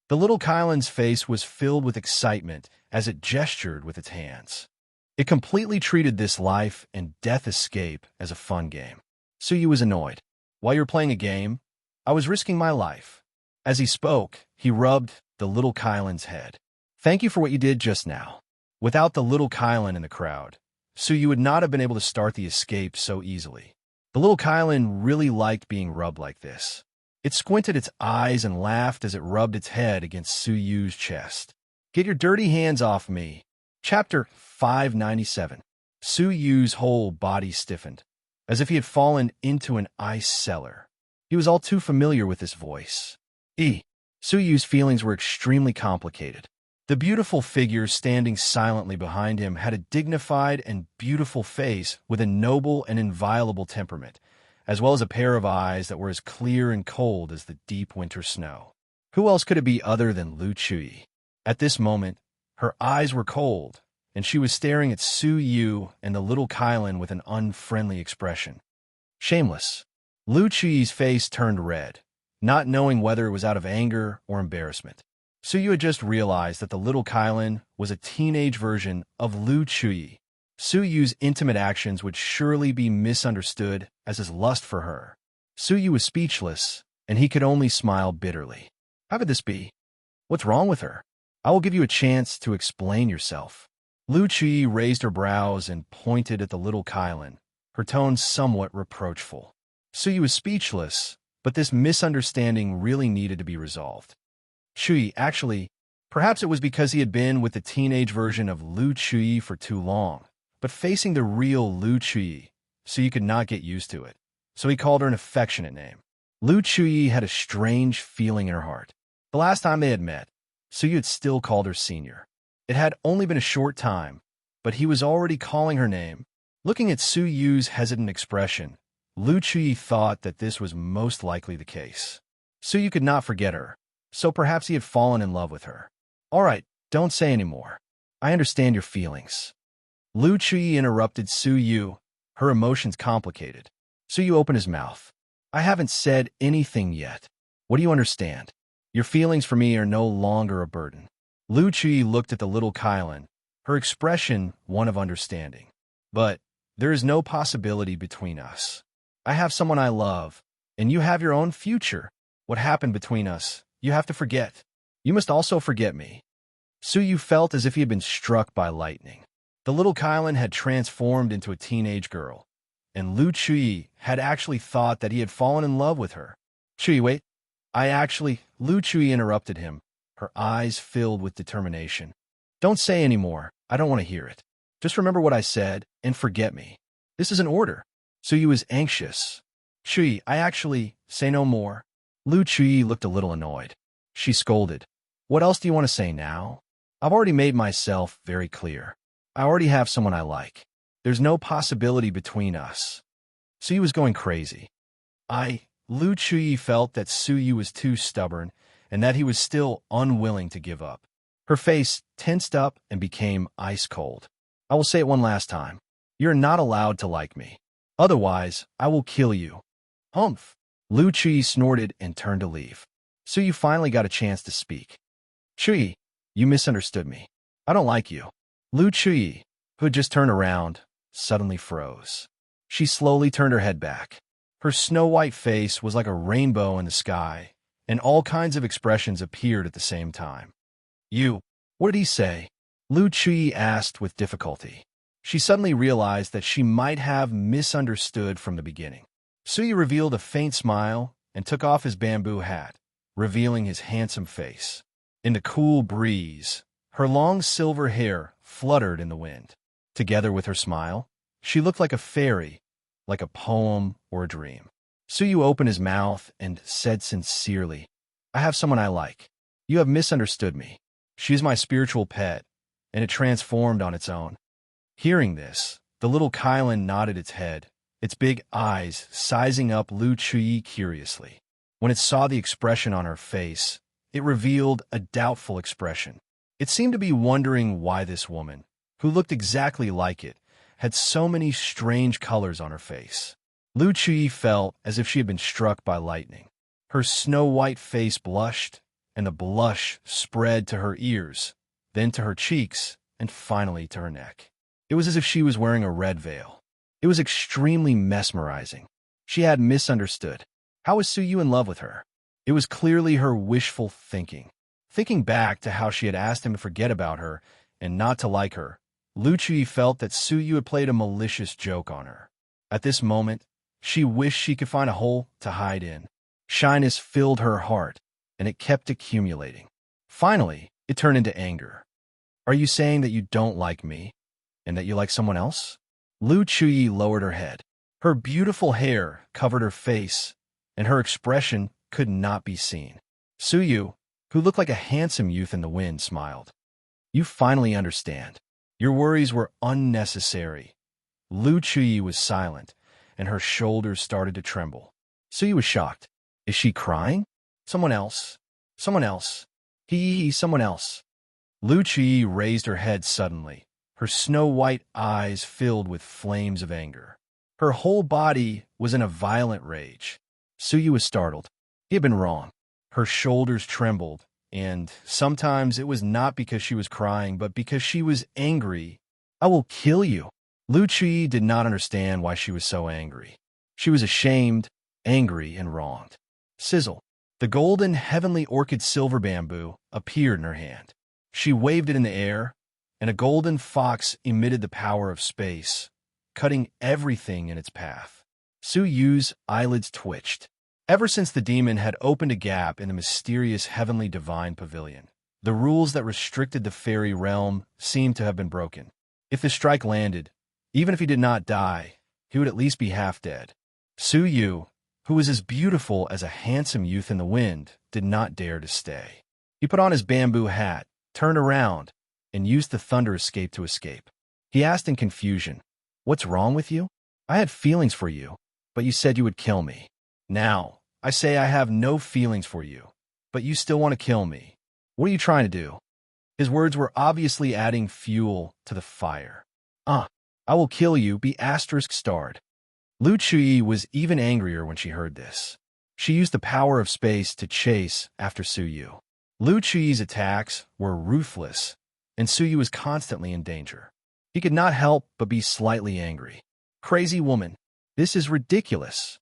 The little Kylan's face was filled with excitement as it gestured with its hands. It completely treated this life and death escape as a fun game. Su Yu was annoyed. "While you were playing a game, I was risking my life." As he spoke, he rubbed the little Kylan's head. "Thank you for what you did just now. Without the little Kylan in the crowd, Su Yu would not have been able to start the escape so easily." The little Kylan really liked being rubbed like this. It squinted its eyes and laughed as it rubbed its head against Su Yu's chest. "Get your dirty hands off me." Chapter 597. Su Yu's whole body stiffened, as if he had fallen into an ice cellar. He was all too familiar with this voice. Su Yu's feelings were extremely complicated. The beautiful figure standing silently behind him had a dignified and beautiful face with a noble and inviolable temperament, as well as a pair of eyes that were as clear and cold as the deep winter snow. Who else could it be other than Lu Chui? At this moment, her eyes were cold, and she was staring at Su Yu and the little Kylan with an unfriendly expression. Shameless. Lu Chui's face turned red, not knowing whether it was out of anger or embarrassment. Su Yu had just realized that the little Kylan was a teenage version of Lu Chui. Su Yu's intimate actions would surely be misunderstood as his lust for her. Su Yu was speechless, and he could only smile bitterly. How could this be? What's wrong with her? I will give you a chance to explain yourself. Lu Chui raised her brows and pointed at the little Kylan, her tone somewhat reproachful. Suyu was speechless, but this misunderstanding really needed to be resolved. Chui, actually, perhaps it was because he had been with the teenage version of Lu Chui for too long, but facing the real Lu Chui, Suyu could not get used to it, so he called her an affectionate name. Lu Chui had a strange feeling in her heart. The last time they had met, Suyu had still called her senior. It had only been a short time, but he was already calling her name. Looking at Suyu's hesitant expression, Lu Chui thought that this was most likely the case. Suyu could not forget her, so perhaps he had fallen in love with her. All right, don't say any more. I understand your feelings. Lu Chui interrupted Suyu, her emotions complicated. Suyu opened his mouth. I haven't said anything yet. What do you understand? Your feelings for me are no longer a burden. Lu Chui looked at the little Kylan, her expression one of understanding. But there is no possibility between us. I have someone I love, and you have your own future. What happened between us, you have to forget. You must also forget me. Suyu felt as if he had been struck by lightning. The little Kylan had transformed into a teenage girl, and Lu Chui had actually thought that he had fallen in love with her. Chui, wait. Lu Chui interrupted him, her eyes filled with determination. Don't say any more. I don't want to hear it. Just remember what I said and forget me. This is an order. Suyu was anxious. Chui, say no more. Lu Chui looked a little annoyed. She scolded. What else do you want to say now? I've already made myself very clear. I already have someone I like. There's no possibility between us. Suyu was going crazy. Lu Chui felt that Suyu was too stubborn and that he was still unwilling to give up. Her face tensed up and became ice cold. I will say it one last time. You're not allowed to like me. Otherwise, I will kill you. Humph. Lu Chui snorted and turned to leave. Suyu finally got a chance to speak. Chui, you misunderstood me. I don't like you. Lu Chui, who had just turned around, suddenly froze. She slowly turned her head back. Her snow-white face was like a rainbow in the sky, and all kinds of expressions appeared at the same time. You, what did he say? Lu Chui asked with difficulty. She suddenly realized that she might have misunderstood from the beginning. Suyu revealed a faint smile and took off his bamboo hat, revealing his handsome face. In the cool breeze, her long silver hair fluttered in the wind. Together with her smile, she looked like a fairy, like a poem or a dream. Suyu opened his mouth and said sincerely, I have someone I like. You have misunderstood me. She is my spiritual pet, and it transformed on its own. Hearing this, the little Kylan nodded its head, its big eyes sizing up Lu Chui curiously. When it saw the expression on her face, it revealed a doubtful expression. It seemed to be wondering why this woman, who looked exactly like it, had so many strange colors on her face. Lu Chui felt as if she had been struck by lightning. Her snow-white face blushed, and the blush spread to her ears, then to her cheeks, and finally to her neck. It was as if she was wearing a red veil. It was extremely mesmerizing. She had misunderstood. How was Suyu in love with her? It was clearly her wishful thinking. Thinking back to how she had asked him to forget about her and not to like her, Lu Chui felt that Suyu had played a malicious joke on her. At this moment, she wished she could find a hole to hide in. Shyness filled her heart, and it kept accumulating. Finally, it turned into anger. Are you saying that you don't like me, and that you like someone else? Lu Chui lowered her head. Her beautiful hair covered her face, and her expression could not be seen. Suyu, who looked like a handsome youth in the wind, smiled. You finally understand. Your worries were unnecessary. Lu Chui was silent, and her shoulders started to tremble. Suyu was shocked. Is she crying? Someone else. Someone else. Someone else. Lu Chui raised her head suddenly, her snow-white eyes filled with flames of anger. Her whole body was in a violent rage. Suyu was startled. He had been wrong. Her shoulders trembled, and sometimes it was not because she was crying, but because she was angry. I will kill you. Lu Chui did not understand why she was so angry. She was ashamed, angry, and wronged. Sizzle. The golden heavenly orchid silver bamboo appeared in her hand. She waved it in the air, and a golden fox emitted the power of space, cutting everything in its path. Su Yu's eyelids twitched. Ever since the demon had opened a gap in the mysterious heavenly divine pavilion, the rules that restricted the fairy realm seemed to have been broken. If the strike landed, even if he did not die, he would at least be half dead. Su Yu, who was as beautiful as a handsome youth in the wind, did not dare to stay. He put on his bamboo hat, turned around, and used the thunder escape to escape. He asked in confusion, "What's wrong with you? I had feelings for you, but you said you would kill me. Now, I say I have no feelings for you, but you still want to kill me. What are you trying to do?" His words were obviously adding fuel to the fire. I will kill you, be *starred. Lu Chui was even angrier when she heard this. She used the power of space to chase after Su Yu. Lu Chui's attacks were ruthless, and Su Yu was constantly in danger. He could not help but be slightly angry. Crazy woman, this is ridiculous.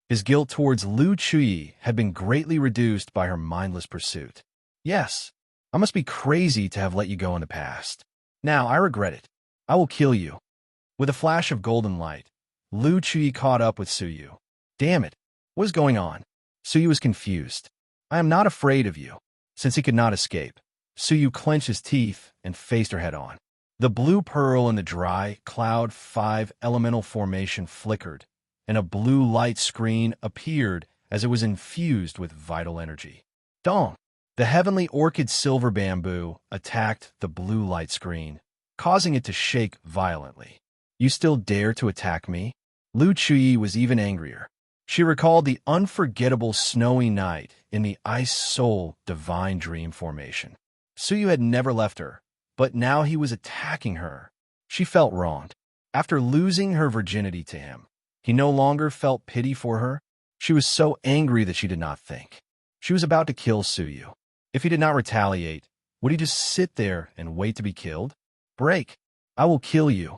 His guilt towards Lu Chui had been greatly reduced by her mindless pursuit. Yes, I must be crazy to have let you go in the past. Now I regret it. I will kill you. With a flash of golden light, Lu Chui caught up with Su Yu. Damn it, what is going on? Su Yu was confused. I am not afraid of you. Since he could not escape, Su Yu clenched his teeth and faced her head-on. The blue pearl in the dry Cloud 5 elemental formation flickered, and a blue light screen appeared as it was infused with vital energy. Dong! The heavenly orchid silver bamboo attacked the blue light screen, causing it to shake violently. You still dare to attack me? Lu Chui was even angrier. She recalled the unforgettable snowy night in the Ice Soul Divine Dream formation. Su Yu had never left her, but now he was attacking her. She felt wronged. After losing her virginity to him, he no longer felt pity for her. She was so angry that she did not think. She was about to kill Su Yu. If he did not retaliate, would he just sit there and wait to be killed? Break! I will kill you.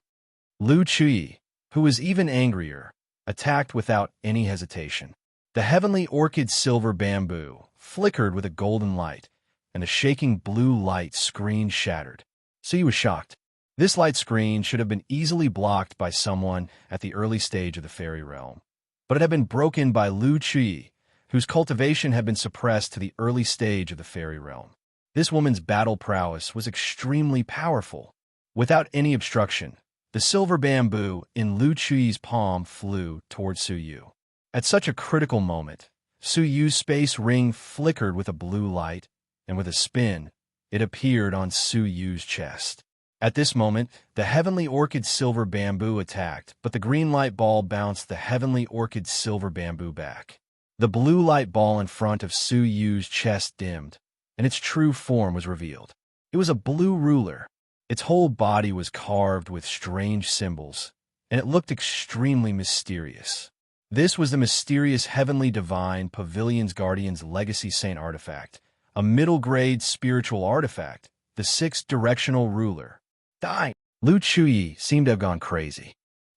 Lu Chui, who was even angrier, attacked without any hesitation. The heavenly orchid silver bamboo flickered with a golden light, and the shaking blue light screen shattered. Su Yu was shocked. This light screen should have been easily blocked by someone at the early stage of the fairy realm, but it had been broken by Lu Chui, whose cultivation had been suppressed to the early stage of the fairy realm. This woman's battle prowess was extremely powerful. Without any obstruction, the silver bamboo in Lu Chui's palm flew towards Su Yu. At such a critical moment, Su Yu's space ring flickered with a blue light, and with a spin, it appeared on Su Yu's chest. At this moment, the heavenly orchid silver bamboo attacked, but the green light ball bounced the heavenly orchid silver bamboo back. The blue light ball in front of Su Yu's chest dimmed, and its true form was revealed. It was a blue ruler. Its whole body was carved with strange symbols, and it looked extremely mysterious. This was the mysterious Heavenly Divine Pavilion's Guardian's Legacy Saint artifact, a middle-grade spiritual artifact, the Sixth Directional Ruler. Die! Lu Chui seemed to have gone crazy.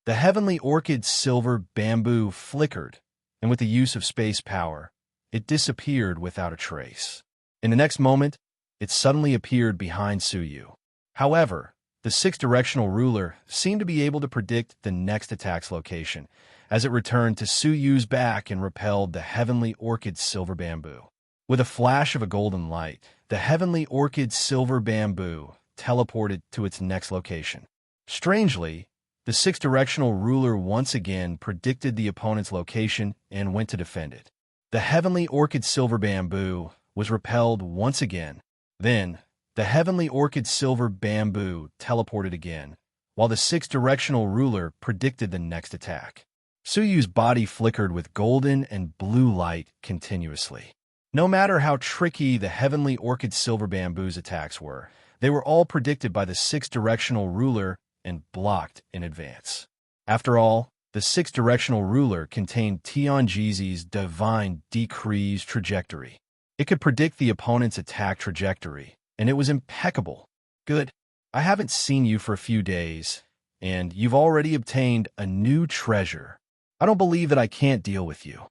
The Heavenly Orchid silver bamboo flickered, and with the use of space power, it disappeared without a trace. In the next moment, it suddenly appeared behind Su Yu. However, the Sixth Directional Ruler seemed to be able to predict the next attack's location, as it returned to Su Yu's back and repelled the Heavenly Orchid silver bamboo. With a flash of a golden light, the Heavenly Orchid silver bamboo teleported to its next location. Strangely, the Sixth Directional Ruler once again predicted the opponent's location and went to defend it. The Heavenly Orchid silver bamboo was repelled once again. Then, the Heavenly Orchid silver bamboo teleported again, while the Sixth Directional Ruler predicted the next attack. Su Yu's body flickered with golden and blue light continuously. No matter how tricky the Heavenly Orchid silver bamboo's attacks were, they were all predicted by the Sixth Directional Ruler and blocked in advance. After all, the Sixth Directional Ruler contained Tianjizi's divine decree's trajectory. It could predict the opponent's attack trajectory, and it was impeccable. Good. I haven't seen you for a few days, and you've already obtained a new treasure. I don't believe that I can't deal with you.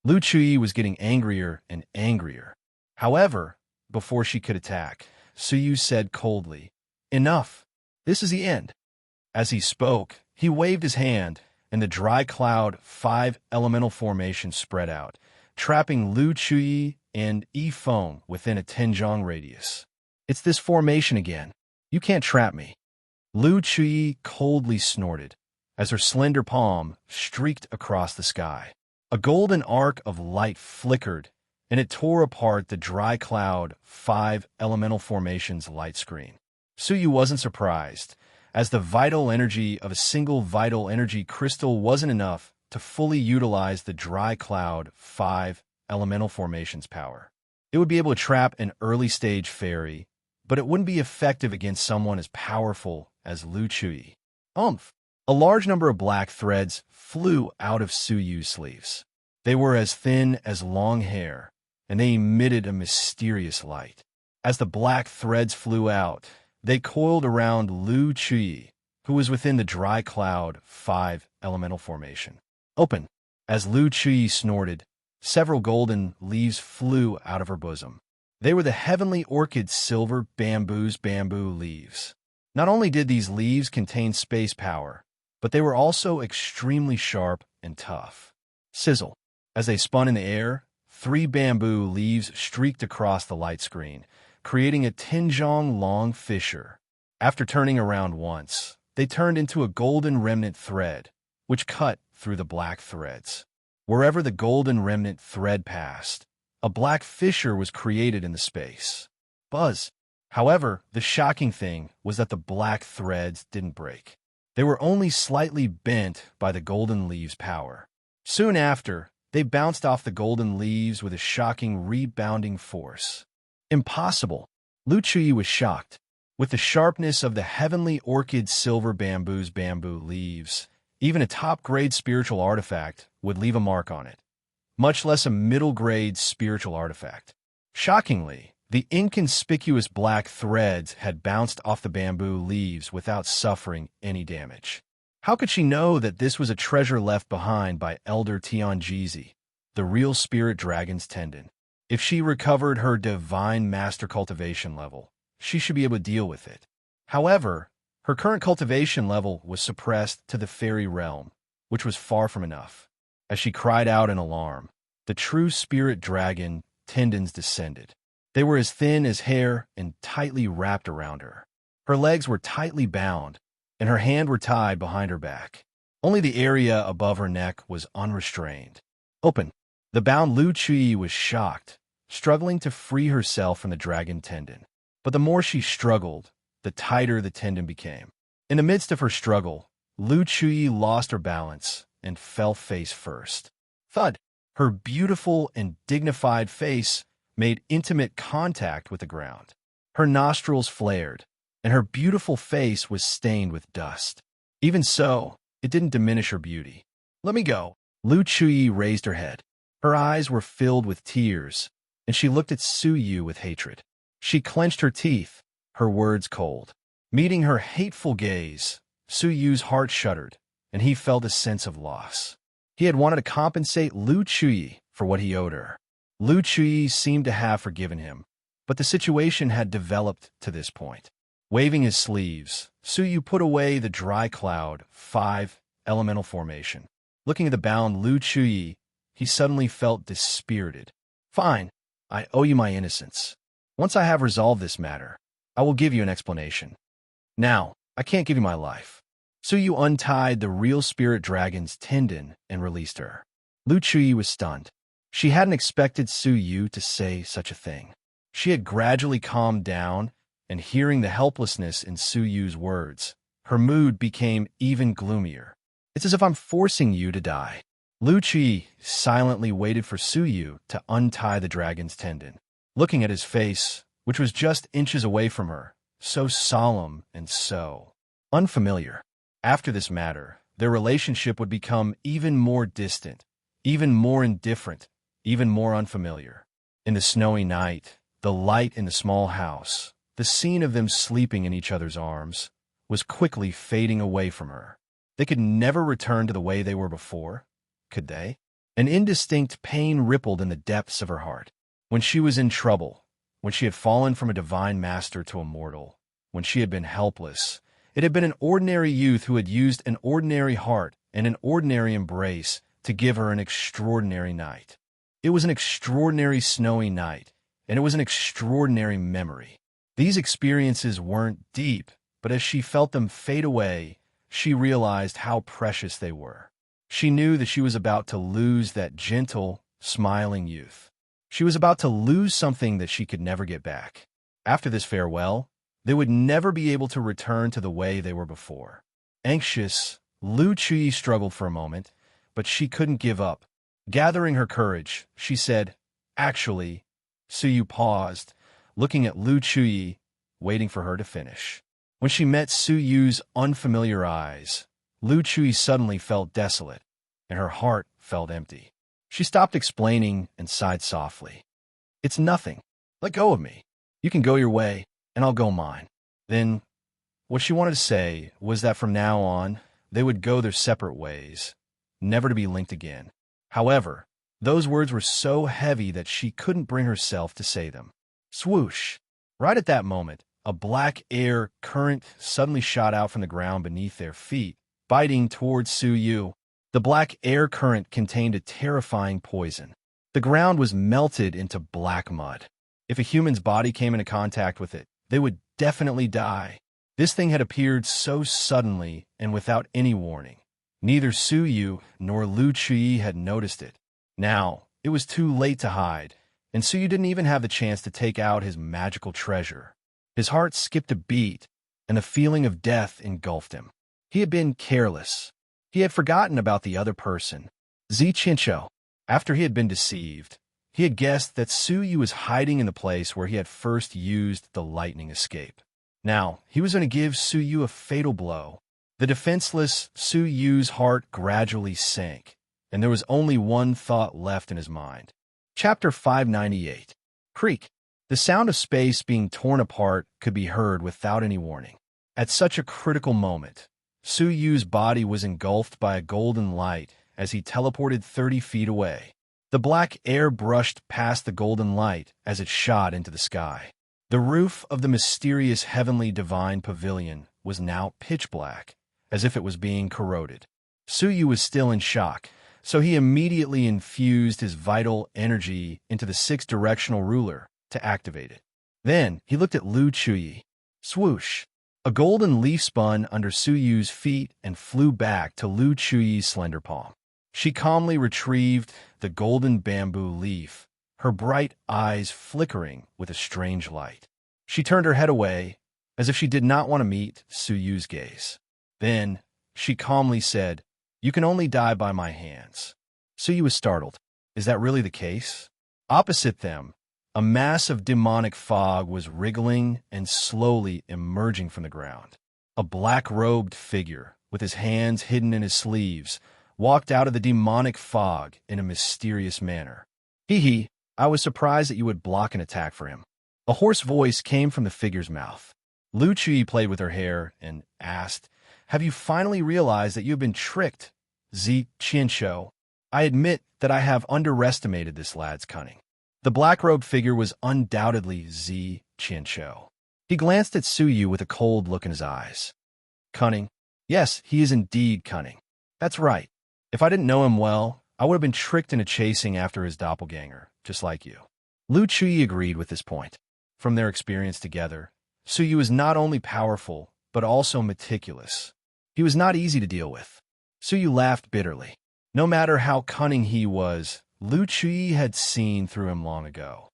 Lu Chui was getting angrier and angrier. However, before she could attack, Suyu said coldly. Enough. This is the end. As he spoke, he waved his hand, and the dry cloud 5 elemental formation spread out, trapping Lu Chuyi and Yi Feng within a 10-zhang radius. It's this formation again. You can't trap me. Lu Chuyi coldly snorted as her slender palm streaked across the sky. A golden arc of light flickered, and it tore apart the dry cloud 5 elemental formation's light screen. Suyu wasn't surprised, as the vital energy of a single vital energy crystal wasn't enough to fully utilize the dry cloud 5 elemental formation's power. It would be able to trap an early-stage fairy, but it wouldn't be effective against someone as powerful as Lu Chuyi. A large number of black threads flew out of Suyu's sleeves. They were as thin as long hair, and they emitted a mysterious light. As the black threads flew out, they coiled around Lu Chuyi, who was within the dry cloud 5 elemental formation. Open. As Lu Chuyi snorted, several golden leaves flew out of her bosom. They were the heavenly orchid silver bamboo leaves. Not only did these leaves contain space power, but they were also extremely sharp and tough. Sizzle. As they spun in the air, 3 bamboo leaves streaked across the light screen, creating a 10-zhang-long fissure. After turning around once, they turned into a golden remnant thread, which cut through the black threads. Wherever the golden remnant thread passed, a black fissure was created in the space. Buzz. However, the shocking thing was that the black threads didn't break. They were only slightly bent by the golden leaves' power. Soon after, they bounced off the golden leaves with a shocking rebounding force. Impossible. Lu Chuyi was shocked. With the sharpness of the heavenly orchid silver bamboo leaves, even a top-grade spiritual artifact would leave a mark on it, much less a middle-grade spiritual artifact. Shockingly, the inconspicuous black threads had bounced off the bamboo leaves without suffering any damage. How could she know that this was a treasure left behind by Elder Tianjizi, the real spirit dragon's tendon? If she recovered her divine master cultivation level, she should be able to deal with it. However, her current cultivation level was suppressed to the fairy realm, which was far from enough. As she cried out in alarm, the true spirit dragon tendons descended. They were as thin as hair and tightly wrapped around her. Her legs were tightly bound, and her hands were tied behind her back. Only the area above her neck was unrestrained. Open. The bound Lu Chuyi was shocked, struggling to free herself from the dragon tendon. But the more she struggled, the tighter the tendon became. In the midst of her struggle, Lu Chuyi lost her balance and fell face first. Thud! Her beautiful and dignified face made intimate contact with the ground. Her nostrils flared, and her beautiful face was stained with dust. Even so, it didn't diminish her beauty. Let me go. Lu Chuyi raised her head. Her eyes were filled with tears, and she looked at Suyu with hatred. She clenched her teeth, her words cold. Meeting her hateful gaze, Suyu's heart shuddered, and he felt a sense of loss. He had wanted to compensate Lu Chuyi for what he owed her. Lu Chuyi seemed to have forgiven him, but the situation had developed to this point. Waving his sleeves, Suyu put away the dry cloud 5 elemental formation. Looking at the bound Lu Chuyi, he suddenly felt dispirited. Fine, I owe you my innocence. Once I have resolved this matter, I will give you an explanation. Now, I can't give you my life. Suyu untied the real spirit dragon's tendon and released her. Lu Chuyi was stunned. She hadn't expected Suyu to say such a thing. She had gradually calmed down, and hearing the helplessness in Suyu's words, her mood became even gloomier. It's as if I'm forcing you to die. Lu Chuyi silently waited for Suyu to untie the dragon's tendon. Looking at his face, which was just inches away from her, so solemn and so unfamiliar. After this matter, their relationship would become even more distant, even more indifferent, even more unfamiliar. In the snowy night, the light in the small house, the scene of them sleeping in each other's arms, was quickly fading away from her. They could never return to the way they were before, could they? An indistinct pain rippled in the depths of her heart. When she was in trouble, when she had fallen from a divine master to a mortal, when she had been helpless. It had been an ordinary youth who had used an ordinary heart and an ordinary embrace to give her an extraordinary night. It was an extraordinary snowy night, and it was an extraordinary memory. These experiences weren't deep, but as she felt them fade away, she realized how precious they were. She knew that she was about to lose that gentle, smiling youth. She was about to lose something that she could never get back. After this farewell, they would never be able to return to the way they were before. Anxious, Lu Chui struggled for a moment, but she couldn't give up. Gathering her courage, she said, "Actually," Suyu paused, looking at Lu Chui, waiting for her to finish. When she met Suyu's unfamiliar eyes, Lu Chui suddenly felt desolate, and her heart felt empty. She stopped explaining and sighed softly. "It's nothing. Let go of me. You can go your way, and I'll go mine." Then, what she wanted to say was that from now on, they would go their separate ways, never to be linked again. However, those words were so heavy that she couldn't bring herself to say them. Swoosh! Right at that moment, a black air current suddenly shot out from the ground beneath their feet, biting towards Suyu. The black air current contained a terrifying poison. The ground was melted into black mud. If a human's body came into contact with it, they would definitely die. This thing had appeared so suddenly and without any warning. Neither Suyu nor Lu Chui had noticed it. Now, it was too late to hide, and Suyu didn't even have the chance to take out his magical treasure. His heart skipped a beat, and the feeling of death engulfed him. He had been careless. He had forgotten about the other person, Zi Chincho. After he had been deceived, he had guessed that Suyu was hiding in the place where he had first used the lightning escape. Now, he was going to give Suyu a fatal blow. The defenseless Suyu's heart gradually sank, and there was only one thought left in his mind. Chapter 598. Creak. The sound of space being torn apart could be heard without any warning. At such a critical moment, Suyu's body was engulfed by a golden light as he teleported 30 feet away. The black air brushed past the golden light as it shot into the sky. The roof of the mysterious heavenly divine pavilion was now pitch black, as if it was being corroded. Suyu was still in shock, so he immediately infused his vital energy into the six-directional ruler to activate it. Then he looked at Lu Chui. Swoosh! A golden leaf spun under Suyu's feet and flew back to Lu Chui's slender palm. She calmly retrieved the golden bamboo leaf, her bright eyes flickering with a strange light. She turned her head away, as if she did not want to meet Suyu's gaze. Then, she calmly said, "You can only die by my hands." Suyu was startled. Is that really the case? Opposite them, a mass of demonic fog was wriggling and slowly emerging from the ground. A black-robed figure, with his hands hidden in his sleeves, walked out of the demonic fog in a mysterious manner. "Hee, I was surprised that you would block an attack for him." A hoarse voice came from the figure's mouth. Lu Chui played with her hair and asked, "Have you finally realized that you have been tricked, Zi Qianshou? I admit that I have underestimated this lad's cunning." The black-robed figure was undoubtedly Zi Qianshou. He glanced at Suyu with a cold look in his eyes. "Cunning? Yes, he is indeed cunning. That's right. If I didn't know him well, I would have been tricked into chasing after his doppelganger, just like you." Lu Chui agreed with this point. From their experience together, Suyu is not only powerful, but also meticulous. He was not easy to deal with. Suyu laughed bitterly. No matter how cunning he was, Lu Chui had seen through him long ago.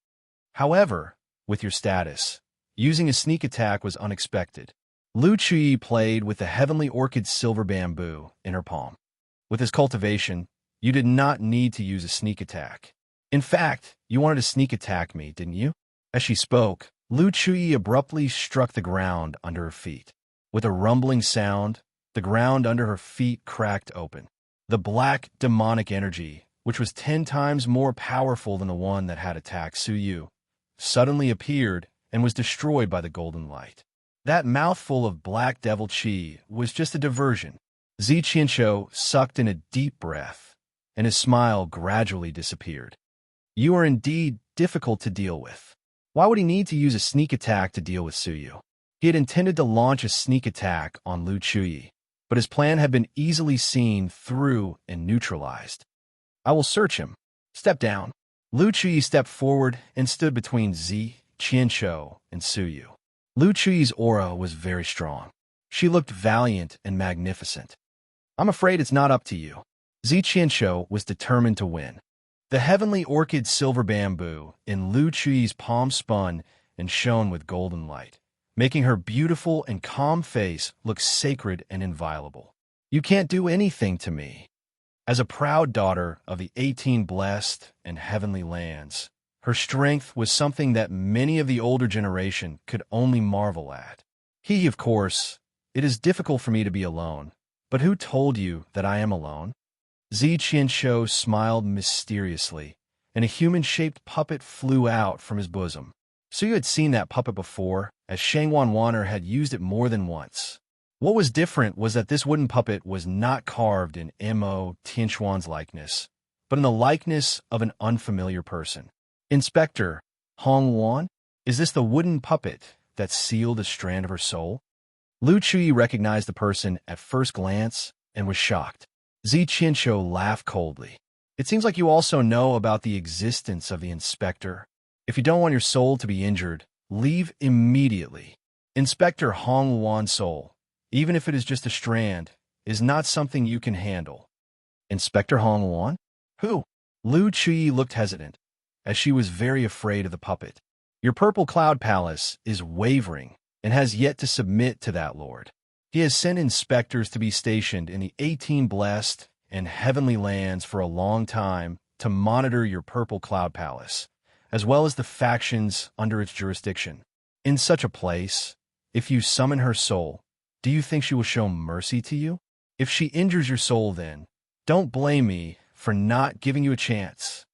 However, with your status, using a sneak attack was unexpected. Lu Chui played with the heavenly orchid silver bamboo in her palm. With his cultivation, you did not need to use a sneak attack. In fact, you wanted to sneak attack me, didn't you? As she spoke, Lu Chui abruptly struck the ground under her feet. With a rumbling sound, the ground under her feet cracked open. The black, demonic energy, which was 10 times more powerful than the one that had attacked Suyu, suddenly appeared and was destroyed by the golden light. That mouthful of black devil chi was just a diversion. Zi Qianshou sucked in a deep breath, and his smile gradually disappeared. "You are indeed difficult to deal with." Why would he need to use a sneak attack to deal with Suyu? He had intended to launch a sneak attack on Lu Chuyi, but his plan had been easily seen through and neutralized. I will search him. Step down. Lu Chuyi stepped forward and stood between Zi Qianshou and Suyu. Lu Chuyi's aura was very strong. She looked valiant and magnificent. I'm afraid it's not up to you. Zi Qianshou was determined to win. The heavenly orchid silver bamboo in Lu Chuyi's palm spun and shone with golden light, making her beautiful and calm face look sacred and inviolable. You can't do anything to me. As a proud daughter of the 18 blessed and heavenly lands, her strength was something that many of the older generation could only marvel at. Of course, it is difficult for me to be alone, but who told you that I am alone? Zi Qianshou smiled mysteriously, and a human-shaped puppet flew out from his bosom. Suyu had seen that puppet before, as Shangwan Wanner had used it more than once. What was different was that this wooden puppet was not carved in Mo Tianchuan's likeness, but in the likeness of an unfamiliar person. Inspector Hong Wan, is this the wooden puppet that sealed a strand of her soul? Lu Chuyi recognized the person at first glance and was shocked. Zi Qianshou laughed coldly. It seems like you also know about the existence of the inspector. If you don't want your soul to be injured, leave immediately. Inspector Hong Wan's soul, even if it is just a strand, is not something you can handle. Inspector Hong Wan? Who? Lu Chuyi looked hesitant, as she was very afraid of the puppet. Your purple cloud palace is wavering and has yet to submit to that lord. He has sent inspectors to be stationed in the 18 blessed and heavenly lands for a long time to monitor your purple cloud palace, as well as the factions under its jurisdiction. In such a place, if you summon her soul, do you think she will show mercy to you? If she injures your soul then, don't blame me for not giving you a chance.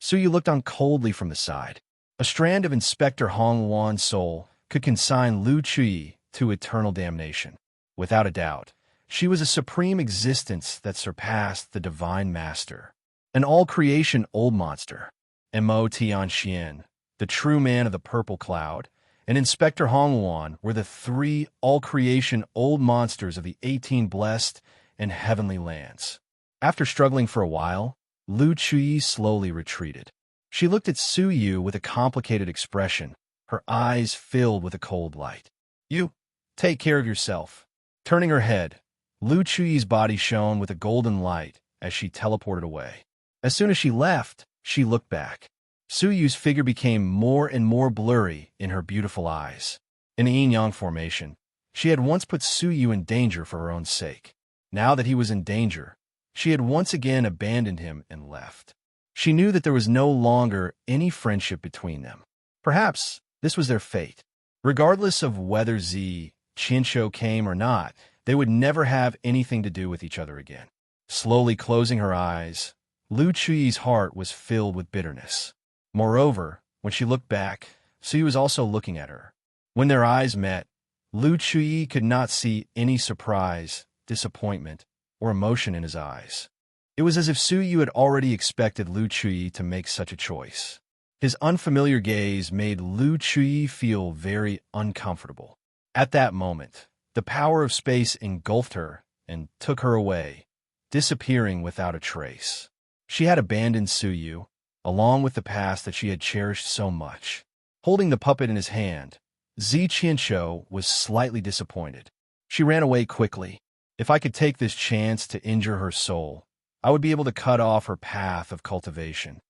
Suyu looked on coldly from the side. A strand of Inspector Hong Wan's soul could consign Lu Chuyi to eternal damnation. Without a doubt, she was a supreme existence that surpassed the Divine Master. An all-creation old monster. Mo Tianxian, the true man of the purple cloud, and Inspector Hong Wan were the three all-creation old monsters of the 18 blessed and heavenly lands. After struggling for a while, Lu Chuyi slowly retreated. She looked at Suyu with a complicated expression, her eyes filled with a cold light. You, take care of yourself. Turning her head, Lu Chuyi's body shone with a golden light as she teleported away. As soon as she left, she looked back. Suyu's figure became more and more blurry in her beautiful eyes. In the yin-yang formation, she had once put Suyu in danger for her own sake. Now that he was in danger, she had once again abandoned him and left. She knew that there was no longer any friendship between them. Perhaps this was their fate. Regardless of whether Zi Qianshou came or not, they would never have anything to do with each other again. Slowly closing her eyes, Lu Chuyi's heart was filled with bitterness. Moreover, when she looked back, Suyu was also looking at her. When their eyes met, Lu Chuyi could not see any surprise, disappointment, or emotion in his eyes. It was as if Suyu had already expected Lu Chuyi to make such a choice. His unfamiliar gaze made Lu Chuyi feel very uncomfortable. At that moment, the power of space engulfed her and took her away, disappearing without a trace. She had abandoned Suyu, along with the past that she had cherished so much. Holding the puppet in his hand, Zi Qianshou was slightly disappointed. She ran away quickly. If I could take this chance to injure her soul, I would be able to cut off her path of cultivation.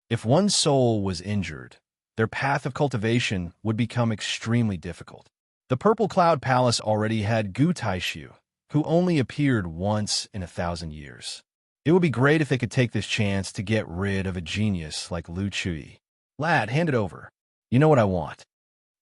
If one soul was injured, their path of cultivation would become extremely difficult. The Purple Cloud Palace already had Gu Taishu, who only appeared once in 1,000 years. It would be great if they could take this chance to get rid of a genius like Lu Chuyi. Lad, hand it over. You know what I want.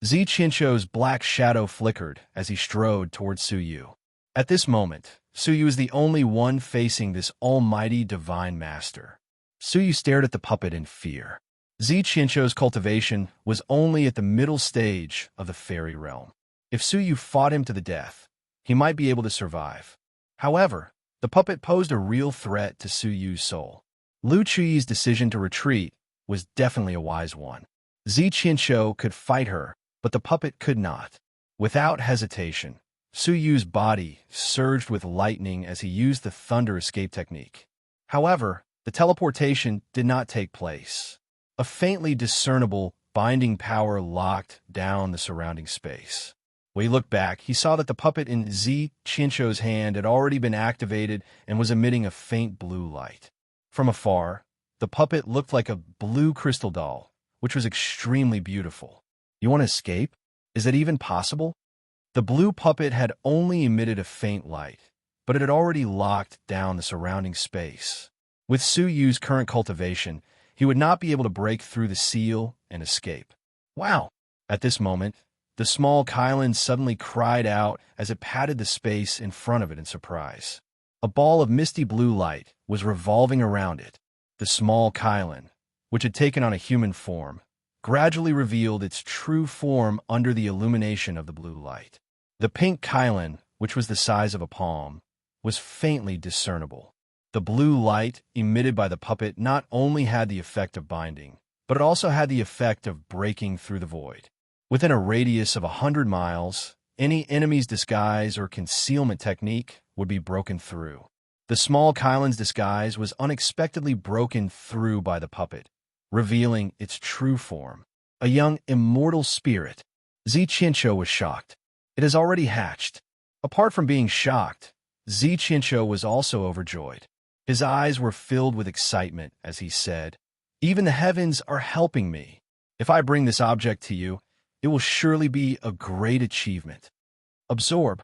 Zi Qianshou's black shadow flickered as he strode towards Suyu. At this moment, Suyu is the only one facing this almighty divine master. Suyu stared at the puppet in fear. Zi Qianshou's cultivation was only at the middle stage of the fairy realm. If Suyu fought him to the death, he might be able to survive. However, the puppet posed a real threat to Suyu's soul. Lu Chuyi's decision to retreat was definitely a wise one. Zi Qianqiu could fight her, but the puppet could not. Without hesitation, Su Yu's body surged with lightning as he used the thunder escape technique. However, the teleportation did not take place. A faintly discernible binding power locked down the surrounding space. When he looked back, he saw that the puppet in Zi Qianqiu's hand had already been activated and was emitting a faint blue light. From afar, the puppet looked like a blue crystal doll, which was extremely beautiful. You want to escape? Is it even possible? The blue puppet had only emitted a faint light, but it had already locked down the surrounding space. With Su Yu's current cultivation, he would not be able to break through the seal and escape. Wow! At this moment, the small Cauldron suddenly cried out as it patted the space in front of it in surprise. A ball of misty blue light was revolving around it. The small Cauldron, which had taken on a human form, gradually revealed its true form under the illumination of the blue light. The pink Cauldron, which was the size of a palm, was faintly discernible. The blue light emitted by the puppet not only had the effect of binding, but it also had the effect of breaking through the void. Within a radius of 100 miles, any enemy's disguise or concealment technique would be broken through. The small Cauldron's disguise was unexpectedly broken through by the puppet, revealing its true form. A young immortal spirit. Zi Qianqiu was shocked. It has already hatched. Apart from being shocked, Zi Qianqiu was also overjoyed. His eyes were filled with excitement as he said, "Even the heavens are helping me. If I bring this object to you, it will surely be a great achievement." Absorb.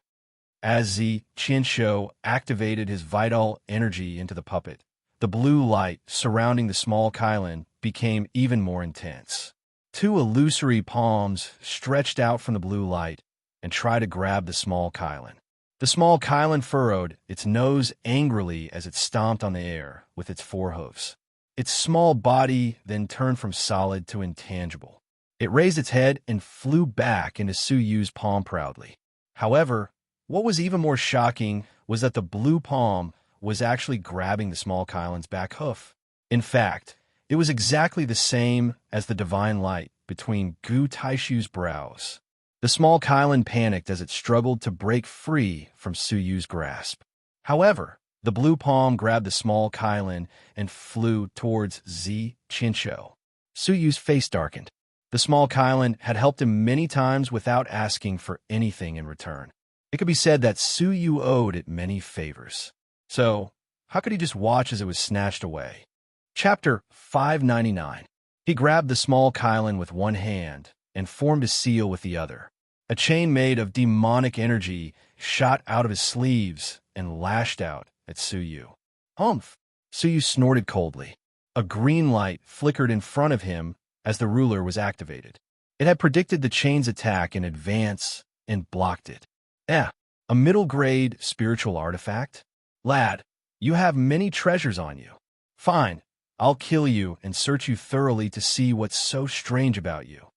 As Zi Qianqiu activated his vital energy into the puppet, the blue light surrounding the small Cauldron became even more intense. Two illusory palms stretched out from the blue light and tried to grab the small Cauldron. The small Cauldron furrowed its nose angrily as it stomped on the air with its forehoofs. Its small body then turned from solid to intangible. It raised its head and flew back into Su Yu's palm proudly. However, what was even more shocking was that the blue palm was actually grabbing the small Cauldron's back hoof. In fact, it was exactly the same as the divine light between Gu Taishu's brows. The small Cauldron panicked as it struggled to break free from Su Yu's grasp. However, the blue palm grabbed the small Cauldron and flew towards Zi Qianqiu. Su Yu's face darkened. The small Cauldron had helped him many times without asking for anything in return. It could be said that Su Yu owed it many favors. So, how could he just watch as it was snatched away? Chapter 599. He grabbed the small Cauldron with one hand and formed a seal with the other. A chain made of demonic energy shot out of his sleeves and lashed out at Su Yu. Humph! Su Yu snorted coldly. A green light flickered in front of him as the ruler was activated. It had predicted the chain's attack in advance and blocked it. A middle-grade spiritual artifact? Lad, you have many treasures on you. Fine, I'll kill you and search you thoroughly to see what's so strange about you.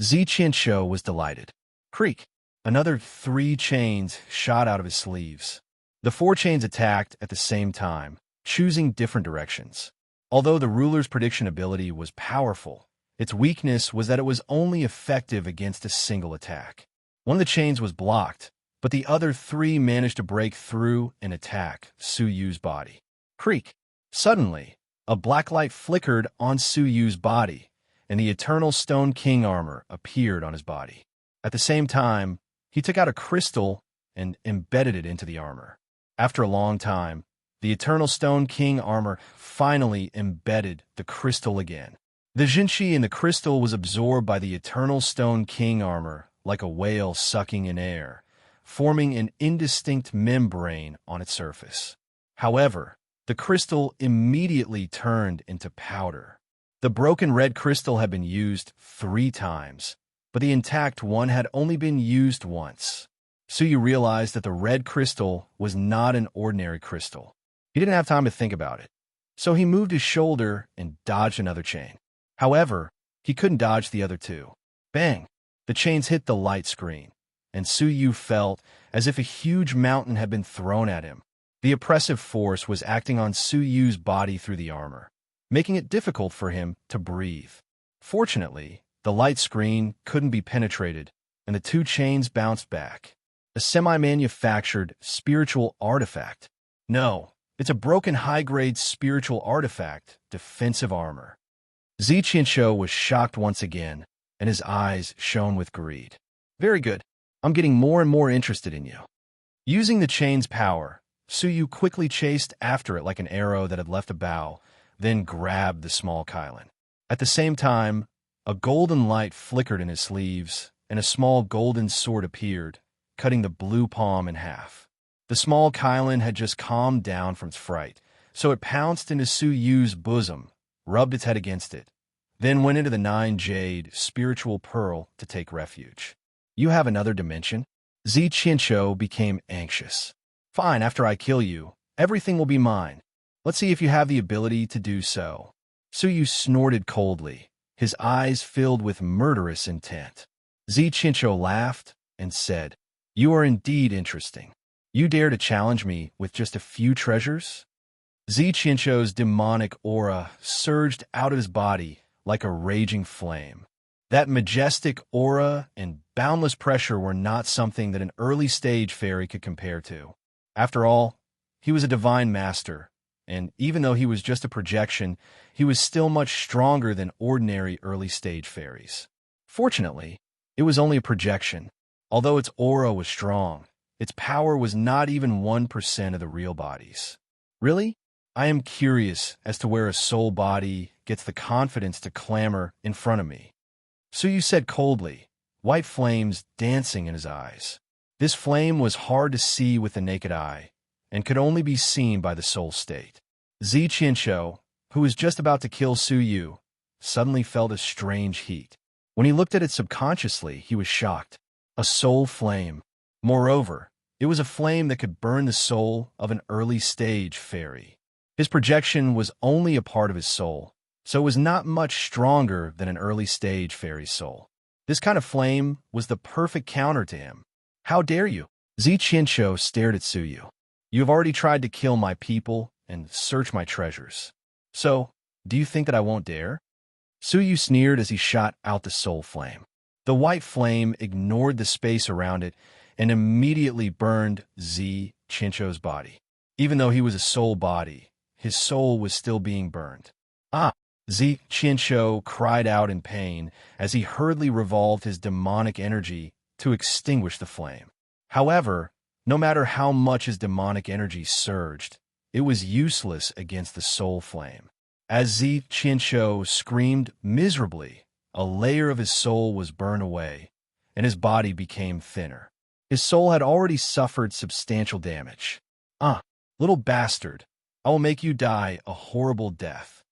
Zi Qianqiu was delighted. Creak! Another 3 chains shot out of his sleeves. The 4 chains attacked at the same time, choosing different directions. Although the ruler's prediction ability was powerful, its weakness was that it was only effective against a single attack. One of the chains was blocked, but the other 3 managed to break through and attack Su Yu's body. Creak! Suddenly, a black light flickered on Su Yu's body, and the Eternal Stone King armor appeared on his body. At the same time, he took out a crystal and embedded it into the armor. After a long time, the Eternal Stone King armor finally embedded the crystal again. The Jinqi in the crystal was absorbed by the Eternal Stone King armor like a whale sucking in air, forming an indistinct membrane on its surface. However, the crystal immediately turned into powder. The broken red crystal had been used 3 times, but the intact one had only been used once. So you realized that the red crystal was not an ordinary crystal. He didn't have time to think about it, so he moved his shoulder and dodged another chain. However, he couldn't dodge the other 2. Bang! The chains hit the light screen, and Su Yu felt as if a huge mountain had been thrown at him. The oppressive force was acting on Su Yu's body through the armor, making it difficult for him to breathe. Fortunately, The light screen couldn't be penetrated, and the two chains bounced back. A semi-manufactured spiritual artifact. No, it's a broken high-grade spiritual artifact, defensive armor. Zichincho was shocked once again, and his eyes shone with greed. Very good. I'm getting more and more interested in you. Using the chain's power, Suyu quickly chased after it like an arrow that had left a bow, then grabbed the small Kylan. At the same time, a golden light flickered in his sleeves, and a small golden sword appeared, cutting the blue palm in half. The small Kylan had just calmed down from its fright, so it pounced into Suyu's bosom, rubbed its head against it, then went into the 9-jade spiritual pearl to take refuge. You have another dimension? Zichincho became anxious. Fine, after I kill you, everything will be mine. Let's see if you have the ability to do so. Suyu snorted coldly, his eyes filled with murderous intent. Zichincho laughed and said, You are indeed interesting. You dare to challenge me with just a few treasures? Zichincho's demonic aura surged out of his body like a raging flame. That majestic aura and boundless pressure were not something that an early-stage fairy could compare to. After all, he was a divine master, and even though he was just a projection, he was still much stronger than ordinary early-stage fairies. Fortunately, it was only a projection. Although its aura was strong, its power was not even 1% of the real bodies. Really? I am curious as to where a soul body gets the confidence to clamor in front of me. Suyu said coldly, white flames dancing in his eyes. This flame was hard to see with the naked eye, and could only be seen by the soul state. Zichincho, who was just about to kill Suyu, suddenly felt a strange heat. When he looked at it subconsciously, he was shocked. A soul flame. Moreover, it was a flame that could burn the soul of an early-stage fairy. His projection was only a part of his soul, so it was not much stronger than an early-stage fairy's soul. This kind of flame was the perfect counter to him. How dare you? Zichincho stared at Suyu. You have already tried to kill my people and search my treasures. So, do you think that I won't dare? Suyu sneered as he shot out the soul flame. The white flame ignored the space around it and immediately burned Zichincho's body. Even though he was a soul body, his soul was still being burned. Ah! Zichincho cried out in pain as he hurriedly revolved his demonic energy to extinguish the flame. However, no matter how much his demonic energy surged, it was useless against the soul flame. As Zichincho screamed miserably, a layer of his soul was burned away, and his body became thinner. His soul had already suffered substantial damage. Ah, little bastard, I will make you die a horrible death.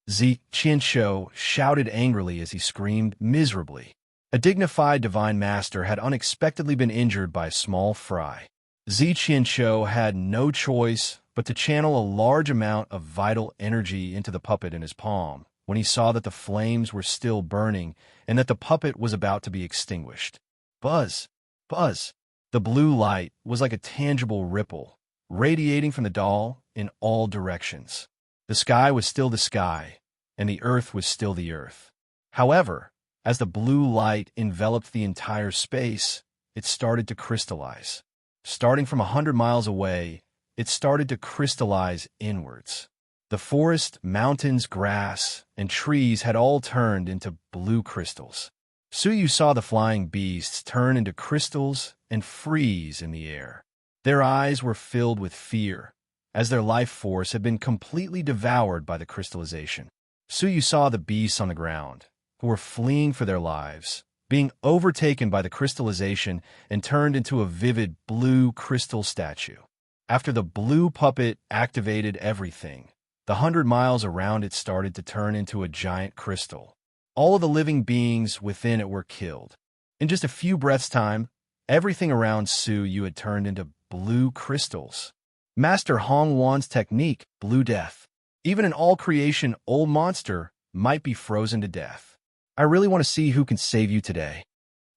Zichincho shouted angrily as he screamed miserably. A dignified divine master had unexpectedly been injured by a small fry. Zichincho had no choice but to channel a large amount of vital energy into the puppet in his palm when he saw that the flames were still burning and that the puppet was about to be extinguished. Buzz! Buzz! The blue light was like a tangible ripple, radiating from the doll in all directions. The sky was still the sky, and the earth was still the earth. However, as the blue light enveloped the entire space, it started to crystallize. Starting from 100 miles away, it started to crystallize inwards. The forest, mountains, grass, and trees had all turned into blue crystals. Suyu saw the flying beasts turn into crystals and freeze in the air. Their eyes were filled with fear, as their life force had been completely devoured by the crystallization. Suyu saw the beasts on the ground, who were fleeing for their lives, being overtaken by the crystallization and turned into a vivid blue crystal statue. After the blue puppet activated everything, the 100 miles around it started to turn into a giant crystal. All of the living beings within it were killed. In just a few breaths' time, everything around Suyu had turned into blue crystals. Master Hongwan's technique, Blue Death. Even an all-creation old monster might be frozen to death. I really want to see who can save you today.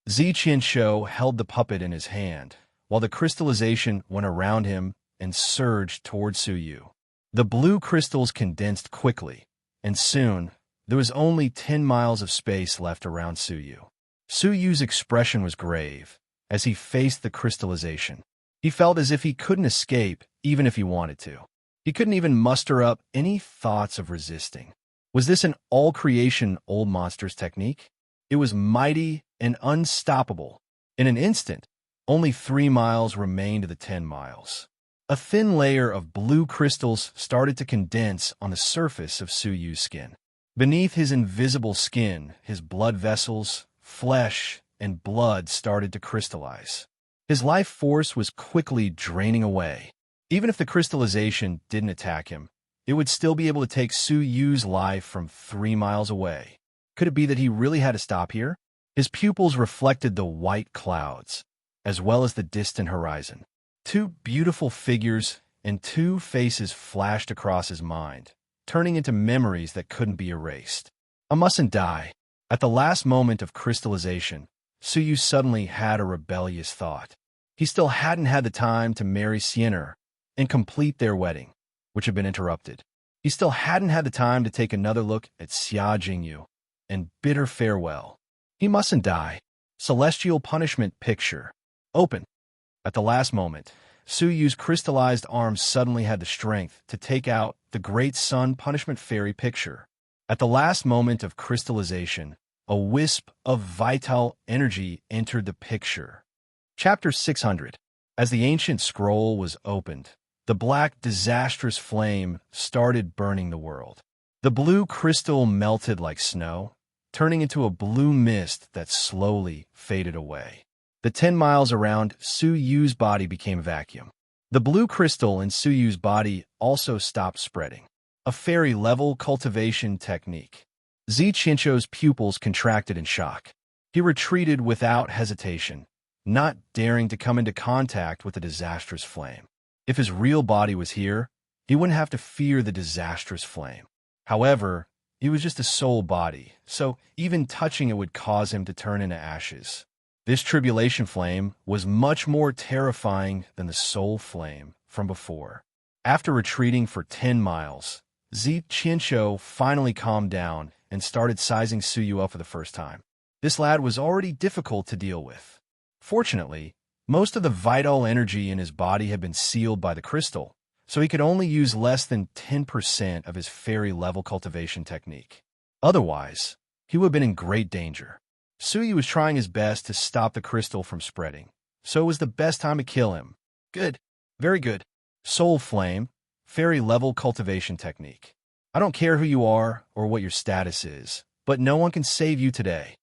Zichincho held the puppet in his hand, while the crystallization went around him and surged toward Suyu. The blue crystals condensed quickly, and soon, There was only 10 miles of space left around Suyu. Suyu's expression was grave as he faced the crystallization. He felt as if he couldn't escape even if he wanted to. He couldn't even muster up any thoughts of resisting. Was this an all-creation old monsters technique? It was mighty and unstoppable. In an instant, only 3 miles remained of the 10 miles. A thin layer of blue crystals started to condense on the surface of Suyu's skin. Beneath his invisible skin, his blood vessels, flesh, and blood started to crystallize. His life force was quickly draining away. Even if the crystallization didn't attack him, it would still be able to take Suyu's life from 3 miles away. Could it be that he really had to stop here? His pupils reflected the white clouds, as well as the distant horizon. Two beautiful figures and two faces flashed across his mind, turning into memories that couldn't be erased. I mustn't die. At the last moment of crystallization, Suyu suddenly had a rebellious thought. He still hadn't had the time to marry Siener and complete their wedding, which had been interrupted. He still hadn't had the time to take another look at Xia Jingyu and bid her farewell. He mustn't die. Celestial Punishment Picture. Open. At the last moment, Suyu's crystallized arms suddenly had the strength to take out the Great Sun Punishment Fairy picture. At the last moment of crystallization, a wisp of vital energy entered the picture. Chapter 600. As the ancient scroll was opened, the black, disastrous flame started burning the world. The blue crystal melted like snow, turning into a blue mist that slowly faded away. The 10 miles around Suyu's body became vacuum. The blue crystal in Suyu's body also stopped spreading. A fairy-level cultivation technique. Zichincho's pupils contracted in shock. He retreated without hesitation, not daring to come into contact with the disastrous flame. If his real body was here, he wouldn't have to fear the disastrous flame. However, he was just a soul body, so even touching it would cause him to turn into ashes. This tribulation flame was much more terrifying than the soul flame from before. After retreating for 10 miles, Zichincho finally calmed down and started sizing Suyu up for the first time. This lad was already difficult to deal with. Fortunately, most of the vital energy in his body had been sealed by the crystal, so he could only use less than 10% of his fairy-level cultivation technique. Otherwise, he would have been in great danger. Suyu was trying his best to stop the crystal from spreading, so it was the best time to kill him. Good. Very good. Soul Flame, fairy-level cultivation technique. I don't care who you are or what your status is, but no one can save you today.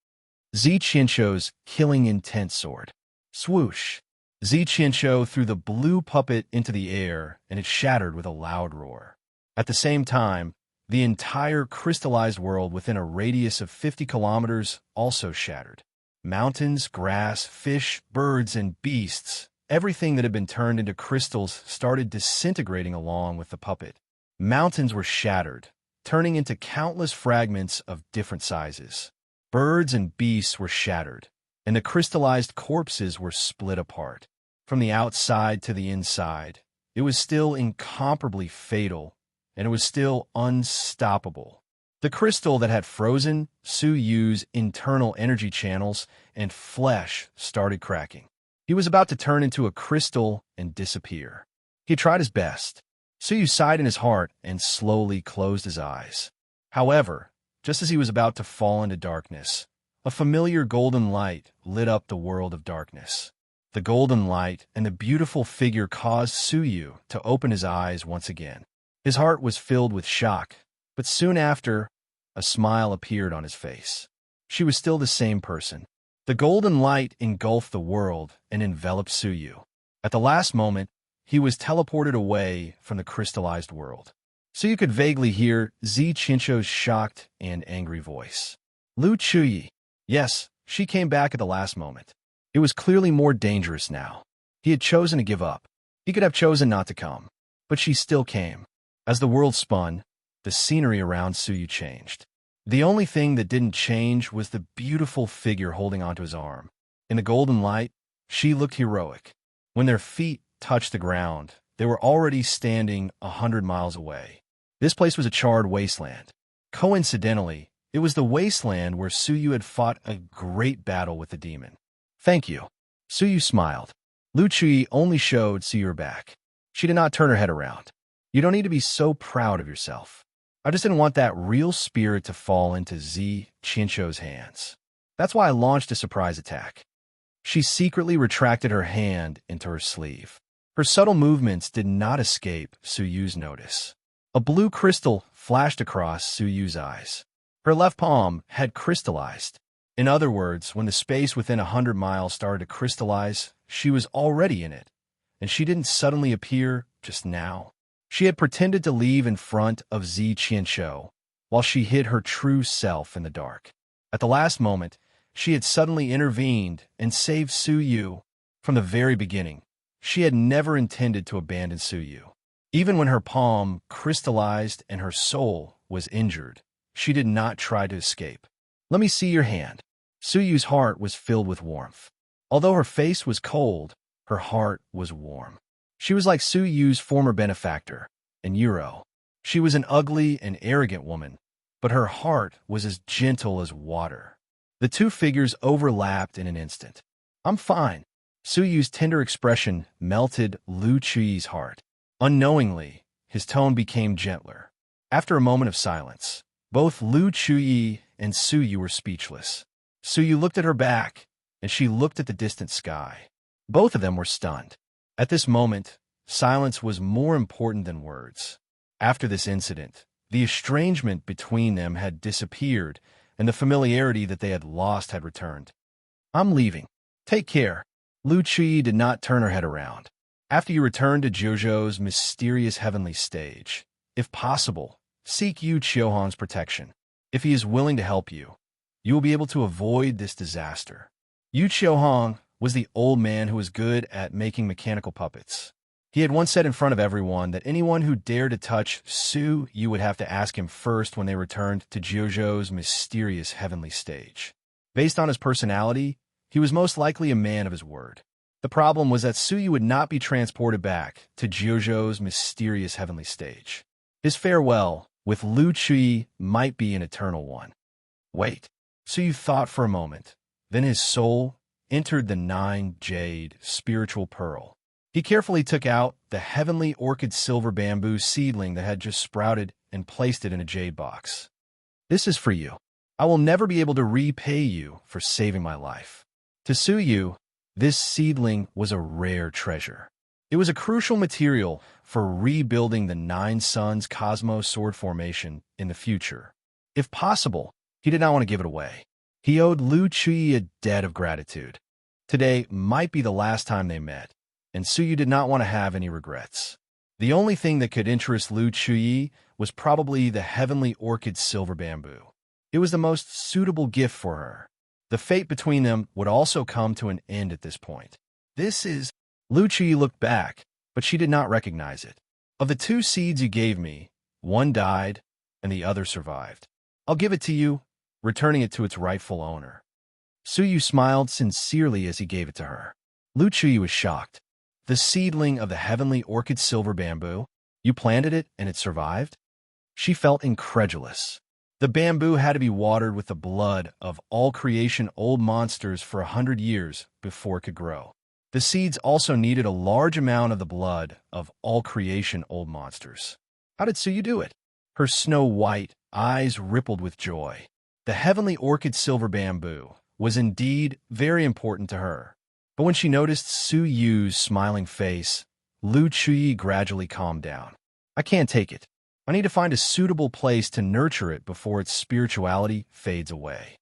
Zichincho's killing intent sword. Swoosh. Zichincho threw the blue puppet into the air, and it shattered with a loud roar. At the same time, the entire crystallized world within a radius of 50 kilometers also shattered. Mountains, grass, fish, birds, and beasts, everything that had been turned into crystals started disintegrating along with the puppet. Mountains were shattered, turning into countless fragments of different sizes. Birds and beasts were shattered, and the crystallized corpses were split apart. From the outside to the inside, it was still incomparably fatal, and it was still unstoppable. The crystal that had frozen Suyu's internal energy channels and flesh started cracking. He was about to turn into a crystal and disappear. He tried his best. Suyu sighed in his heart and slowly closed his eyes. However, just as he was about to fall into darkness, a familiar golden light lit up the world of darkness. The golden light and the beautiful figure caused Suyu to open his eyes once again. His heart was filled with shock, but soon after, a smile appeared on his face. She was still the same person. The golden light engulfed the world and enveloped Suyu. At the last moment, he was teleported away from the crystallized world. Suyu could vaguely hear Zichincho's shocked and angry voice. Lu Chuyi. Yes, she came back at the last moment. It was clearly more dangerous now. He had chosen to give up. He could have chosen not to come, but she still came. As the world spun, the scenery around Suyu changed. The only thing that didn't change was the beautiful figure holding onto his arm. In the golden light, she looked heroic. When their feet touched the ground, they were already standing 100 miles away. This place was a charred wasteland. Coincidentally, It was the wasteland where Suyu had fought a great battle with the demon. Thank you. Suyu smiled. Lu Chui only showed Suyu her back. She did not turn her head around. You don't need to be so proud of yourself. I just didn't want that real spirit to fall into Zi Qianshou's hands. That's why I launched a surprise attack. She secretly retracted her hand into her sleeve. Her subtle movements did not escape Suyu's notice. A blue crystal flashed across Suyu's eyes. Her left palm had crystallized. In other words, when the space within 100 miles started to crystallize, she was already in it, and she didn't suddenly appear just now. She had pretended to leave in front of Zi Qianshou, while she hid her true self in the dark. At the last moment, she had suddenly intervened and saved Suyu. From the very beginning, she had never intended to abandon Suyu. Even when her palm crystallized and her soul was injured, she did not try to escape. Let me see your hand. Suyu's heart was filled with warmth. Although her face was cold, her heart was warm. She was like Suyu's former benefactor, and Yuro. She was an ugly and arrogant woman, but her heart was as gentle as water. The two figures overlapped in an instant. I'm fine. Suyu's tender expression melted Lu Chui's heart. Unknowingly, his tone became gentler. After a moment of silence, both Lu Chui and Suyu were speechless. Suyu looked at her back, and she looked at the distant sky. Both of them were stunned. At this moment, silence was more important than words. After this incident, the estrangement between them had disappeared, and the familiarity that they had lost had returned. I'm leaving. Take care. Lu Chui did not turn her head around. After you return to Jojo's mysterious heavenly stage, if possible, seek Yu Qiuhong's protection. If he is willing to help you, you will be able to avoid this disaster. Yu Qiuhong was the old man who was good at making mechanical puppets. He had once said in front of everyone that anyone who dared to touch Suyu would have to ask him first when they returned to Jojo's mysterious heavenly stage. Based on his personality, he was most likely a man of his word. The problem was that Suyu would not be transported back to Jojo's mysterious heavenly stage. His farewell with Lu Chui might be an eternal one. Wait. Suyu thought for a moment. Then his soul entered the 9-jade spiritual pearl. He carefully took out the heavenly orchid silver bamboo seedling that had just sprouted and placed it in a jade box. This is for you. I will never be able to repay you for saving my life. To Suyu, this seedling was a rare treasure. It was a crucial material for rebuilding the 9 Suns Cosmos Sword Formation in the future. If possible, he did not want to give it away. He owed Lu Chui a debt of gratitude. Today might be the last time they met, and Suyu did not want to have any regrets. The only thing that could interest Lu Chui was probably the heavenly orchid silver bamboo. It was the most suitable gift for her. The fate between them would also come to an end at this point. Lu Chui looked back, but she did not recognize it. Of the 2 seeds you gave me, one died and the other survived. I'll give it to you, returning it to its rightful owner. Suyu smiled sincerely as he gave it to her. Lu Chui was shocked. The seedling of the heavenly orchid silver bamboo? You planted it and it survived? She felt incredulous. The bamboo had to be watered with the blood of all creation old monsters for 100 years before it could grow. The seeds also needed a large amount of the blood of all creation old monsters. How did Suyu do it? Her snow-white eyes rippled with joy. The heavenly orchid silver bamboo was indeed very important to her. But when she noticed Suyu's smiling face, Lu Chui gradually calmed down. I can't take it. I need to find a suitable place to nurture it before its spirituality fades away.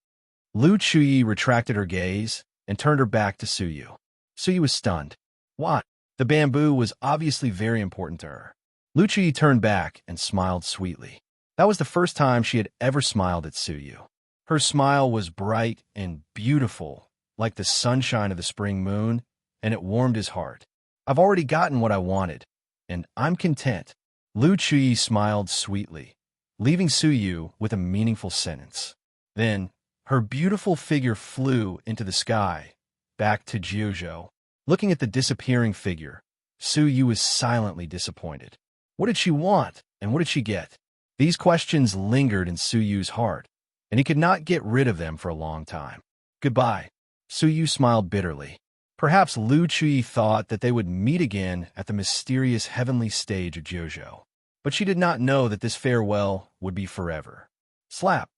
Lu Chui retracted her gaze and turned her back to Suyu. Suyu was stunned. What? The bamboo was obviously very important to her. Lu Chui turned back and smiled sweetly. That was the first time she had ever smiled at Suyu. Her smile was bright and beautiful, like the sunshine of the spring moon, and it warmed his heart. I've already gotten what I wanted, and I'm content. Lu Chui smiled sweetly, leaving Suyu with a meaningful sentence. Then, her beautiful figure flew into the sky, back to Jiuzhou. Looking at the disappearing figure, Suyu was silently disappointed. What did she want, and what did she get? These questions lingered in Suyu's heart, and he could not get rid of them for a long time. Goodbye. Suyu smiled bitterly. Perhaps Lu Chui thought that they would meet again at the mysterious heavenly stage of JoJo. But she did not know that this farewell would be forever. Slap.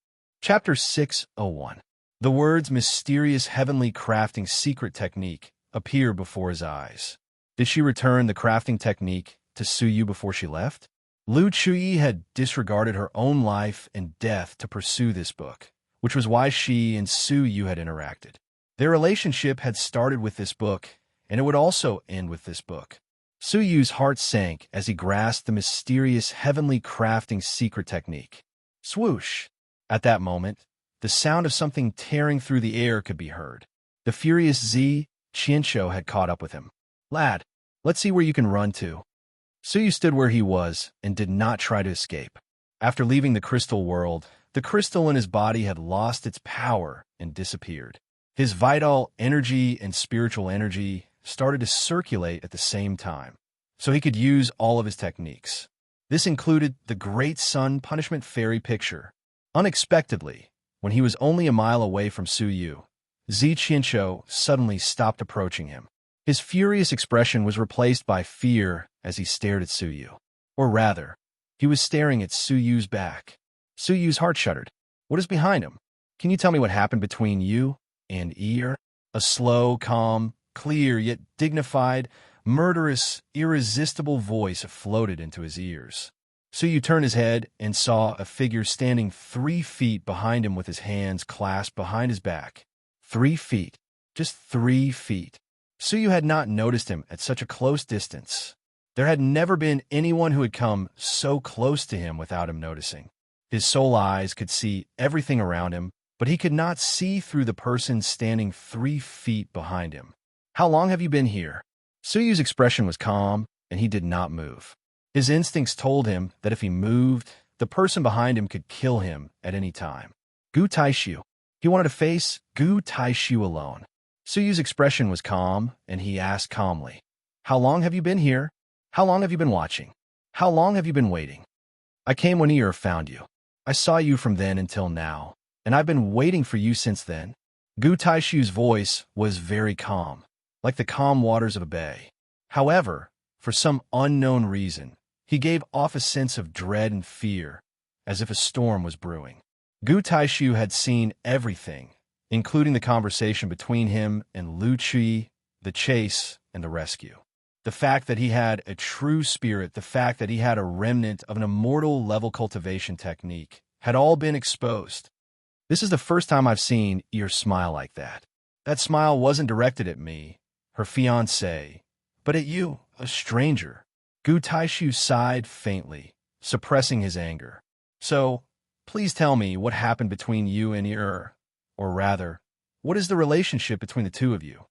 Chapter 601. The words mysterious heavenly crafting secret technique appear before his eyes. Did she return the crafting technique to Suyu before she left? Lu Chui had disregarded her own life and death to pursue this book, which was why she and Suyu had interacted. Their relationship had started with this book, and it would also end with this book. Suyu's heart sank as he grasped the mysterious heavenly crafting secret technique. Swoosh! At that moment, the sound of something tearing through the air could be heard. The furious Qianshou had caught up with him. Lad, let's see where you can run to. Suyu stood where he was and did not try to escape. After leaving the crystal world, the crystal in his body had lost its power and disappeared. His vital energy and spiritual energy started to circulate at the same time, so he could use all of his techniques. This included the Great Sun Punishment Fairy picture. Unexpectedly, when he was only a mile away from Suyu, Qianshou suddenly stopped approaching him. His furious expression was replaced by fear as he stared at Suyu. Or rather, he was staring at Suyu's back. Suyu's heart shuddered. What is behind him? Can you tell me what happened between you and ear? A slow, calm, clear yet dignified, murderous, irresistible voice floated into his ears. Suyu turned his head and saw a figure standing 3 feet behind him with his hands clasped behind his back. 3 feet. Just 3 feet. Suyu had not noticed him at such a close distance. There had never been anyone who had come so close to him without him noticing. His soul eyes could see everything around him, but he could not see through the person standing 3 feet behind him. How long have you been here? Suyu's expression was calm, and he did not move. His instincts told him that if he moved, the person behind him could kill him at any time. Gu Taishu. He wanted to face Gu Taishu alone. Suyu's expression was calm, and he asked calmly, How long have you been here? How long have you been watching? How long have you been waiting? I came when Ear found you. I saw you from then until now, and I've been waiting for you since then. Gu Taishu's voice was very calm, like the calm waters of a bay. However, for some unknown reason, he gave off a sense of dread and fear, as if a storm was brewing. Gu Taishu had seen everything, including the conversation between him and Lu Chui, the chase, and the rescue. The fact that he had a true spirit, the fact that he had a remnant of an immortal level cultivation technique, had all been exposed. This is the first time I've seen Ear smile like that. That smile wasn't directed at me, her fiancé, but at you, a stranger. Gu Taishu sighed faintly, suppressing his anger. So, please tell me what happened between you and Ear. Or rather, what is the relationship between the two of you?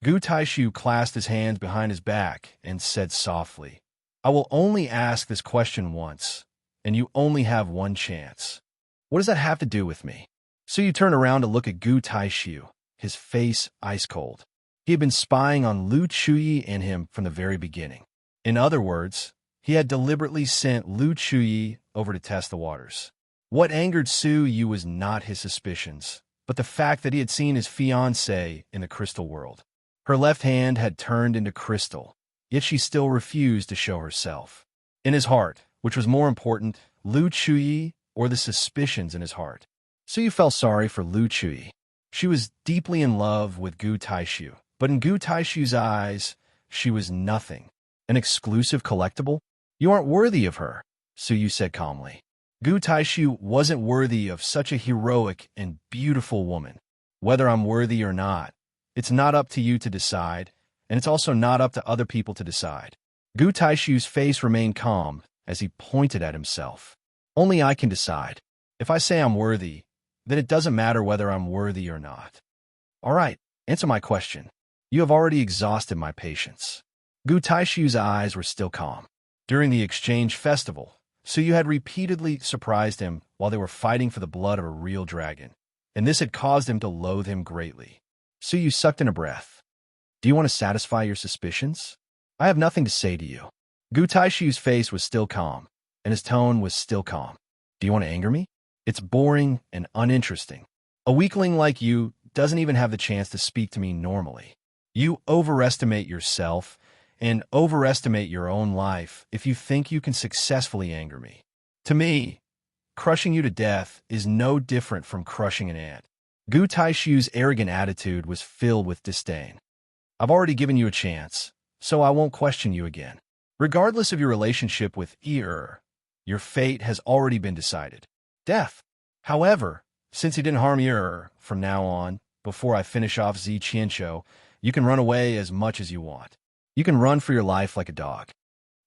Gu Taishu clasped his hands behind his back and said softly, I will only ask this question once, and you only have one chance. What does that have to do with me? So you turned around to look at Gu Taishu, his face ice cold. He had been spying on Lu Chui and him from the very beginning. In other words, he had deliberately sent Lu Chui over to test the waters. What angered Suyu was not his suspicions, but the fact that he had seen his fiancée in the crystal world. Her left hand had turned into crystal, yet she still refused to show herself. In his heart, which was more important, Lu Chui or the suspicions in his heart. Suyu felt sorry for Lu Chui. She was deeply in love with Gu Taishu, but in Gu Taishu's eyes, she was nothing. An exclusive collectible? You aren't worthy of her, Suyu said calmly. Gu Taishu wasn't worthy of such a heroic and beautiful woman. Whether I'm worthy or not, it's not up to you to decide, and it's also not up to other people to decide. Gu Taishu's face remained calm as he pointed at himself. Only I can decide. If I say I'm worthy, then it doesn't matter whether I'm worthy or not. All right, answer my question. You have already exhausted my patience. Gu Taishu's eyes were still calm. During the exchange festival, Suyu had repeatedly surprised him while they were fighting for the blood of a real dragon, and this had caused him to loathe him greatly. Suyu sucked in a breath. Do you want to satisfy your suspicions? I have nothing to say to you. Gu Taishu's face was still calm, and his tone was still calm. Do you want to anger me? It's boring and uninteresting. A weakling like you doesn't even have the chance to speak to me normally. You overestimate yourself and overestimate your own life if you think you can successfully anger me. To me, crushing you to death is no different from crushing an ant. Gu Taishu's arrogant attitude was filled with disdain. I've already given you a chance, so I won't question you again. Regardless of your relationship with your fate has already been decided. Death. However, since he didn't harm from now on, before I finish off Zi Qianshou, you can run away as much as you want. You can run for your life like a dog.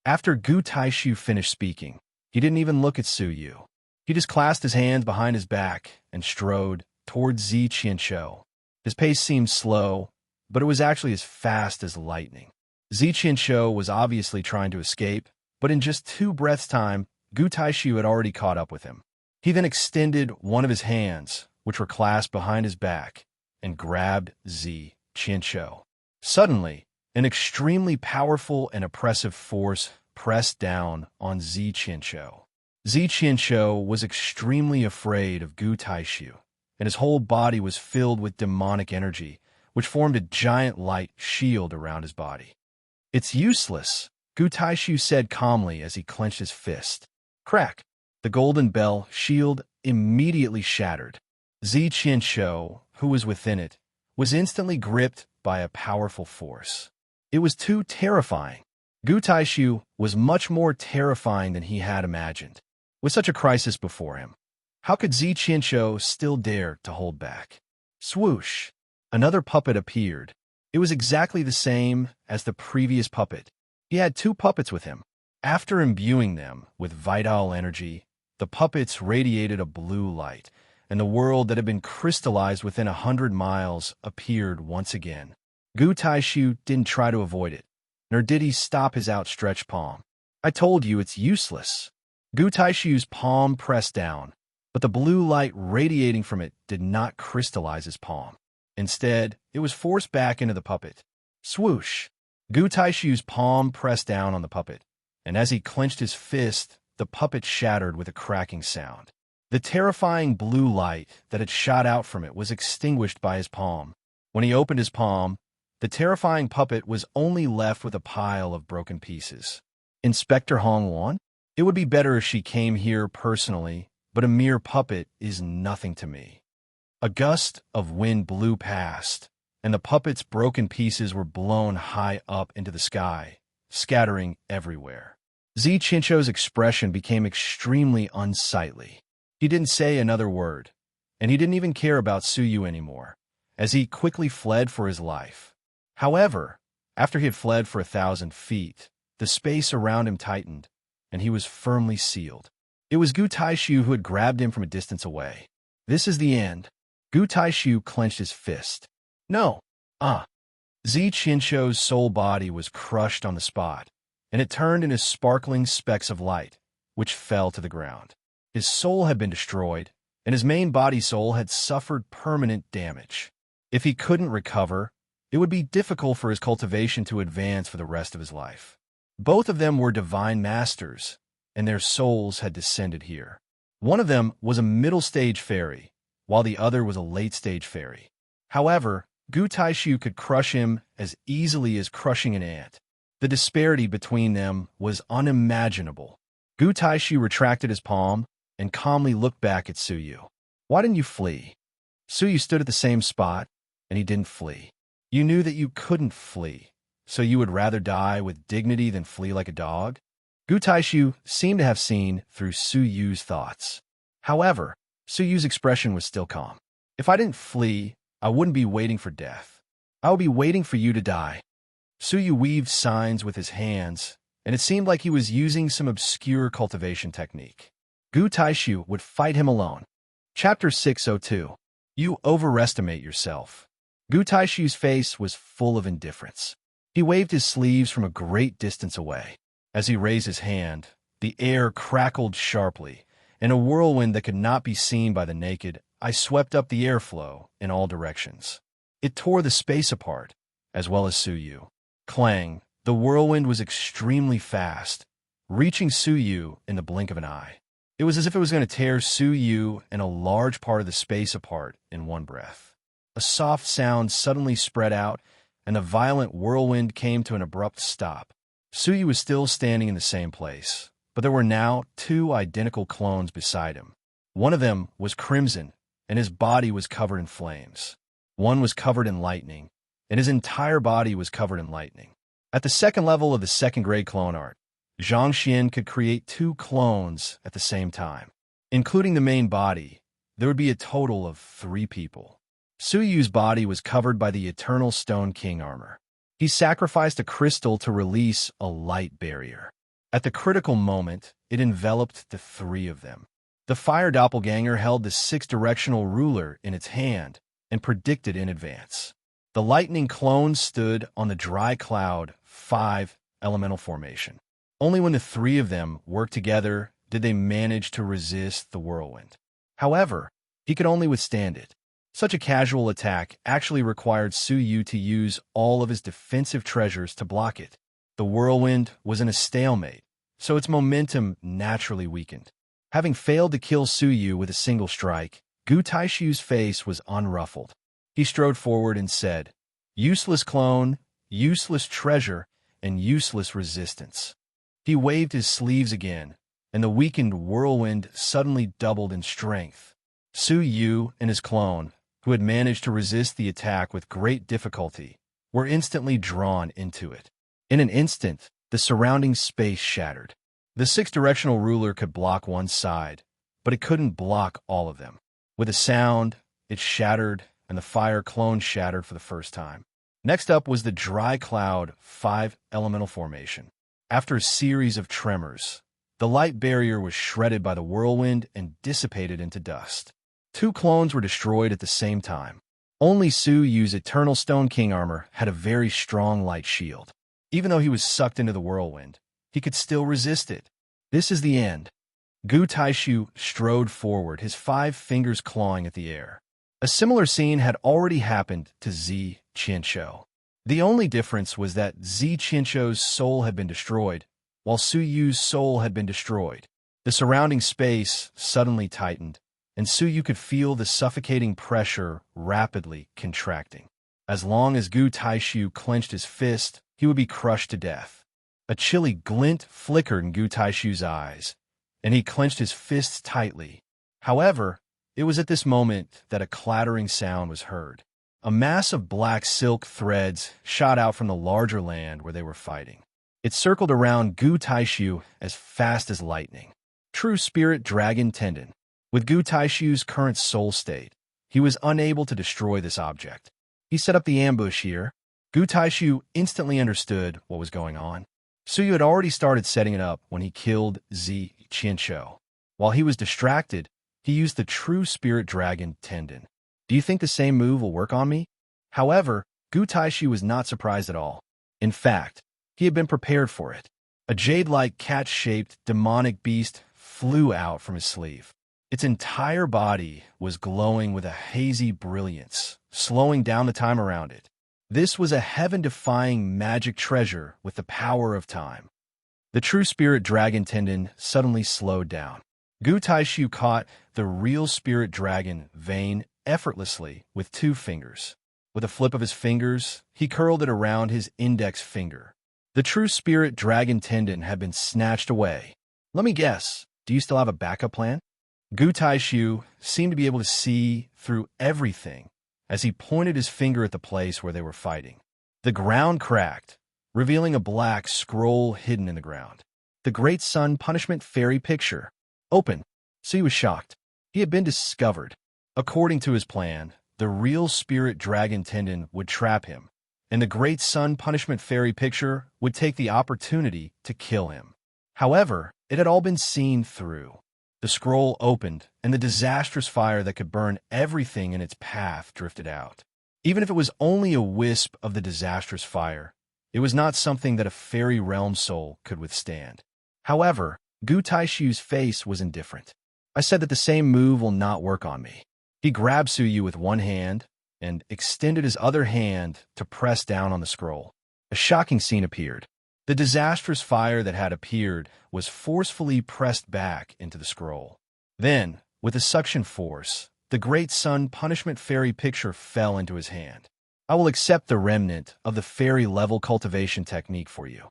After Gu Taishu finished speaking, he didn't even look at Su Yu. He just clasped his hands behind his back and strode towards Zi Qianshou. His pace seemed slow, but it was actually as fast as lightning. Zi Qianshou was obviously trying to escape, but in just 2 breaths' time, Gu Taishu had already caught up with him. He then extended one of his hands, which were clasped behind his back, and grabbed Zi Qianshou. Suddenly, an extremely powerful and oppressive force pressed down on Zi Qianshou. Zi Qianshou was extremely afraid of Gu Taishu, and his whole body was filled with demonic energy, which formed a giant light shield around his body. It's useless, Gu Taishu said calmly as he clenched his fist. Crack! The golden bell shield immediately shattered. Zi Qianshou, who was within it, was instantly gripped by a powerful force. It was too terrifying. Gu Taishu was much more terrifying than he had imagined. With such a crisis before him, how could Zi Qianshou still dare to hold back? Swoosh! Another puppet appeared. It was exactly the same as the previous puppet. He had 2 puppets with him. After imbuing them with vital energy, the puppets radiated a blue light, and the world that had been crystallized within 100 miles appeared once again. Gu Taishu didn't try to avoid it, nor did he stop his outstretched palm. I told you it's useless. Gu Taishu's palm pressed down, but the blue light radiating from it did not crystallize his palm. Instead, it was forced back into the puppet. Swoosh! Gu Taishu's palm pressed down on the puppet, and as he clenched his fist, the puppet shattered with a cracking sound. The terrifying blue light that had shot out from it was extinguished by his palm. When he opened his palm, the terrifying puppet was only left with a pile of broken pieces. Inspector Hong Wan? It would be better if she came here personally, but a mere puppet is nothing to me. A gust of wind blew past, and the puppet's broken pieces were blown high up into the sky, scattering everywhere. Zi Qianshou's expression became extremely unsightly. He didn't say another word, and he didn't even care about Su Yu anymore, as he quickly fled for his life. However, after he had fled for 1,000 feet, the space around him tightened, and he was firmly sealed. It was Gu Taishu who had grabbed him from a distance away. This is the end. Gu Taishu clenched his fist. No. Zi Qianshou's soul body was crushed on the spot, and it turned into sparkling specks of light, which fell to the ground. His soul had been destroyed, and his main body soul had suffered permanent damage. If he couldn't recover, it would be difficult for his cultivation to advance for the rest of his life. Both of them were divine masters, and their souls had descended here. One of them was a middle-stage fairy, while the other was a late-stage fairy. However, Gu Taishu could crush him as easily as crushing an ant. The disparity between them was unimaginable. Gu Taishu retracted his palm and calmly looked back at Su Yu. Why didn't you flee? Su Yu stood at the same spot, and he didn't flee. You knew that you couldn't flee, so you would rather die with dignity than flee like a dog? Gu Taishu seemed to have seen through Su Yu's thoughts. However, Su Yu's expression was still calm. If I didn't flee, I wouldn't be waiting for death. I would be waiting for you to die. Su Yu weaved signs with his hands, and it seemed like he was using some obscure cultivation technique. Gu Taishu would fight him alone. Chapter 602. You overestimate yourself. Gu Taishu's face was full of indifference. He waved his sleeves from a great distance away. As he raised his hand, the air crackled sharply, and a whirlwind that could not be seen by the naked eye swept up the airflow in all directions. It tore the space apart, as well as Su Yu. Clang, the whirlwind was extremely fast, reaching Su Yu in the blink of an eye. It was as if it was going to tear Su Yu and a large part of the space apart in one breath. A soft sound suddenly spread out, and the violent whirlwind came to an abrupt stop. Su Yu was still standing in the same place, but there were now two identical clones beside him. One of them was crimson, and his body was covered in flames. One was covered in lightning, and his entire body was covered in lightning. At the second level of the second-grade clone art, Zhang Xian could create two clones at the same time. Including the main body, there would be a total of 3 people. Su Yu's body was covered by the eternal Stone King armor. He sacrificed a crystal to release a light barrier. At the critical moment, it enveloped the 3 of them. The fire doppelganger held the 6-directional ruler in its hand and predicted in advance. The lightning clone stood on the dry cloud 5 elemental formation. Only when the 3 of them worked together did they manage to resist the whirlwind. However, he could only withstand it. Such a casual attack actually required Su Yu to use all of his defensive treasures to block it. The whirlwind was in a stalemate, so its momentum naturally weakened. Having failed to kill Su Yu with a single strike, Gu Taishu's face was unruffled. He strode forward and said, "Useless clone, useless treasure, and useless resistance." He waved his sleeves again, and the weakened whirlwind suddenly doubled in strength. Su Yu and his clone, who had managed to resist the attack with great difficulty, were instantly drawn into it. In an instant, the surrounding space shattered. The 6-directional ruler could block one side, but it couldn't block all of them. With a sound, it shattered, and the fire clone shattered for the first time. Next up was the dry cloud 5 elemental formation. After a series of tremors, the light barrier was shredded by the whirlwind and dissipated into dust. 2 clones were destroyed at the same time. Only Su Yu's Eternal Stone King armor had a very strong light shield. Even though he was sucked into the whirlwind, he could still resist it. This is the end. Gu Taishu strode forward, his 5 fingers clawing at the air. A similar scene had already happened to Zi Qianshou. The only difference was that Zi Qianshou's soul had been destroyed, while Su Yu's soul had been destroyed. The surrounding space suddenly tightened, and Su Yu could feel the suffocating pressure rapidly contracting. As long as Gu Taishu clenched his fist, he would be crushed to death. A chilly glint flickered in Gu Taishu's eyes, and he clenched his fists tightly. However, it was at this moment that a clattering sound was heard. A mass of black silk threads shot out from the larger land where they were fighting. It circled around Gu Taishu as fast as lightning. True Spirit Dragon Tendon. With Gu Taishu's current soul state, he was unable to destroy this object. He set up the ambush here. Gu Taishu instantly understood what was going on. Su Yu had already started setting it up when he killed Zi Qianshou. While he was distracted, he used the True Spirit Dragon Tendon. Do you think the same move will work on me? However, Gu Taishu was not surprised at all. In fact, he had been prepared for it. A jade-like cat-shaped demonic beast flew out from his sleeve. Its entire body was glowing with a hazy brilliance, slowing down the time around it. This was a heaven-defying magic treasure with the power of time. The True Spirit Dragon Tendon suddenly slowed down. Gu Taishu caught the real Spirit Dragon vein effortlessly with 2 fingers. With a flip of his fingers, he curled it around his index finger. The True Spirit Dragon Tendon had been snatched away. Let me guess, do you still have a backup plan? Gu Taishu seemed to be able to see through everything as he pointed his finger at the place where they were fighting. The ground cracked, revealing a black scroll hidden in the ground. The Great Sun Punishment Fairy picture. Open. So he was shocked. He had been discovered. According to his plan, the real Spirit Dragon Tendon would trap him, and the Great Sun Punishment Fairy picture would take the opportunity to kill him. However, it had all been seen through. The scroll opened, and the disastrous fire that could burn everything in its path drifted out. Even if it was only a wisp of the disastrous fire, it was not something that a fairy realm soul could withstand. However, Gu Taishu's face was indifferent. I said that the same move will not work on me. He grabbed Su Yu with one hand and extended his other hand to press down on the scroll. A shocking scene appeared. The disastrous fire that had appeared was forcefully pressed back into the scroll. Then, with a suction force, the great sun punishment fairy picture fell into his hand. I will accept the remnant of the fairy-level cultivation technique for you.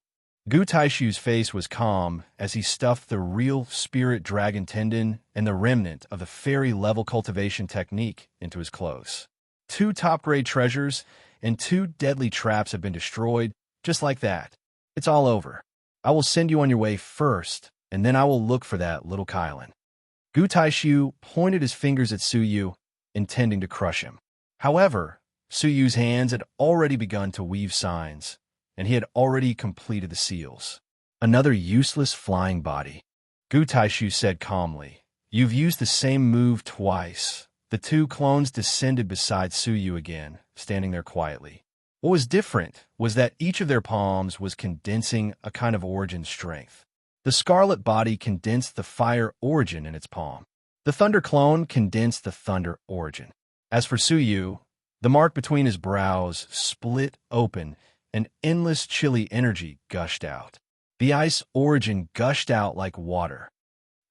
Gu Taishu's face was calm as he stuffed the real spirit dragon tendon and the remnant of the fairy-level cultivation technique into his clothes. 2 top-grade treasures and 2 deadly traps have been destroyed, just like that. It's all over. I will send you on your way first, and then I will look for that little Kylan. Gu Taishu pointed his fingers at Suyu, intending to crush him. However, Suyu's hands had already begun to weave signs, and he had already completed the seals. Another useless flying body. Gu Taishu said calmly, "You've used the same move twice." The 2 clones descended beside Suyu again, standing there quietly. What was different was that each of their palms was condensing a kind of origin strength. The scarlet body condensed the fire origin in its palm. The thunder clone condensed the thunder origin. As for Suyu, the mark between his brows split open and endless chilly energy gushed out. The ice origin gushed out like water.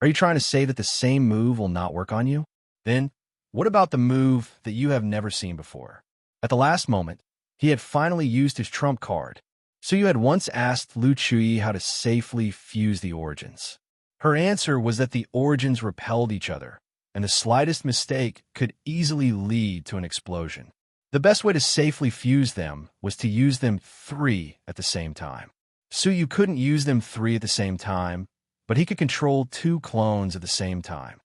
Are you trying to say that the same move will not work on you? Then, what about the move that you have never seen before? At the last moment, he had finally used his trump card. Suyu had once asked Lu Chui how to safely fuse the origins. Her answer was that the origins repelled each other, and the slightest mistake could easily lead to an explosion. The best way to safely fuse them was to use them 3 at the same time. Suyu couldn't use them 3 at the same time, but he could control 2 clones at the same time.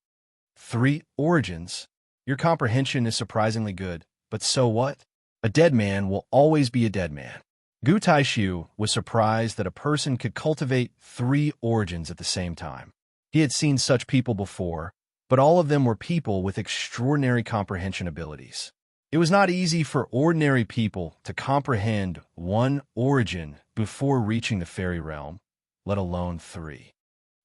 3 origins? Your comprehension is surprisingly good, but so what? A dead man will always be a dead man. Gu Taishu was surprised that a person could cultivate 3 origins at the same time. He had seen such people before, but all of them were people with extraordinary comprehension abilities. It was not easy for ordinary people to comprehend 1 origin before reaching the fairy realm, let alone 3.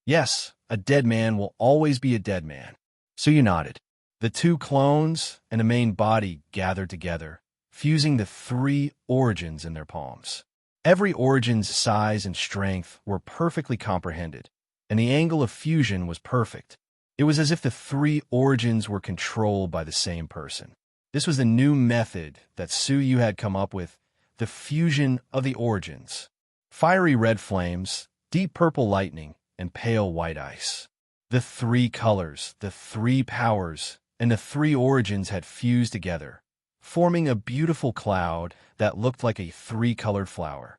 Yes, a dead man will always be a dead man. Suyu nodded. The 2 clones and the main body gathered together, fusing the 3 origins in their palms. Every origin's size and strength were perfectly comprehended, and the angle of fusion was perfect. It was as if the 3 origins were controlled by the same person. This was the new method that Suyu had come up with, the fusion of the origins. Fiery red flames, deep purple lightning, and pale white ice. The 3 colors, the 3 powers, and the 3 origins had fused together, forming a beautiful cloud that looked like a 3-colored flower.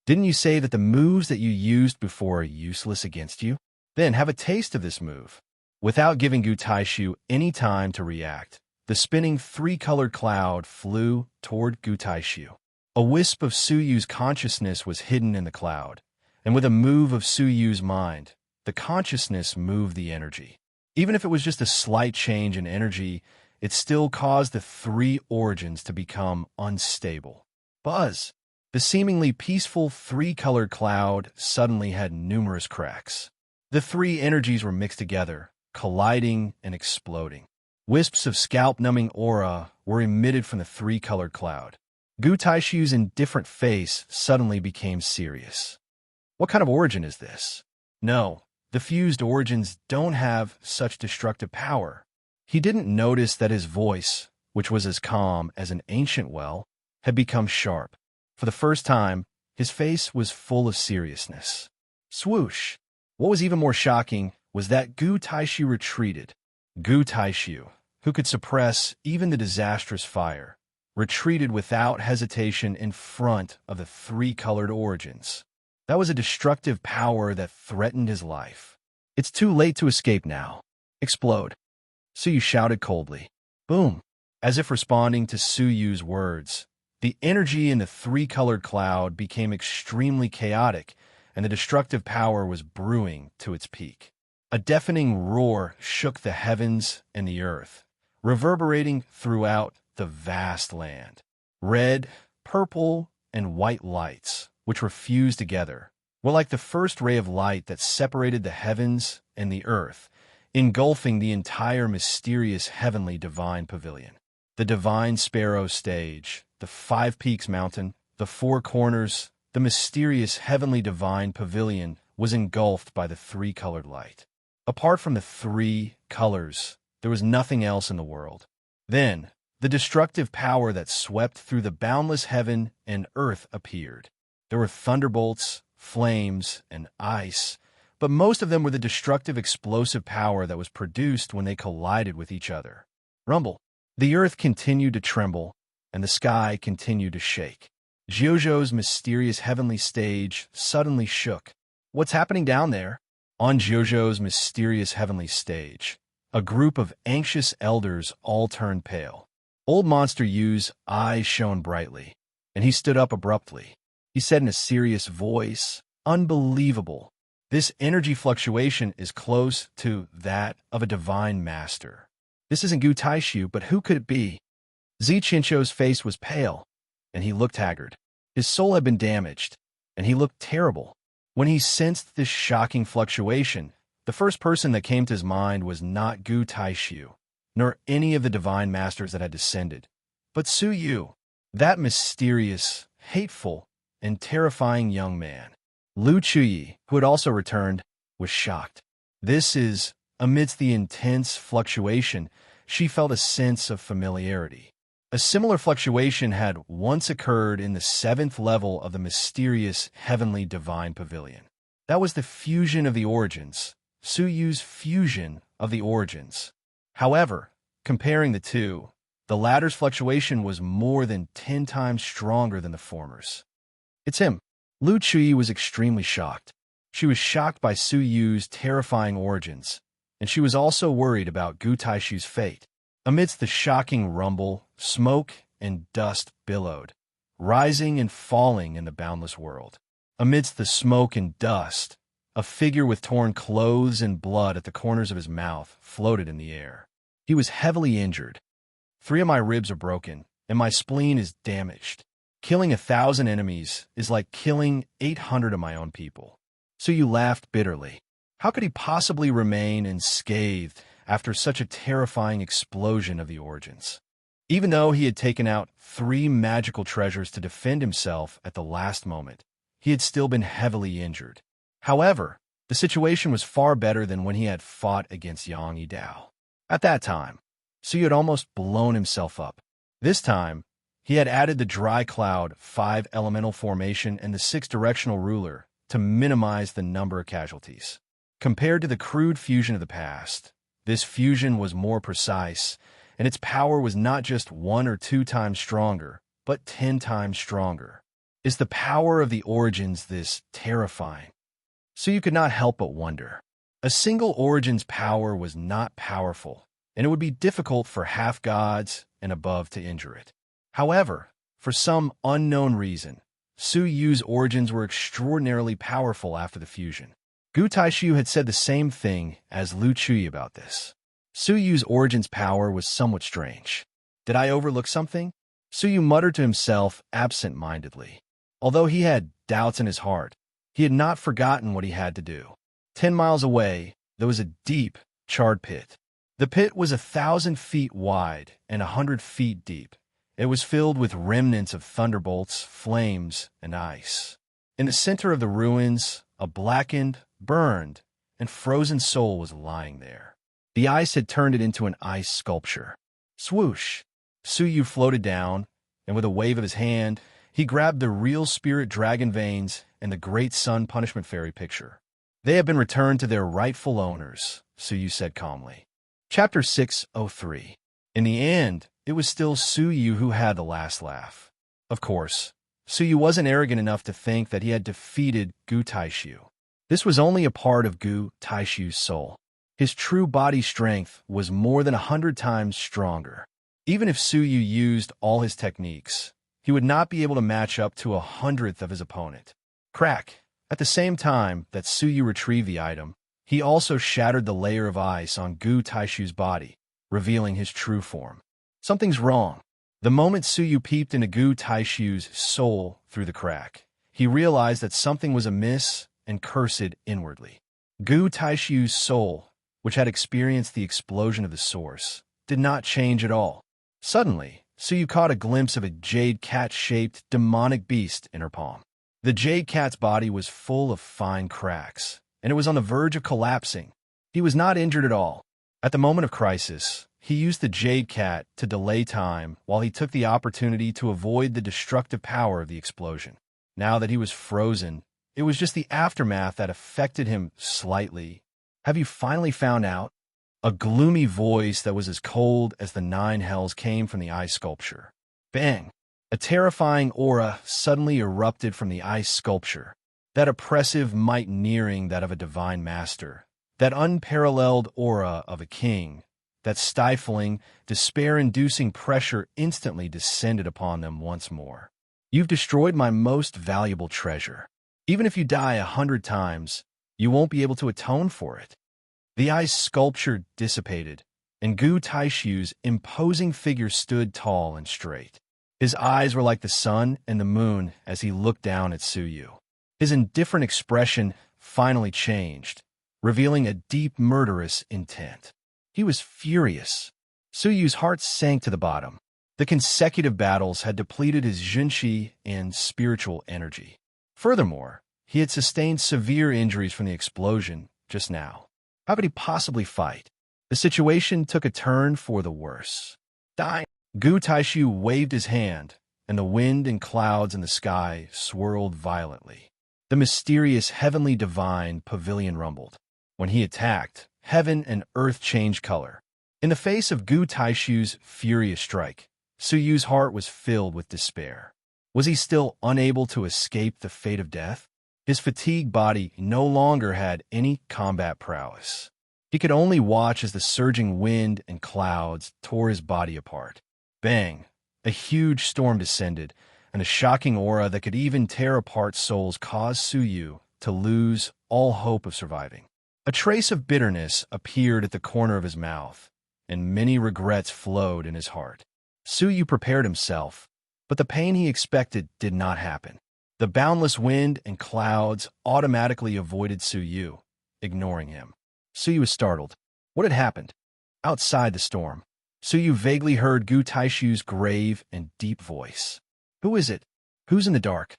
Didn't you say that the moves that you used before are useless against you? Then have a taste of this move. Without giving Gu Taishu any time to react, the spinning 3-colored cloud flew toward Gu Taishu. A wisp of Suyu's consciousness was hidden in the cloud, and with a move of Suyu's mind, the consciousness moved the energy. Even if it was just a slight change in energy, it still caused the 3 origins to become unstable. Buzz! The seemingly peaceful 3-colored cloud suddenly had numerous cracks. The 3 energies were mixed together, colliding and exploding. Wisps of scalp-numbing aura were emitted from the 3-colored cloud. Gu Taishu's indifferent face suddenly became serious. What kind of origin is this? No, the fused origins don't have such destructive power. He didn't notice that his voice, which was as calm as an ancient well, had become sharp. For the first time, his face was full of seriousness. Swoosh! What was even more shocking was that Gu Taishu retreated. Gu Taishu, who could suppress even the disastrous fire, retreated without hesitation in front of the 3-colored origins. That was a destructive power that threatened his life. It's too late to escape now. Explode. Suyu shouted coldly. Boom! As if responding to Suyu's words, the energy in the 3-colored cloud became extremely chaotic, and the destructive power was brewing to its peak. A deafening roar shook the heavens and the earth, reverberating throughout the vast land. Red, purple, and white lights, which were fused together, were like the first ray of light that separated the heavens and the earth, engulfing the entire mysterious heavenly divine pavilion. The divine sparrow stage, the 5 Peaks mountain, the 4 corners, the mysterious heavenly divine pavilion was engulfed by the three-colored light. Apart from the three colors, there was nothing else in the world. Then, the destructive power that swept through the boundless heaven and earth appeared. There were thunderbolts, flames, and ice, but most of them were the destructive explosive power that was produced when they collided with each other. Rumble. The earth continued to tremble, and the sky continued to shake. Jojo's mysterious heavenly stage suddenly shook. What's happening down there? On Jojo's mysterious heavenly stage, a group of anxious elders all turned pale. Old Monster U's eyes shone brightly, and he stood up abruptly. He said in a serious voice, "Unbelievable. This energy fluctuation is close to that of a divine master. This isn't Gu Taishu, but who could it be?" Zichincho's face was pale, and he looked haggard. His soul had been damaged, and he looked terrible. When he sensed this shocking fluctuation, the first person that came to his mind was not Gu Taishu, nor any of the divine masters that had descended, but Su Yu, that mysterious, hateful, and terrifying young man. Lu Chuyi, who had also returned, was shocked. Amidst the intense fluctuation, she felt a sense of familiarity. A similar fluctuation had once occurred in the 7th level of the mysterious heavenly divine pavilion. That was the fusion of the origins, Su Yu's fusion of the origins. However, comparing the two, the latter's fluctuation was more than 10 times stronger than the former's. "It's him." Lu Chui was extremely shocked. She was shocked by Su Yu's terrifying origins, and she was also worried about Gu Taishu's fate. Amidst the shocking rumble, smoke and dust billowed, rising and falling in the boundless world. Amidst the smoke and dust, a figure with torn clothes and blood at the corners of his mouth floated in the air. He was heavily injured. "3 of my ribs are broken, and my spleen is damaged. Killing 1,000 enemies is like killing 800 of my own people." Su Yu laughed bitterly. How could he possibly remain unscathed after such a terrifying explosion of the origins? Even though he had taken out 3 magical treasures to defend himself at the last moment, he had still been heavily injured. However, the situation was far better than when he had fought against Yang Yidao. At that time, Su Yu had almost blown himself up. This time, he had added the dry cloud 5 elemental formation and the 6 directional ruler to minimize the number of casualties. Compared to the crude fusion of the past, this fusion was more precise, and its power was not just 1 or 2 times stronger, but 10 times stronger. Is the power of the origins this terrifying? So you could not help but wonder. A single origin's power was not powerful, and it would be difficult for half-gods and above to injure it. However, for some unknown reason, Su Yu's origins were extraordinarily powerful after the fusion. Gu Taishu had said the same thing as Lu Chui about this. Su Yu's origins power was somewhat strange. Did I overlook something? Su Yu muttered to himself absent-mindedly. Although he had doubts in his heart, he had not forgotten what he had to do. 10 miles away, there was a deep, charred pit. The pit was 1,000 feet wide and 100 feet deep. It was filled with remnants of thunderbolts, flames, and ice. In the center of the ruins, a blackened, burned, and frozen soul was lying there. The ice had turned it into an ice sculpture. Swoosh! Su Yu floated down, and with a wave of his hand, he grabbed the real spirit dragon veins and the great sun punishment fairy picture. "They have been returned to their rightful owners," Su Yu said calmly. Chapter 603. In the end, it was still Su Yu who had the last laugh. Of course, Su Yu wasn't arrogant enough to think that he had defeated Gu Taishu. This was only a part of Gu Taishu's soul. His true body strength was more than 100 times stronger. Even if Su Yu used all his techniques, he would not be able to match up to 1/100th of his opponent. Crack! At the same time that Su Yu retrieved the item, he also shattered the layer of ice on Gu Taishu's body, revealing his true form. Something's wrong. The moment Su Yu peeped into Gu Taishu's soul through the crack, he realized that something was amiss and cursed inwardly. Gu Taishu's soul, which had experienced the explosion of the source, did not change at all. Suddenly, Su Yu caught a glimpse of a jade cat-shaped demonic beast in her palm. The jade cat's body was full of fine cracks, and it was on the verge of collapsing. He was not injured at all. At the moment of crisis, he used the jade cat to delay time while he took the opportunity to avoid the destructive power of the explosion. Now that he was frozen, it was just the aftermath that affected him slightly. Have you finally found out? A gloomy voice that was as cold as the nine hells came from the ice sculpture. Bang! A terrifying aura suddenly erupted from the ice sculpture. That oppressive might nearing that of a divine master. That unparalleled aura of a king. That stifling, despair-inducing pressure instantly descended upon them once more. You've destroyed my most valuable treasure. Even if you die 100 times, you won't be able to atone for it. The ice sculpture dissipated, and Gu Taishu's imposing figure stood tall and straight. His eyes were like the sun and the moon as he looked down at Suyu. His indifferent expression finally changed, revealing a deep murderous intent. He was furious. Suyu's heart sank to the bottom. The consecutive battles had depleted his junshi and spiritual energy. Furthermore, he had sustained severe injuries from the explosion just now. How could he possibly fight? The situation took a turn for the worse. Die! Gu Taishu waved his hand, and the wind and clouds in the sky swirled violently. The mysterious heavenly divine pavilion rumbled. When he attacked, heaven and earth changed color. In the face of Gu Taishu's furious strike, Suyu's heart was filled with despair. Was he still unable to escape the fate of death? His fatigued body no longer had any combat prowess. He could only watch as the surging wind and clouds tore his body apart. Bang! A huge storm descended, and a shocking aura that could even tear apart souls caused Suyu to lose all hope of surviving. A trace of bitterness appeared at the corner of his mouth, and many regrets flowed in his heart. Suyu prepared himself, but the pain he expected did not happen. The boundless wind and clouds automatically avoided Suyu, ignoring him. Suyu was startled. What had happened? Outside the storm, Suyu vaguely heard Gu Taishu's grave and deep voice. Who is it? Who's in the dark?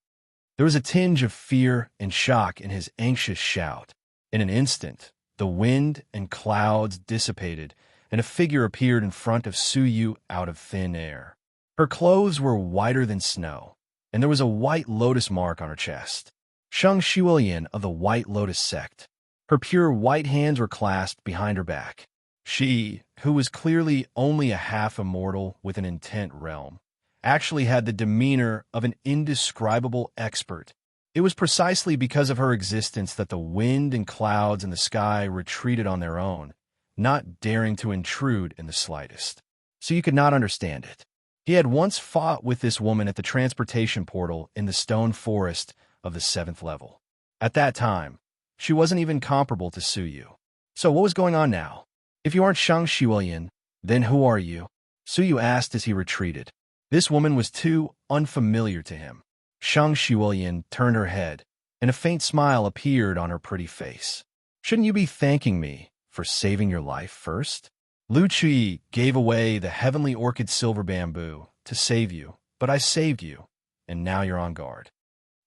There was a tinge of fear and shock in his anxious shout. In an instant, the wind and clouds dissipated, and a figure appeared in front of Suyu out of thin air. Her clothes were whiter than snow, and there was a white lotus mark on her chest. Sheng Shuilian of the White Lotus sect. Her pure white hands were clasped behind her back. She, who was clearly only a half-immortal with an intent realm, actually had the demeanor of an indescribable expert. It was precisely because of her existence that the wind and clouds in the sky retreated on their own, not daring to intrude in the slightest. So you could not understand it. He had once fought with this woman at the transportation portal in the stone forest of the 7th level. At that time, she wasn't even comparable to Suyu. So what was going on now? If you aren't Shang Shuilian, then who are you? Suyu asked as he retreated. This woman was too unfamiliar to him. Shang Shuilian turned her head, and a faint smile appeared on her pretty face. Shouldn't you be thanking me for saving your life first? Lu Chui gave away the heavenly orchid silver bamboo to save you, but I saved you, and now you're on guard.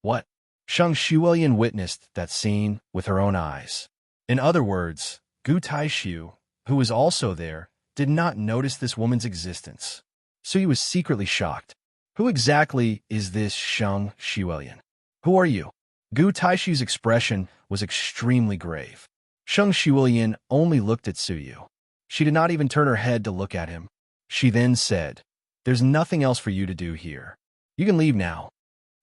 What? Shang Shuilian witnessed that scene with her own eyes. In other words, Gu Taishu, who was also there, did not notice this woman's existence. So he was secretly shocked. Who exactly is this Shang Shuilian? Who are you? Gu Taishu's expression was extremely grave. Shang Shuilian only looked at Suyu. She did not even turn her head to look at him. She then said, "There's nothing else for you to do here. You can leave now."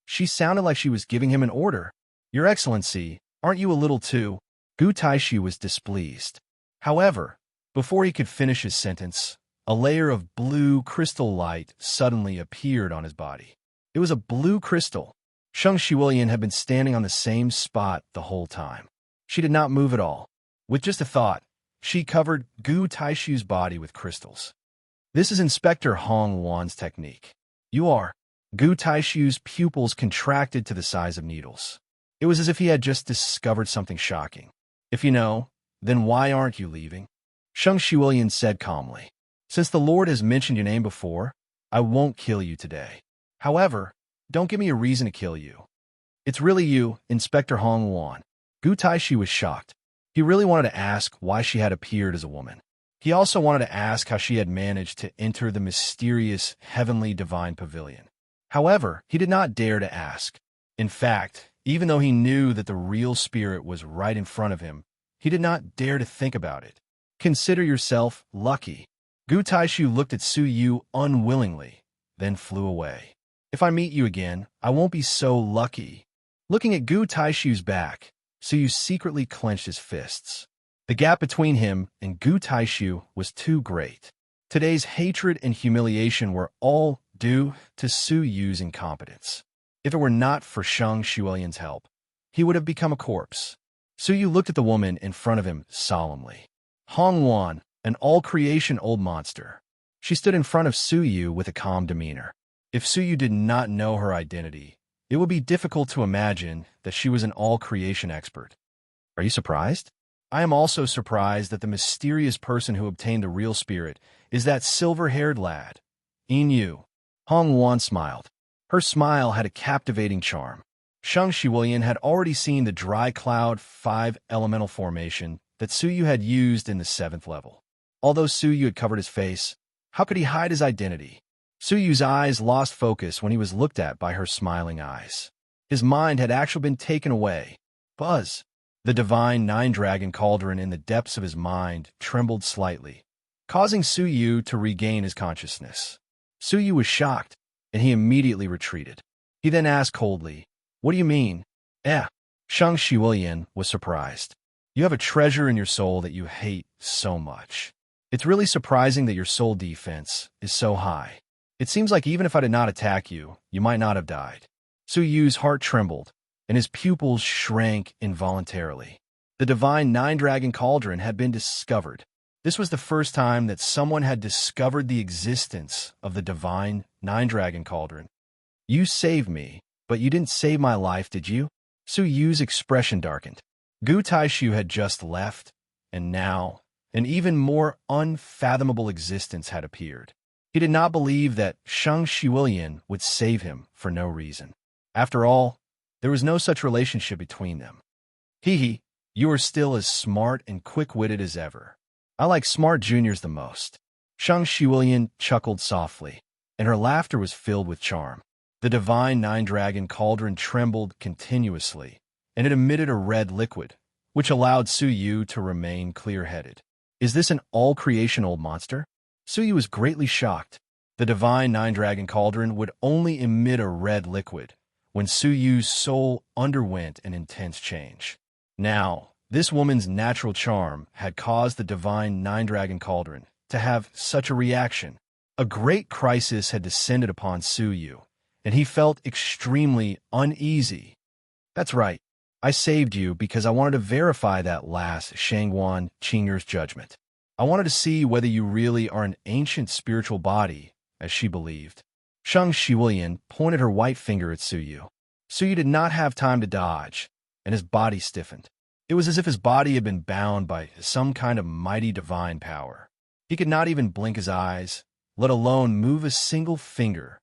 She sounded like she was giving him an order. "Your Excellency, aren't you a little too?" Gu Taishu was displeased. However, before he could finish his sentence, a layer of blue crystal light suddenly appeared on his body. It was a blue crystal. Shang Shuilian had been standing on the same spot the whole time. She did not move at all. With just a thought, she covered Gu Taishu's body with crystals. This is Inspector Hong Wan's technique. You are. Gu Taishu's pupils contracted to the size of needles. It was as if he had just discovered something shocking. If you know, then why aren't you leaving? Shang Shuilian said calmly. Since the Lord has mentioned your name before, I won't kill you today. However, don't give me a reason to kill you. It's really you, Inspector Hong Wan. Gu Taishi was shocked. He really wanted to ask why she had appeared as a woman. He also wanted to ask how she had managed to enter the mysterious heavenly divine pavilion. However, he did not dare to ask. In fact, even though he knew that the real spirit was right in front of him, he did not dare to think about it. Consider yourself lucky. Gu Taishu looked at Su Yu unwillingly, then flew away. If I meet you again, I won't be so lucky. Looking at Gu Taishu's back, Su Yu secretly clenched his fists. The gap between him and Gu Taishu was too great. Today's hatred and humiliation were all due to Su Yu's incompetence. If it were not for Shang Xuelian's help, he would have become a corpse. Su Yu looked at the woman in front of him solemnly. Hong Wan, an all-creation old monster. She stood in front of Su Yu with a calm demeanor. If Su Yu did not know her identity, it would be difficult to imagine that she was an all-creation expert. Are you surprised? I am also surprised that the mysterious person who obtained the real spirit is that silver-haired lad. In Yu. Hong Wan smiled. Her smile had a captivating charm. Shang Xuelian had already seen the dry cloud 5 elemental formation that Su Yu had used in the 7th level. Although Su Yu had covered his face, how could he hide his identity? Su Yu's eyes lost focus when he was looked at by her smiling eyes. His mind had actually been taken away. Buzz. The divine nine-dragon cauldron in the depths of his mind trembled slightly, causing Su Yu to regain his consciousness. Su Yu was shocked, and he immediately retreated. He then asked coldly, "What do you mean?" Shang Xuelian was surprised. "You have a treasure in your soul that you hate so much. It's really surprising that your soul defense is so high. It seems like even if I did not attack you, you might not have died." Su Yu's heart trembled, and his pupils shrank involuntarily. The divine nine-dragon cauldron had been discovered. This was the first time that someone had discovered the existence of the divine nine-dragon cauldron. "You saved me, but you didn't save my life, did you?" Su Yu's expression darkened. Gu Taishu had just left, and now an even more unfathomable existence had appeared. He did not believe that Shang Xuelian would save him for no reason. After all, there was no such relationship between them. "Hee, you are still as smart and quick-witted as ever. I like smart juniors the most." Shang Xuelian chuckled softly, and her laughter was filled with charm. The divine nine-dragon cauldron trembled continuously, and it emitted a red liquid, which allowed Su Yu to remain clear-headed. "Is this an all-creation old monster?" Su Yu was greatly shocked. The divine nine-dragon cauldron would only emit a red liquid when Su Yu's soul underwent an intense change. Now, this woman's natural charm had caused the divine nine-dragon cauldron to have such a reaction. A great crisis had descended upon Su Yu, and he felt extremely uneasy. "That's right. I saved you because I wanted to verify that last Shangguan Qinger's judgment. I wanted to see whether you really are an ancient spiritual body, as she believed." Shang Xuelian pointed her white finger at Su Yu. Su Yu did not have time to dodge, and his body stiffened. It was as if his body had been bound by some kind of mighty divine power. He could not even blink his eyes, let alone move a single finger.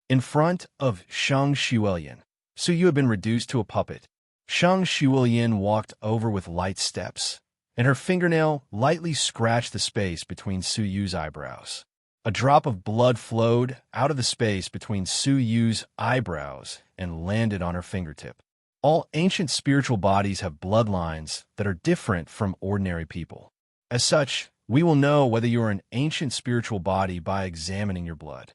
In front of Shang Xuelian, Su Yu had been reduced to a puppet. Shang Xuelian walked over with light steps, and her fingernail lightly scratched the space between Su Yu's eyebrows. A drop of blood flowed out of the space between Su Yu's eyebrows and landed on her fingertip. All ancient spiritual bodies have bloodlines that are different from ordinary people. As such, we will know whether you are an ancient spiritual body by examining your blood.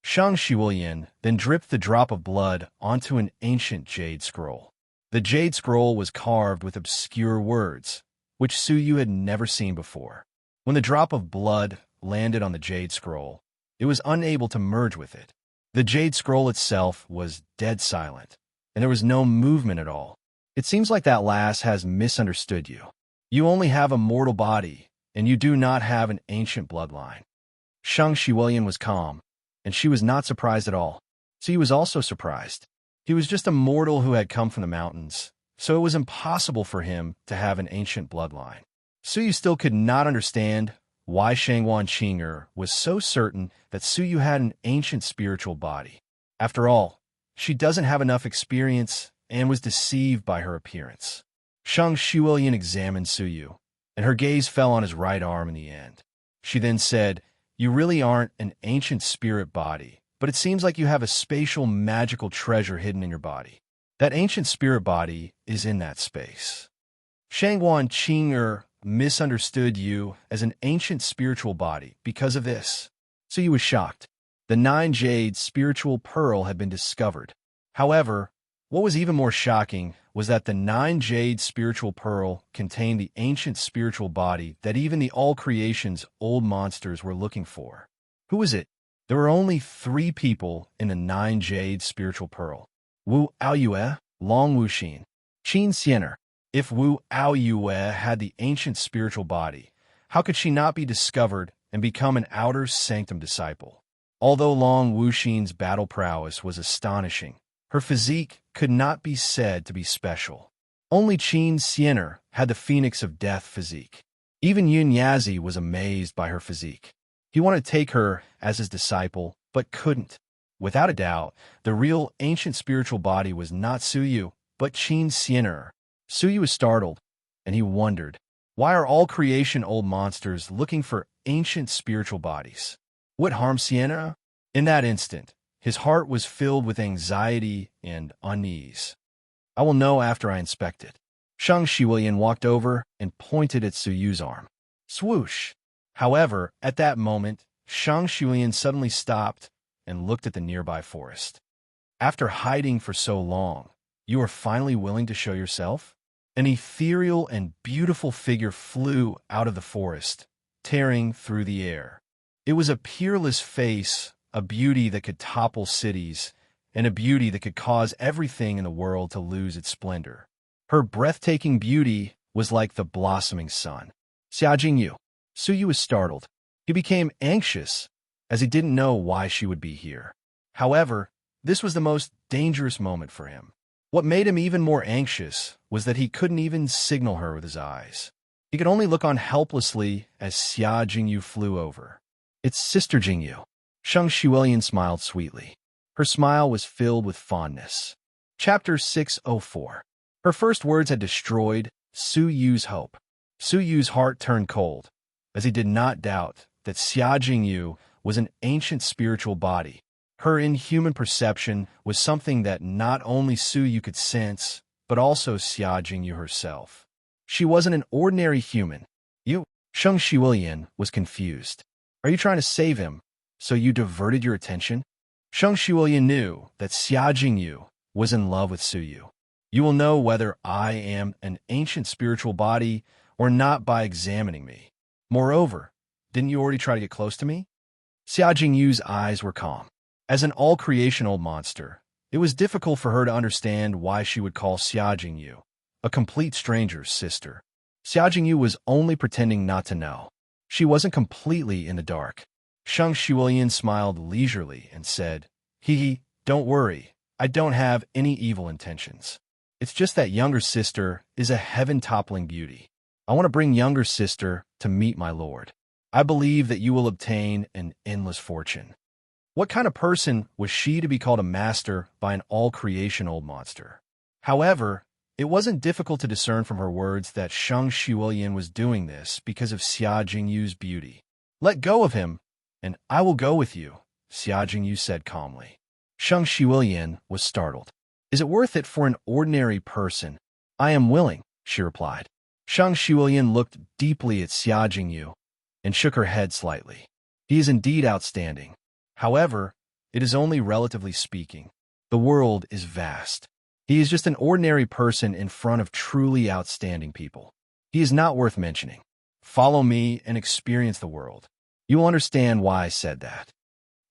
Shang Xuelian then dripped the drop of blood onto an ancient jade scroll. The jade scroll was carved with obscure words, which Su Yu had never seen before. When the drop of blood landed on the jade scroll, it was unable to merge with it. The jade scroll itself was dead silent, and there was no movement at all. "It seems like that lass has misunderstood you. You only have a mortal body, and you do not have an ancient bloodline." Shang Xuelian was calm, and she was not surprised at all. He was also surprised. He was just a mortal who had come from the mountains, so it was impossible for him to have an ancient bloodline. Su Yu still could not understand why Shangguan Qinger was so certain that Su Yu had an ancient spiritual body. After all, she doesn't have enough experience and was deceived by her appearance. Shang Xuelian examined Suyu, and her gaze fell on his right arm in the end. She then said, "You really aren't an ancient spirit body, but it seems like you have a spatial magical treasure hidden in your body. That ancient spirit body is in that space." Shangguan Qing'er misunderstood you as an ancient spiritual body because of this. Suyu was shocked. The 9-jade spiritual pearl had been discovered. However, what was even more shocking was that the 9-jade spiritual pearl contained the ancient spiritual body that even the all creation's old monsters were looking for. Who was it? There were only 3 people in the 9-jade spiritual pearl. Wu Aoyue, Long Wuxin, Qin Xiener. If Wu Aoyue had the ancient spiritual body, how could she not be discovered and become an outer sanctum disciple? Although Long Wuxin's battle prowess was astonishing, her physique could not be said to be special. Only Qin Xiener had the Phoenix of Death physique. Even Yun Yazi was amazed by her physique. He wanted to take her as his disciple, but couldn't. Without a doubt, the real ancient spiritual body was not Suyu, but Qin Xiener. Suyu was startled, and he wondered, why are all creation old monsters looking for ancient spiritual bodies? What harm Sienna? In that instant, his heart was filled with anxiety and unease. I will know after I inspect it. Shang Xuelian walked over and pointed at Suyu's arm. Swoosh! However, at that moment, Shang Xuelian suddenly stopped and looked at the nearby forest. After hiding for so long, you are finally willing to show yourself? An ethereal and beautiful figure flew out of the forest, tearing through the air. It was a peerless face, a beauty that could topple cities, and a beauty that could cause everything in the world to lose its splendor. Her breathtaking beauty was like the blossoming sun. Xia Jingyu. Suyu was startled. He became anxious, as he didn't know why she would be here. However, this was the most dangerous moment for him. What made him even more anxious was that he couldn't even signal her with his eyes. He could only look on helplessly as Xia Jingyu flew over. It's Sister Jingyu. Shang Xuelian smiled sweetly. Her smile was filled with fondness. Chapter 604. Her first words had destroyed Suyu's hope. Suyu's heart turned cold, as he did not doubt that Xia Jingyu was an ancient spiritual body. Her inhuman perception was something that not only Suyu could sense, but also Xia Jingyu herself. She wasn't an ordinary human. You, Shang Xuelian, was confused. Are you trying to save him, so you diverted your attention? Shang Xuelian knew that Xia Jingyu was in love with Suyu. You will know whether I am an ancient spiritual body or not by examining me. Moreover, didn't you already try to get close to me? Xia Jingyu's eyes were calm. As an all-creation old monster, it was difficult for her to understand why she would call Xia Jingyu, a complete stranger's sister. Xia Jingyu was only pretending not to know. She wasn't completely in the dark. Shang Xuelian smiled leisurely and said, Hee, don't worry. I don't have any evil intentions. It's just that younger sister is a heaven-toppling beauty. I want to bring younger sister to meet my lord. I believe that you will obtain an endless fortune. What kind of person was she to be called a master by an all-creation old monster? However, it wasn't difficult to discern from her words that Shang Xuelian was doing this because of Xia Jingyu's beauty. Let go of him, and I will go with you, Xia Jingyu said calmly. Shang Xuelian was startled. Is it worth it for an ordinary person? I am willing, she replied. Shang Xuelian looked deeply at Xia Jingyu and shook her head slightly. He is indeed outstanding. However, it is only relatively speaking. The world is vast. He is just an ordinary person in front of truly outstanding people. He is not worth mentioning. Follow me and experience the world. You will understand why I said that.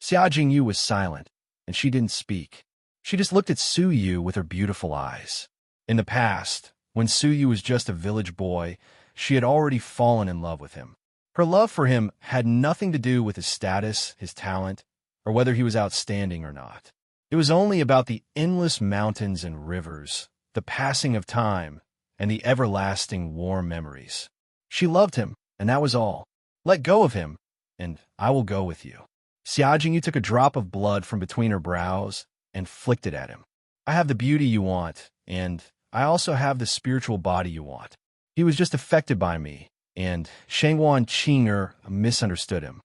Xia Jingyu was silent, and she didn't speak. She just looked at Suyu with her beautiful eyes. In the past, when Suyu was just a village boy, she had already fallen in love with him. Her love for him had nothing to do with his status, his talent, or whether he was outstanding or not. It was only about the endless mountains and rivers, the passing of time, and the everlasting warm memories. She loved him, and that was all. Let go of him, and I will go with you. Xia Jingyu took a drop of blood from between her brows and flicked it at him. I have the beauty you want, and I also have the spiritual body you want. He was just affected by me, and Shangguan Qing'er misunderstood him.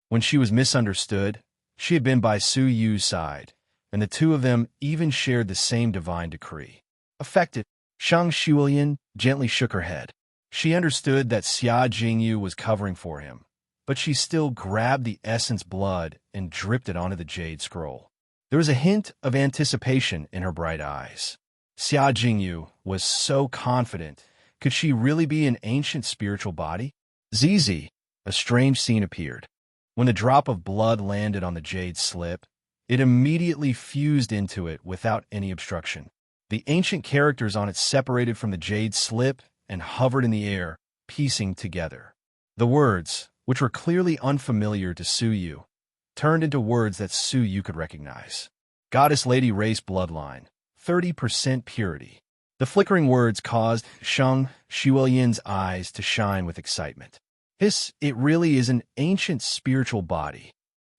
When she was misunderstood, she had been by Su Yu's side, and the two of them even shared the same divine decree. Affected, Shang Xuelian gently shook her head. She understood that Xia Jingyu was covering for him, but she still grabbed the essence blood and dripped it onto the jade scroll. There was a hint of anticipation in her bright eyes. Xia Jingyu was so confident. Could she really be an ancient spiritual body? Zizi, a strange scene appeared. When the drop of blood landed on the jade slip, it immediately fused into it without any obstruction. The ancient characters on it separated from the jade slip and hovered in the air, piecing together. The words, which were clearly unfamiliar to Su Yu, turned into words that Su Yu could recognize. Goddess Lady Race Bloodline, 30% purity. The flickering words caused Shang Xuelian's eyes to shine with excitement. It really is an ancient spiritual body.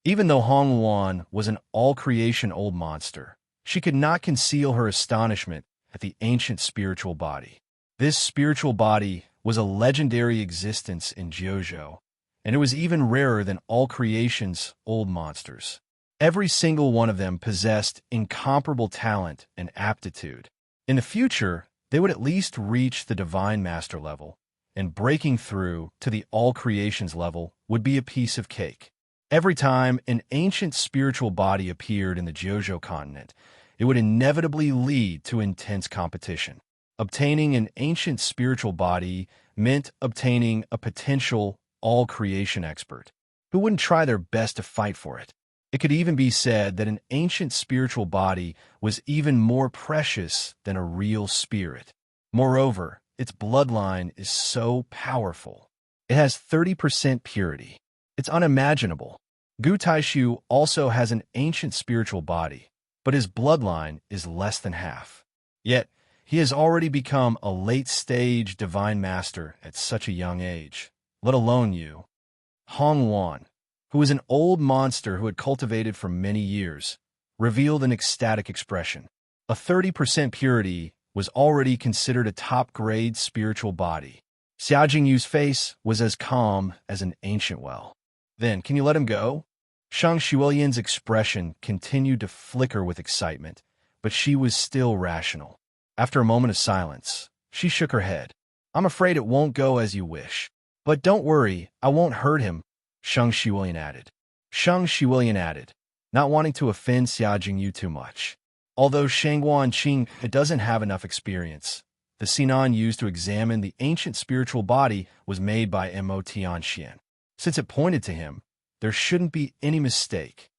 Even though Hong Luan was an all-creation old monster, she could not conceal her astonishment at the ancient spiritual body. This spiritual body was a legendary existence in Jiuzhou, and it was even rarer than all creation's old monsters. Every single one of them possessed incomparable talent and aptitude. In the future, they would at least reach the Divine Master level, and breaking through to the all creations level would be a piece of cake. Every time an ancient spiritual body appeared in the Jiuzhou continent, it would inevitably lead to intense competition. Obtaining an ancient spiritual body meant obtaining a potential all-creation expert who wouldn't try their best to fight for it. It could even be said that an ancient spiritual body was even more precious than a real spirit. Moreover, its bloodline is so powerful. It has 30% purity. It's unimaginable. Gu Taishu also has an ancient spiritual body, but his bloodline is less than half. Yet, he has already become a late-stage divine master at such a young age, let alone you. Hong Luan, who was an old monster who had cultivated for many years, revealed an ecstatic expression. A 30% purity was already considered a top-grade spiritual body. Xia Jingyu's face was as calm as an ancient well. Then, can you let him go? Shang Xuelian's expression continued to flicker with excitement, but she was still rational. After a moment of silence, she shook her head. I'm afraid it won't go as you wish. But don't worry, I won't hurt him, Shang Xuelian added, not wanting to offend Xia Jingyu too much. Although Shangguan Qing doesn't have enough experience, the Sinan used to examine the ancient spiritual body was made by Mo Tianxian. Since it pointed to him, there shouldn't be any mistake.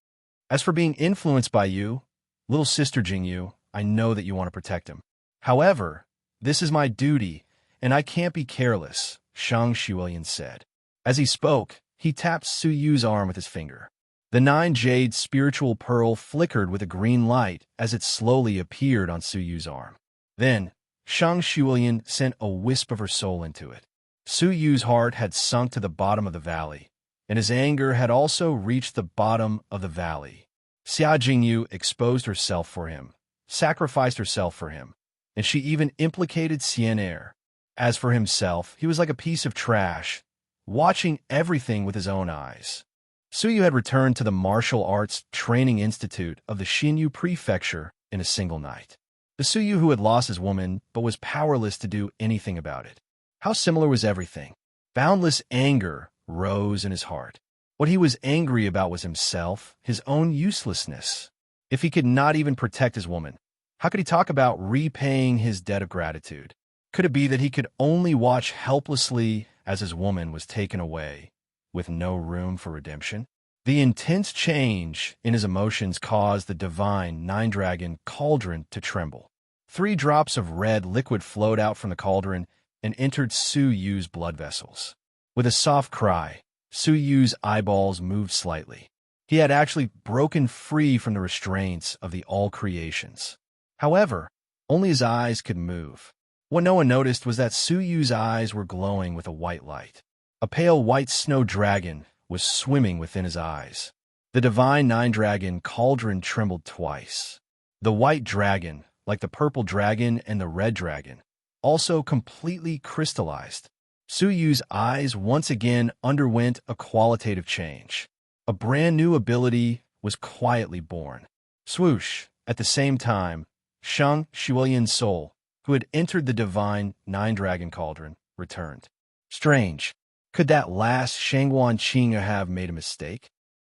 As for being influenced by you, little sister Jingyu, I know that you want to protect him. However, this is my duty, and I can't be careless, Shang Xuelian said. As he spoke, he tapped Su Yu's arm with his finger. The 9-jade spiritual pearl flickered with a green light as it slowly appeared on Su Yu's arm. Then, Shang Xuelian sent a wisp of her soul into it. Su Yu's heart had sunk to the bottom of the valley, and his anger had also reached the bottom of the valley. Xia Jingyu exposed herself for him, sacrificed herself for him, and she even implicated Xian'er. As for himself, he was like a piece of trash, watching everything with his own eyes. Su Yu had returned to the Martial Arts Training Institute of the Xinyu Prefecture in a single night. The Su Yu who had lost his woman but was powerless to do anything about it. How similar was everything? Boundless anger rose in his heart. What he was angry about was himself, his own uselessness. If he could not even protect his woman, how could he talk about repaying his debt of gratitude? Could it be that he could only watch helplessly as his woman was taken away, with no room for redemption? The intense change in his emotions caused the divine 9-dragon Cauldron to tremble. 3 drops of red liquid flowed out from the cauldron and entered Su Yu's blood vessels. With a soft cry, Su Yu's eyeballs moved slightly. He had actually broken free from the restraints of the all creations. However, only his eyes could move. What no one noticed was that Su Yu's eyes were glowing with a white light. A pale white snow dragon was swimming within his eyes. The divine 9-dragon Cauldron trembled twice. The white dragon, like the purple dragon and the red dragon, also completely crystallized. Su Yu's eyes once again underwent a qualitative change. A brand new ability was quietly born. Swoosh! At the same time, Shang Xuelian's soul, who had entered the divine nine-dragon cauldron, returned. Strange. Could that last Shangguan Qing have made a mistake?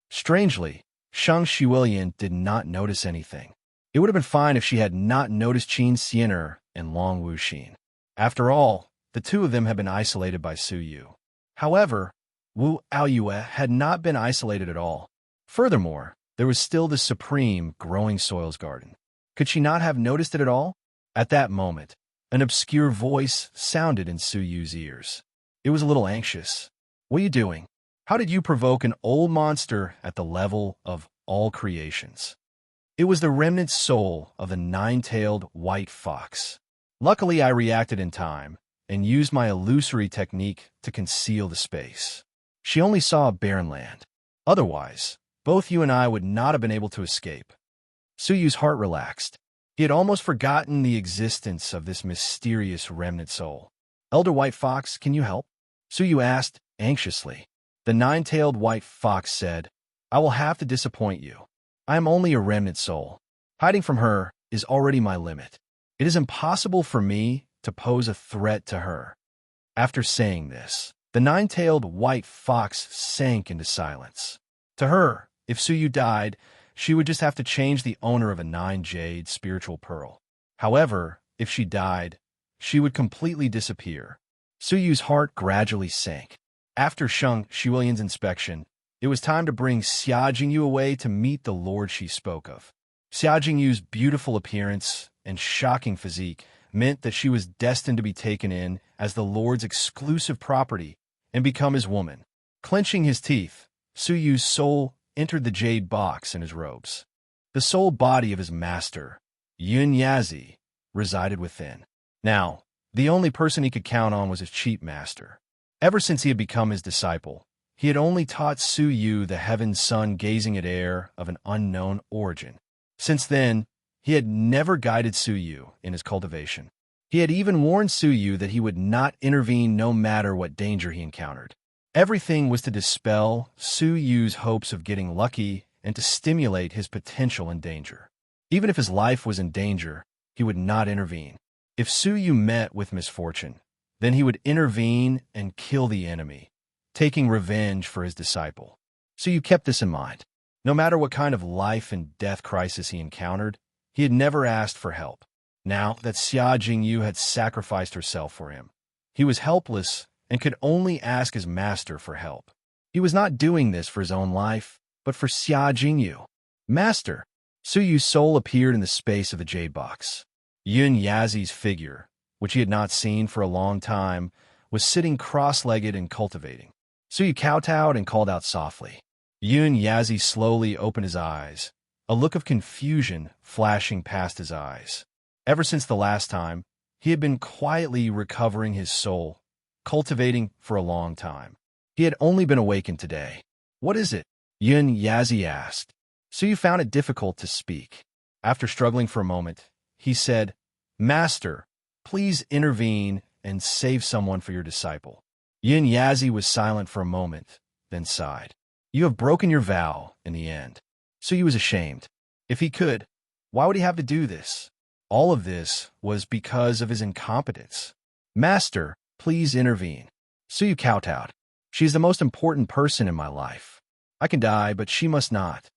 Strangely, Shang Xuelian did not notice anything. It would have been fine if she had not noticed Qin Xiener and Long Wuxin. After all, the two of them had been isolated by Su Yu. However, Wu Aoyue had not been isolated at all. Furthermore, there was still the supreme growing soils garden. Could she not have noticed it at all? At that moment, an obscure voice sounded in Su Yu's ears. It was a little anxious. What are you doing? How did you provoke an old monster at the level of all creations? It was the remnant soul of the nine-tailed white fox. Luckily, I reacted in time and used my illusory technique to conceal the space. She only saw a barren land. Otherwise, both you and I would not have been able to escape. Su Yu's heart relaxed. He had almost forgotten the existence of this mysterious remnant soul. Elder White Fox, can you help? Su Yu asked, anxiously. The nine-tailed white fox said, I will have to disappoint you. I am only a remnant soul. Hiding from her is already my limit. It is impossible for me to pose a threat to her. After saying this, the nine-tailed white fox sank into silence. To her, if Su Yu died, she would just have to change the owner of a nine-jade spiritual pearl. However, if she died, she would completely disappear. Su Yu's heart gradually sank. After Shang Xuelian's inspection, it was time to bring Xia Jingyu away to meet the lord she spoke of. Xia Jingyu's beautiful appearance and shocking physique meant that she was destined to be taken in as the Lord's exclusive property and become his woman. Clenching his teeth, Su Yu's soul entered the jade box in his robes. The soul body of his master, Yun Yazi, resided within. Now, the only person he could count on was his cheap master. Ever since he had become his disciple, he had only taught Su Yu the heaven's sun-gazing at air of an unknown origin. Since then, he had never guided Su Yu in his cultivation. He had even warned Su Yu that he would not intervene no matter what danger he encountered. Everything was to dispel Su Yu's hopes of getting lucky and to stimulate his potential in danger. Even if his life was in danger, he would not intervene. If Su Yu met with misfortune, then he would intervene and kill the enemy, taking revenge for his disciple. Su Yu kept this in mind. No matter what kind of life and death crisis he encountered, he had never asked for help. Now that Xia Jingyu had sacrificed herself for him, he was helpless and could only ask his master for help. He was not doing this for his own life, but for Xia Jingyu. Master! Su Yu's soul appeared in the space of the jade box. Yun Yazi's figure, which he had not seen for a long time, was sitting cross-legged and cultivating. Su Yu kowtowed and called out softly. Yun Yazi slowly opened his eyes, a look of confusion flashing past his eyes. Ever since the last time, he had been quietly recovering his soul, cultivating for a long time. He had only been awakened today. What is it? Yun Yazi asked. Su Yu found it difficult to speak. After struggling for a moment, he said, Master, please intervene and save someone for your disciple. Yun Yazi was silent for a moment, then sighed. You have broken your vow in the end. Su Yu was ashamed. If he could, why would he have to do this? All of this was because of his incompetence. Master, please intervene. Su Yu kowtowed. She is the most important person in my life. I can die, but she must not.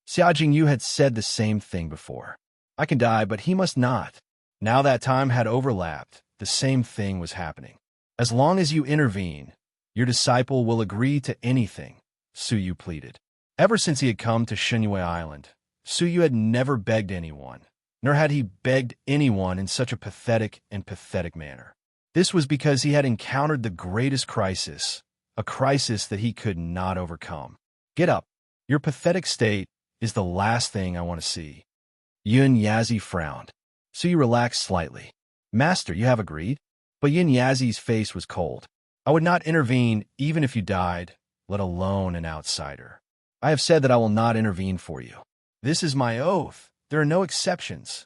Xia Jingyu had said the same thing before. I can die, but he must not. Now that time had overlapped, the same thing was happening. As long as you intervene, your disciple will agree to anything, Su Yu pleaded. Ever since he had come to Shenyue Island, Su Yu had never begged anyone, nor had he begged anyone in such a pathetic manner. This was because he had encountered the greatest crisis, a crisis that he could not overcome. Get up. Your pathetic state is the last thing I want to see. Yun Yazi frowned. Su Yu relaxed slightly. Master, you have agreed? But Yun Yazi's face was cold. I would not intervene even if you died, let alone an outsider. I have said that I will not intervene for you. This is my oath. There are no exceptions.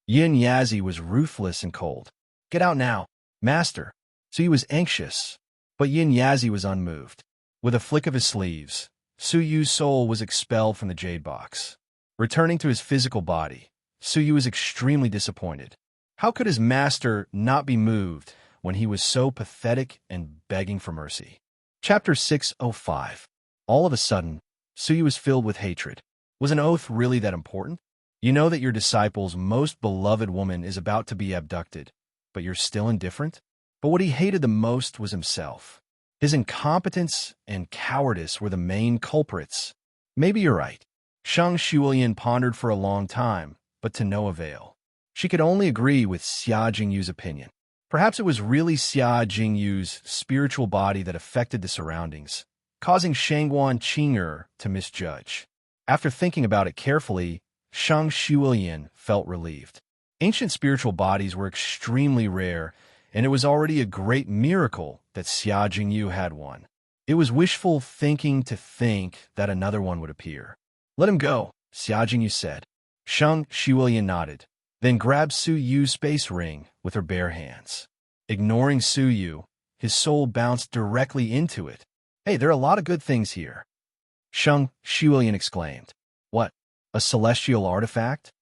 Yin Yazi was ruthless and cold. "Get out now, master." Su Yu was anxious, but Yin Yazi was unmoved. With a flick of his sleeves, Su Yu's soul was expelled from the jade box. Returning to his physical body, Su Yu was extremely disappointed. How could his master not be moved when he was so pathetic and begging for mercy? Chapter 605. All of a sudden, Su Yu was filled with hatred. Was an oath really that important? You know that your disciple's most beloved woman is about to be abducted, but you're still indifferent? But what he hated the most was himself. His incompetence and cowardice were the main culprits. Maybe you're right. Shang Shulian pondered for a long time, but to no avail. She could only agree with Xia Jingyu's opinion. Perhaps it was really Xia Jingyu's spiritual body that affected the surroundings, causing Shangguan Qing'er to misjudge. After thinking about it carefully, Shang Shulian felt relieved. Ancient spiritual bodies were extremely rare, and it was already a great miracle that Xia Jingyu had one. It was wishful thinking to think that another one would appear. "Let him go," Xia Jingyu said. Shang Shulian nodded, then grabbed Su Yu's space ring with her bare hands. Ignoring Su Yu, his soul bounced directly into it. "Hey, there are a lot of good things here," Shang Shulian exclaimed. "What? A celestial artifact?"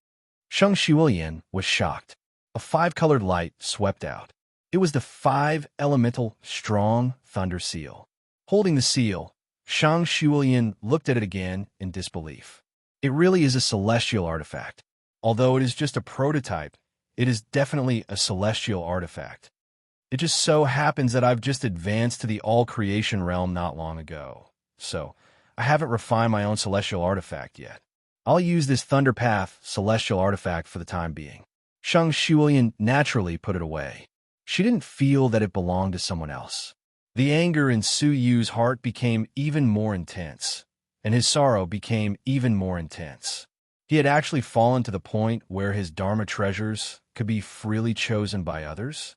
Shang Shulian was shocked. A five-colored light swept out. It was the five-elemental strong thunder seal. Holding the seal, Shang Shulian looked at it again in disbelief. It really is a celestial artifact. Although it is just a prototype, it is definitely a celestial artifact. It just so happens that I've just advanced to the all-creation realm not long ago, so I haven't refined my own celestial artifact yet. I'll use this Thunder Path celestial artifact for the time being. Shang Shulian naturally put it away. She didn't feel that it belonged to someone else. The anger in Su Yu's heart became even more intense, and his sorrow became even more intense. He had actually fallen to the point where his Dharma treasures could be freely chosen by others.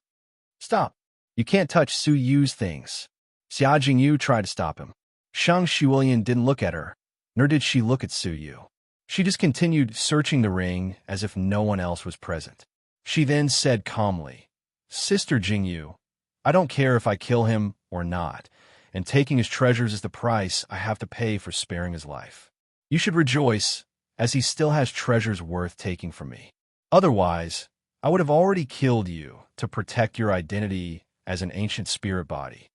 "Stop! You can't touch Su Yu's things." Xia Jingyu tried to stop him. Shang Shulian didn't look at her, nor did she look at Su Yu. She just continued searching the ring as if no one else was present. She then said calmly, "Sister Jingyu, I don't care if I kill him or not, and taking his treasures is the price I have to pay for sparing his life. You should rejoice, as he still has treasures worth taking from me. Otherwise, I would have already killed you to protect your identity as an ancient spirit body."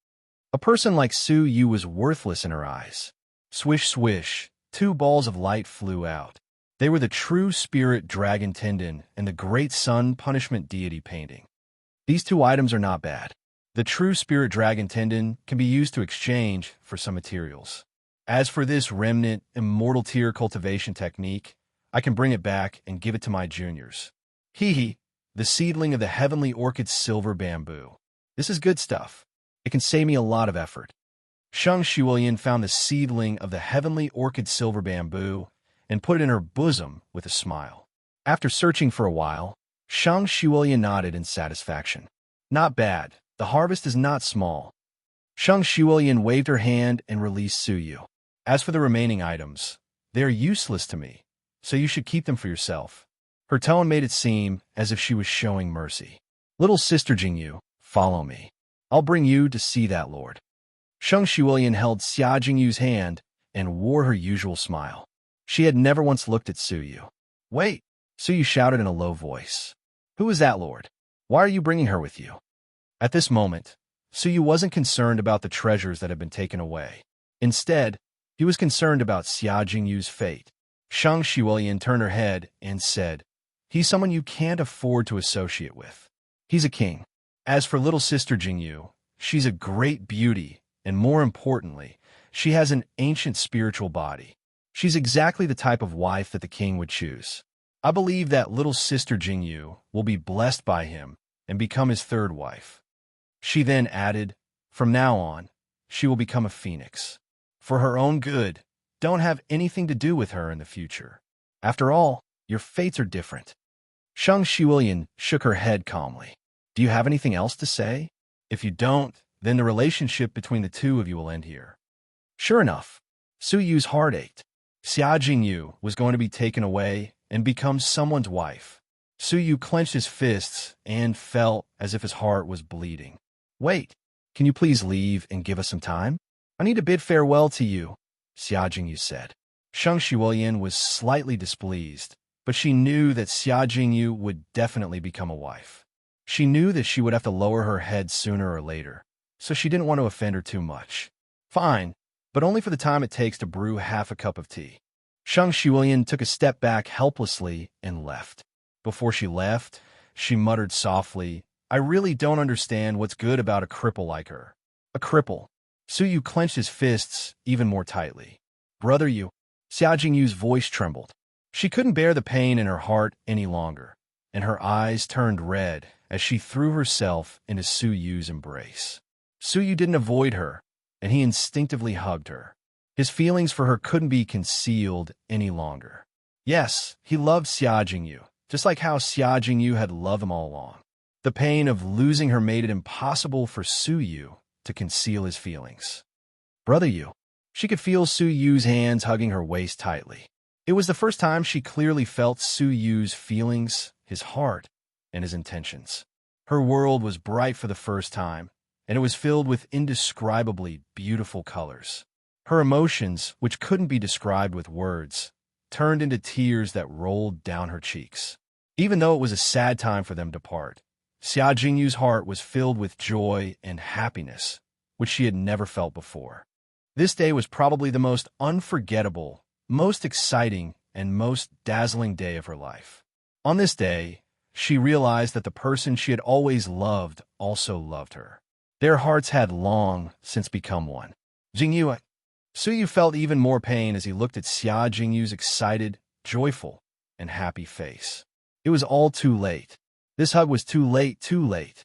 A person like Su Yu was worthless in her eyes. Swish, swish, two balls of light flew out. They were the true spirit dragon tendon and the great sun punishment deity painting. These two items are not bad. The true spirit dragon tendon can be used to exchange for some materials. As for this remnant immortal tier cultivation technique, I can bring it back and give it to my juniors. Hee, the seedling of the heavenly orchid silver bamboo. This is good stuff. It can save me a lot of effort. Shang Shulian found the seedling of the heavenly orchid silver bamboo and put it in her bosom with a smile. After searching for a while, Shang Shulian nodded in satisfaction. "Not bad. The harvest is not small." Shang Shulian waved her hand and released Su Yu. "As for the remaining items, they are useless to me, so you should keep them for yourself." Her tone made it seem as if she was showing mercy. "Little sister Jingyu, follow me. I'll bring you to see that lord." Shang Shulian held Xia Jingyu's hand and wore her usual smile. She had never once looked at Su Yu. "Wait," Su Yu shouted in a low voice. "Who is that lord? Why are you bringing her with you?" At this moment, Su Yu wasn't concerned about the treasures that had been taken away. Instead, he was concerned about Xia Jingyu's fate. Shang Shulian turned her head and said, "He's someone you can't afford to associate with. He's a king. As for little sister Jingyu, she's a great beauty, and more importantly, she has an ancient spiritual body. She's exactly the type of wife that the king would choose. I believe that little sister Jingyu will be blessed by him and become his third wife." She then added, "From now on, she will become a phoenix. For her own good, don't have anything to do with her in the future. After all, your fates are different." Shang Shulian shook her head calmly. "Do you have anything else to say? If you don't, then the relationship between the two of you will end here." Sure enough, Su Yu's heart ached. Xia Jingyu was going to be taken away and become someone's wife. Suyu clenched his fists and felt as if his heart was bleeding. Wait, can you please leave and give us some time? I need to bid farewell to you, Xia Jingyu said. Sheng Xuelian was slightly displeased, but she knew that Xia Jingyu would definitely become a wife. She knew that she would have to lower her head sooner or later, so she didn't want to offend her too much. Fine, but only for the time it takes to brew half a cup of tea. Sheng Xuelian took a step back helplessly and left. Before she left, she muttered softly, I really don't understand what's good about a cripple like her. A cripple. Suyu clenched his fists even more tightly. Brother Yu. Xia Jingyu's voice trembled. She couldn't bear the pain in her heart any longer, and her eyes turned red as she threw herself into Suyu's embrace. Suyu didn't avoid her, and he instinctively hugged her. His feelings for her couldn't be concealed any longer. Yes, he loved Xia Jingyu, just like how Xia Jingyu had loved him all along. The pain of losing her made it impossible for Suyu to conceal his feelings. Brother Yu. She could feel Suyu's hands hugging her waist tightly. It was the first time she clearly felt Suyu's feelings, his heart, and his intentions. Her world was bright for the first time, and it was filled with indescribably beautiful colors. Her emotions, which couldn't be described with words, turned into tears that rolled down her cheeks. Even though it was a sad time for them to part, Xia Jingyu's heart was filled with joy and happiness, which she had never felt before. This day was probably the most unforgettable, most exciting, and most dazzling day of her life. On this day, she realized that the person she had always loved also loved her. Their hearts had long since become one. Jingyu. Suyu felt even more pain as he looked at Xia Jingyu's excited, joyful, and happy face. It was all too late. This hug was too late, too late.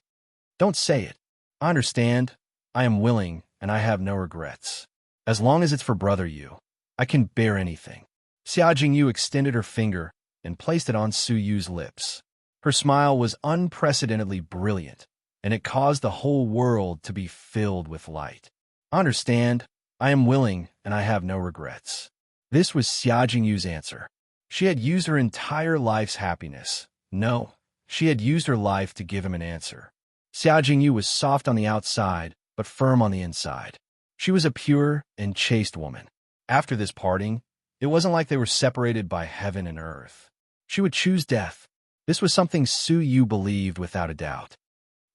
Don't say it. I understand. I am willing, and I have no regrets. As long as it's for Brother Yu, I can bear anything. Xia Jingyu extended her finger and placed it on Suyu's lips. Her smile was unprecedentedly brilliant, and it caused the whole world to be filled with light. I understand. I am willing, and I have no regrets. This was Xia Jingyu's answer. She had used her entire life's happiness. No, she had used her life to give him an answer. Xia Jingyu was soft on the outside, but firm on the inside. She was a pure and chaste woman. After this parting, it wasn't like they were separated by heaven and earth. She would choose death. This was something Suyu believed without a doubt.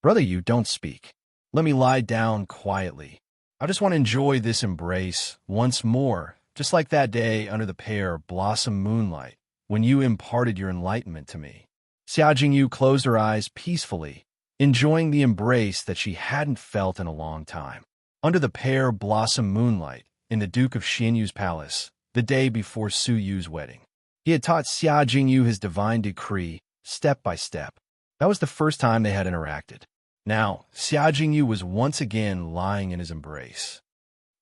Brother Yu, don't speak. Let me lie down quietly. I just want to enjoy this embrace once more, just like that day under the pear blossom moonlight, when you imparted your enlightenment to me. Xia Jingyu closed her eyes peacefully, enjoying the embrace that she hadn't felt in a long time. Under the pear blossom moonlight, in the Duke of Xianyu's palace, the day before Suyu's wedding. He had taught Xia Jingyu his divine decree, step by step. That was the first time they had interacted. Now, Xia Jingyu was once again lying in his embrace.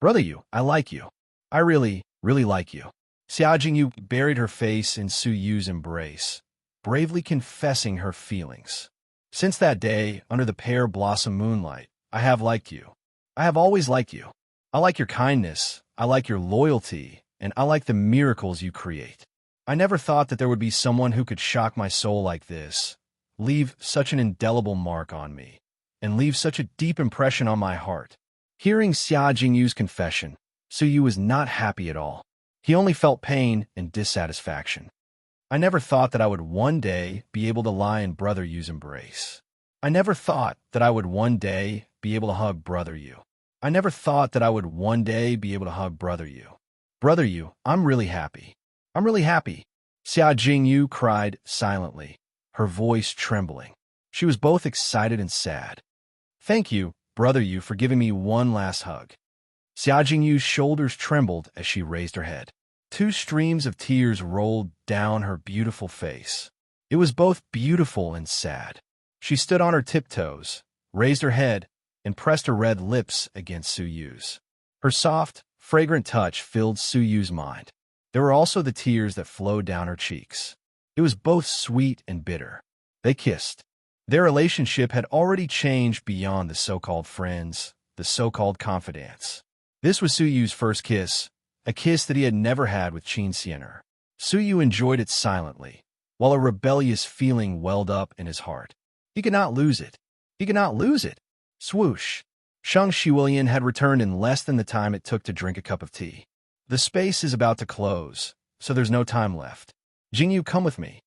Brother Yu, I like you. I really, really like you. Xia Jingyu buried her face in Suyu's embrace, bravely confessing her feelings. Since that day, under the pear blossom moonlight, I have liked you. I have always liked you. I like your kindness, I like your loyalty, and I like the miracles you create. I never thought that there would be someone who could shock my soul like this, leave such an indelible mark on me, and leave such a deep impression on my heart. Hearing Xia Jingyu's confession, Suyu was not happy at all. He only felt pain and dissatisfaction. I never thought that I would one day be able to lie in Brother Yu's embrace. I never thought that I would one day be able to hug Brother Yu. I never thought that I would one day be able to hug Brother Yu. Brother Yu, I'm really happy. I'm really happy. Xia Jingyu cried silently, her voice trembling. She was both excited and sad. Thank you, Brother Yu, for giving me one last hug. Xia Jingyu's shoulders trembled as she raised her head. Two streams of tears rolled down her beautiful face. It was both beautiful and sad. She stood on her tiptoes, raised her head, and pressed her red lips against Suyu's. Her soft, fragrant touch filled Suyu's mind. There were also the tears that flowed down her cheeks. It was both sweet and bitter. They kissed. Their relationship had already changed beyond the so-called friends, the so-called confidants. This was Suyu's first kiss, a kiss that he had never had with Qin Xianer. Suyu enjoyed it silently, while a rebellious feeling welled up in his heart. He could not lose it. He could not lose it. Swoosh! Shang Shiwilian had returned in less than the time it took to drink a cup of tea. The space is about to close, so there's no time left. Jingyu, come with me.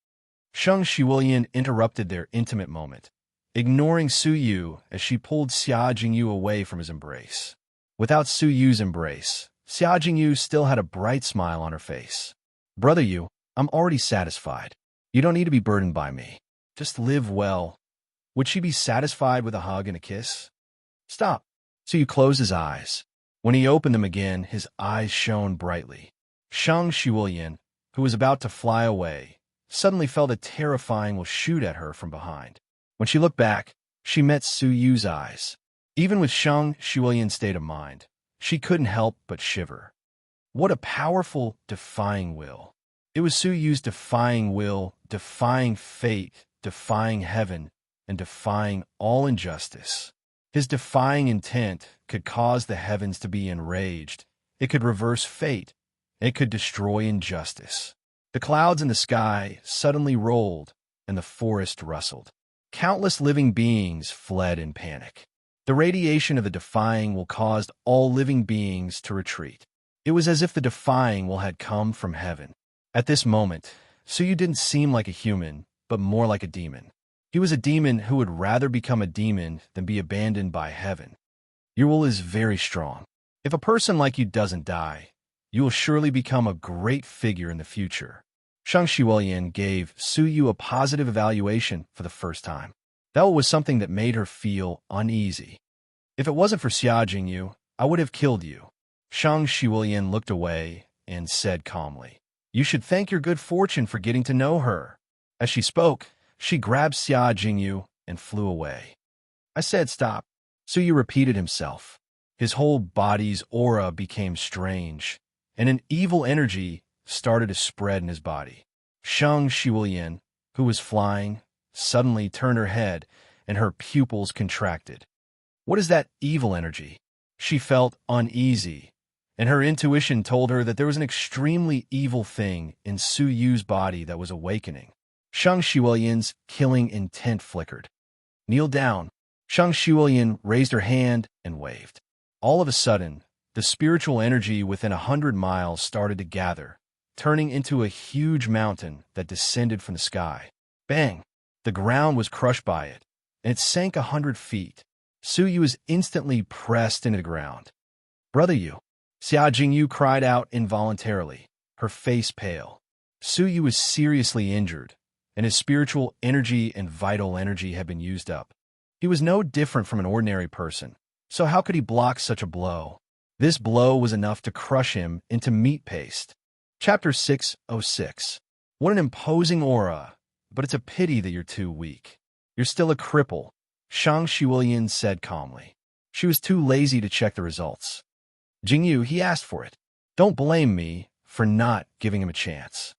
Shang Shiwilian interrupted their intimate moment, ignoring Su Yu as she pulled Xia Jingyu away from his embrace. Without Su Yu's embrace, Xia Jingyu still had a bright smile on her face. Brother Yu, I'm already satisfied. You don't need to be burdened by me. Just live well. Would she be satisfied with a hug and a kiss? Stop. Su Yu closed his eyes. When he opened them again, his eyes shone brightly. Shang Shiwilian, who was about to fly away, suddenly felt a terrifying will shoot at her from behind. When she looked back, she met Su Yu's eyes. Even with Shang Shiwilian's state of mind, she couldn't help but shiver. What a powerful, defying will. It was Su Yu's defying will, defying fate, defying heaven, and defying all injustice. His defying intent could cause the heavens to be enraged. It could reverse fate. It could destroy injustice. The clouds in the sky suddenly rolled, and the forest rustled. Countless living beings fled in panic. The radiation of the defying will caused all living beings to retreat. It was as if the defying will had come from heaven. At this moment, Su Yu didn't seem like a human, but more like a demon. He was a demon who would rather become a demon than be abandoned by heaven. Your will is very strong. If a person like you doesn't die, you will surely become a great figure in the future. Shang Shiwilian gave Su Yu a positive evaluation for the first time. That was something that made her feel uneasy. If it wasn't for Xia Jingyu, I would have killed you. Shang Shiwilian looked away and said calmly, You should thank your good fortune for getting to know her. As she spoke, she grabbed Xia Jingyu and flew away. I said stop. Su Yu repeated himself. His whole body's aura became strange, and an evil energy started to spread in his body. Shang Shiwilian, who was flying, suddenly turned her head, and her pupils contracted. What is that evil energy? She felt uneasy, and her intuition told her that there was an extremely evil thing in Su Yu's body that was awakening. Shang Shiwilian's killing intent flickered. Kneel down. Shang Shiwilian raised her hand and waved. All of a sudden, the spiritual energy within 100 miles started to gather, turning into a huge mountain that descended from the sky. Bang! The ground was crushed by it, and it sank 100 feet. Su Yu was instantly pressed into the ground. Brother Yu! Xia Jingyu cried out involuntarily, her face pale. Su Yu was seriously injured, and his spiritual energy and vital energy had been used up. He was no different from an ordinary person, so how could he block such a blow? This blow was enough to crush him into meat paste. Chapter 606. What an imposing aura, but it's a pity that you're too weak. You're still a cripple, Shang Shiwilian said calmly. She was too lazy to check the results. Jingyu, he asked for it. Don't blame me for not giving him a chance.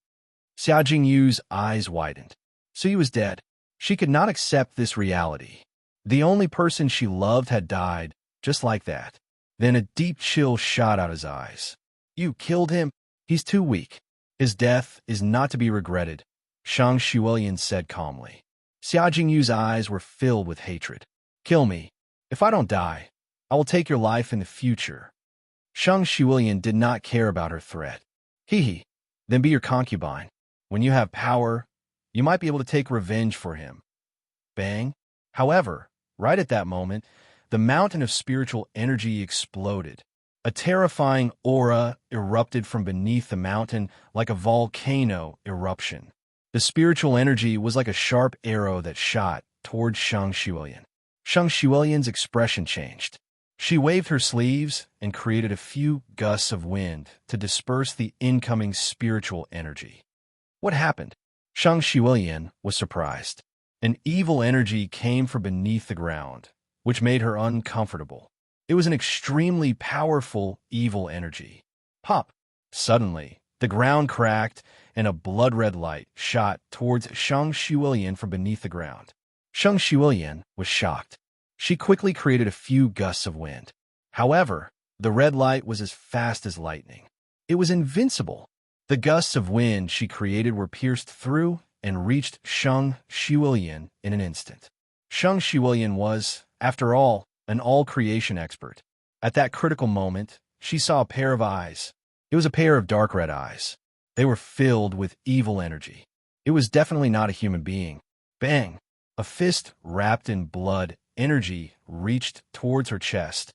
Xia Jingyu's eyes widened. Su Yu was dead. She could not accept this reality. The only person she loved had died, just like that. Then a deep chill shot out his eyes. You killed him? He's too weak. His death is not to be regretted, Shang Shiwilian said calmly. Xia Jingyu's eyes were filled with hatred. Kill me. If I don't die, I will take your life in the future. Shang Shiwilian did not care about her threat. Hee. Then be your concubine. When you have power, you might be able to take revenge for him. Bang. However, right at that moment, the mountain of spiritual energy exploded. A terrifying aura erupted from beneath the mountain like a volcano eruption. The spiritual energy was like a sharp arrow that shot towards Shang Shiwilian. Shang Shiwilian's expression changed. She waved her sleeves and created a few gusts of wind to disperse the incoming spiritual energy. What happened? Shang Shiwilian was surprised. An evil energy came from beneath the ground, which made her uncomfortable. It was an extremely powerful evil energy. Pop! Suddenly, the ground cracked and a blood-red light shot towards Shang Shiwilian from beneath the ground. Shang Shiwilian was shocked. She quickly created a few gusts of wind. However, the red light was as fast as lightning. It was invincible. The gusts of wind she created were pierced through and reached Shang Shiwilian in an instant. Shang Shiwilian was, after all, an all-creation expert. At that critical moment, she saw a pair of eyes. It was a pair of dark red eyes. They were filled with evil energy. It was definitely not a human being. Bang! A fist wrapped in blood energy reached towards her chest,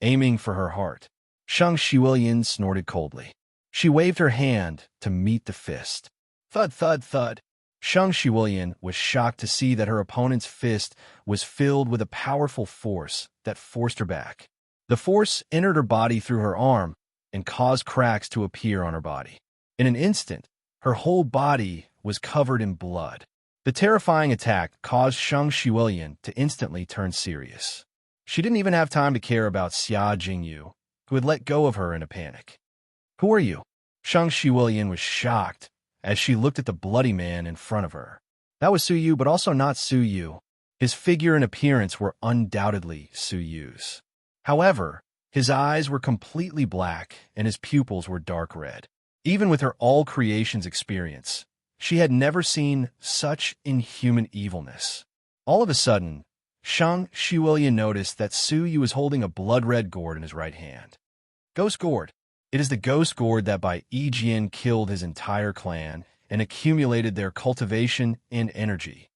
aiming for her heart. Shang Shiwilian snorted coldly. She waved her hand to meet the fist. Thud, thud, thud. Shang Shiwilian was shocked to see that her opponent's fist was filled with a powerful force that forced her back. The force entered her body through her arm and caused cracks to appear on her body. In an instant, her whole body was covered in blood. The terrifying attack caused Shang Shiwilian to instantly turn serious. She didn't even have time to care about Xia Jingyu, who had let go of her in a panic. Who are you? Shang Shiwilian was shocked as she looked at the bloody man in front of her. That was Su Yu, but also not Su Yu. His figure and appearance were undoubtedly Su Yu's. However, his eyes were completely black and his pupils were dark red. Even with her all-creations experience, she had never seen such inhuman evilness. All of a sudden, Shang Shiwilian noticed that Su Yu was holding a blood-red gourd in his right hand. Ghost gourd. It is the ghost gourd that by Yi Jian killed his entire clan and accumulated their cultivation and energy.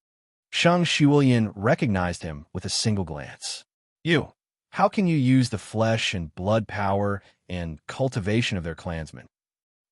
Shang Shiwilian recognized him with a single glance. You, how can you use the flesh and blood power and cultivation of their clansmen?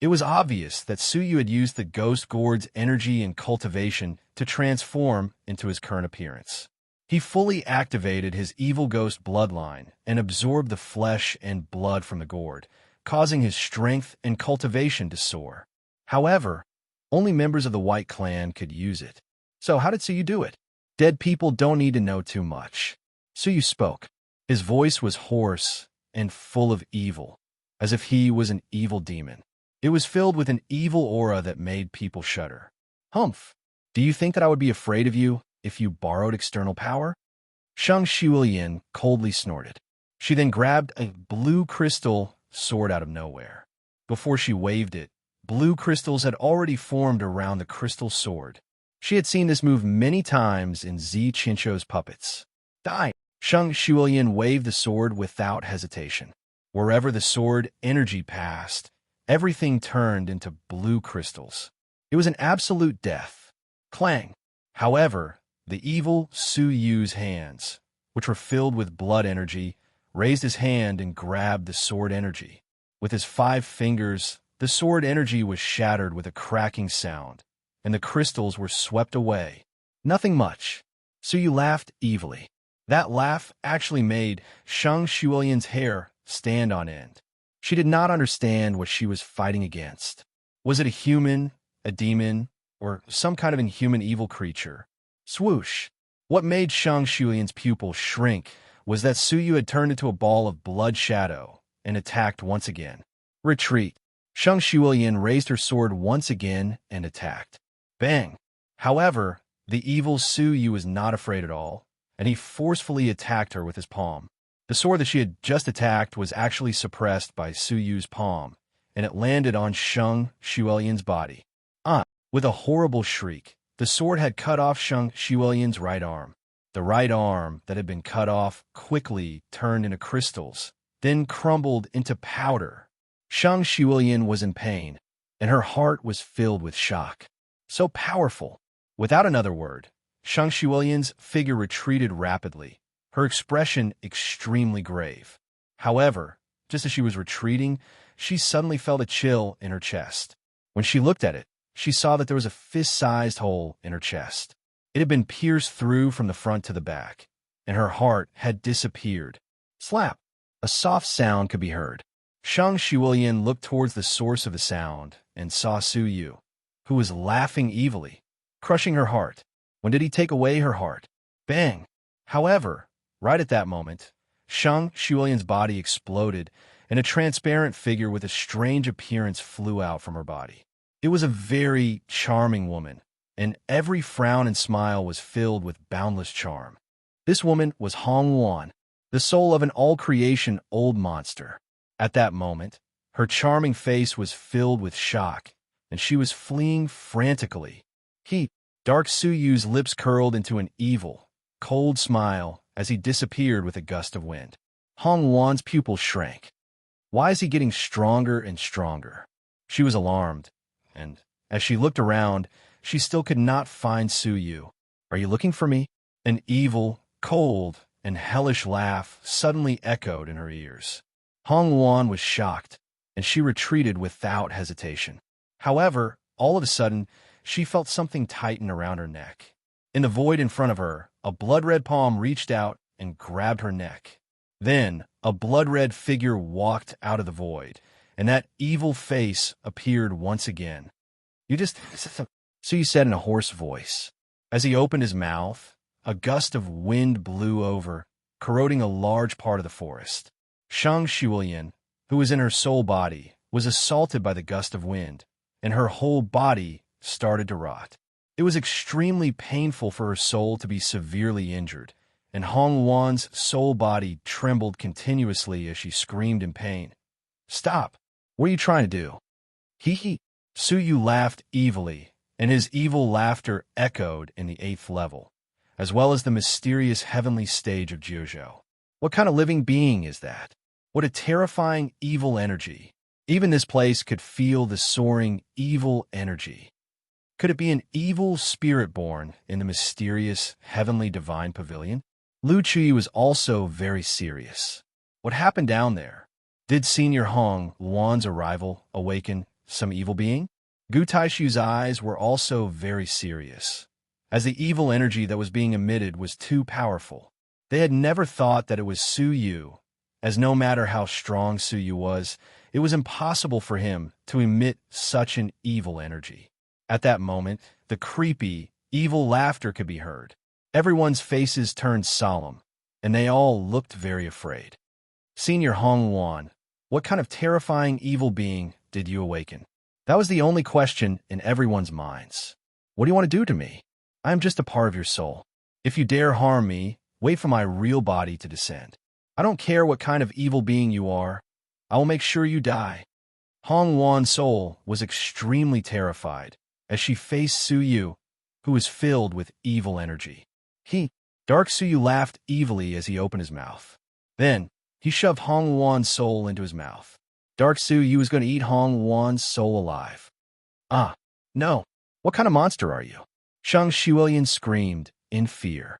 It was obvious that Su Yu had used the ghost gourd's energy and cultivation to transform into his current appearance. He fully activated his evil ghost bloodline and absorbed the flesh and blood from the gourd, causing his strength and cultivation to soar. However, only members of the White Clan could use it. So how did Su Yu do it? Dead people don't need to know too much. Su Yu spoke. His voice was hoarse and full of evil, as if he was an evil demon. It was filled with an evil aura that made people shudder. Humph! Do you think that I would be afraid of you if you borrowed external power? Shang Shiwilian coldly snorted. She then grabbed a blue crystal sword out of nowhere. Before she waved it, blue crystals had already formed around the crystal sword. She had seen this move many times in Zi Chincho's puppets. Die! Shang Shiwilian waved the sword without hesitation. Wherever the sword energy passed, everything turned into blue crystals. It was an absolute death. Clang! However, the evil Su Yu's hands, which were filled with blood energy, raised his hand and grabbed the sword energy. With his 5 fingers, the sword energy was shattered with a cracking sound, and the crystals were swept away. Nothing much. Su Yu laughed evilly. That laugh actually made Shang Shiwilian's hair stand on end. She did not understand what she was fighting against. Was it a human, a demon, or some kind of inhuman evil creature? Swoosh! What made Shang Shiwilian's pupil shrink was that Su Yu had turned into a ball of blood shadow and attacked once again. Retreat! Shang Shiwilian raised her sword once again and attacked. Bang! However, the evil Su Yu was not afraid at all, and he forcefully attacked her with his palm. The sword that she had just attacked was actually suppressed by Su Yu's palm, and it landed on Shang Shiwilian's body. With a horrible shriek, the sword had cut off Shang Shiwilian's right arm. The right arm that had been cut off quickly turned into crystals, then crumbled into powder. Shang Shiwilian was in pain, and her heart was filled with shock. So powerful! Without another word, Shang Shiwilian's figure retreated rapidly, her expression extremely grave. However, just as she was retreating, she suddenly felt a chill in her chest. When she looked at it, she saw that there was a fist-sized hole in her chest. It had been pierced through from the front to the back, and her heart had disappeared. Slap! A soft sound could be heard. Shang Shiwilian looked towards the source of the sound and saw Su Yu, who was laughing evilly, crushing her heart. When did he take away her heart? Bang! However, right at that moment, Shang Shiwilian's body exploded, and a transparent figure with a strange appearance flew out from her body. It was a very charming woman, and every frown and smile was filled with boundless charm. This woman was Hong Wan, the soul of an all-creation old monster. At that moment, her charming face was filled with shock, and she was fleeing frantically. Dark Suyu's lips curled into an evil, cold smile as he disappeared with a gust of wind. Hong Wan's pupils shrank. Why is he getting stronger and stronger? She was alarmed, and as she looked around, she still could not find Suyu. Are you looking for me? An evil, cold, and hellish laugh suddenly echoed in her ears. Hong Wan was shocked, and she retreated without hesitation. However, all of a sudden, she felt something tighten around her neck. In the void in front of her, a blood-red palm reached out and grabbed her neck. Then, a blood-red figure walked out of the void, and that evil face appeared once again. So you said in a hoarse voice. As he opened his mouth, a gust of wind blew over, corroding a large part of the forest. Shang Shulian, who was in her soul body, was assaulted by the gust of wind, and her whole body started to rot. It was extremely painful for her soul to be severely injured, and Hong Wan's soul body trembled continuously as she screamed in pain. Stop! What are you trying to do? Hee. Suyu laughed evilly, and his evil laughter echoed in the 8th level, as well as the mysterious heavenly stage of Jiuzhou. What kind of living being is that? What a terrifying evil energy. Even this place could feel the soaring evil energy. Could it be an evil spirit born in the mysterious heavenly divine pavilion? Lu Chui was also very serious. What happened down there? Did Senior Hong Luan's arrival awaken some evil being? Gu Taishu's eyes were also very serious, as the evil energy that was being emitted was too powerful. They had never thought that it was Su Yu, as no matter how strong Su Yu was, it was impossible for him to emit such an evil energy. At that moment, the creepy, evil laughter could be heard. Everyone's faces turned solemn, and they all looked very afraid. Senior Hong Wan, what kind of terrifying evil being did you awaken? That was the only question in everyone's minds. What do you want to do to me? I am just a part of your soul. If you dare harm me, wait for my real body to descend. I don't care what kind of evil being you are. I will make sure you die. Hong Wan's soul was extremely terrified as she faced Su Yu, who was filled with evil energy. Dark Su Yu laughed evilly as he opened his mouth. Then, he shoved Hong Wan's soul into his mouth. Dark Su Yu was going to eat Hong Wan's soul alive. Ah, no. What kind of monster are you? Shang Shuilian screamed in fear.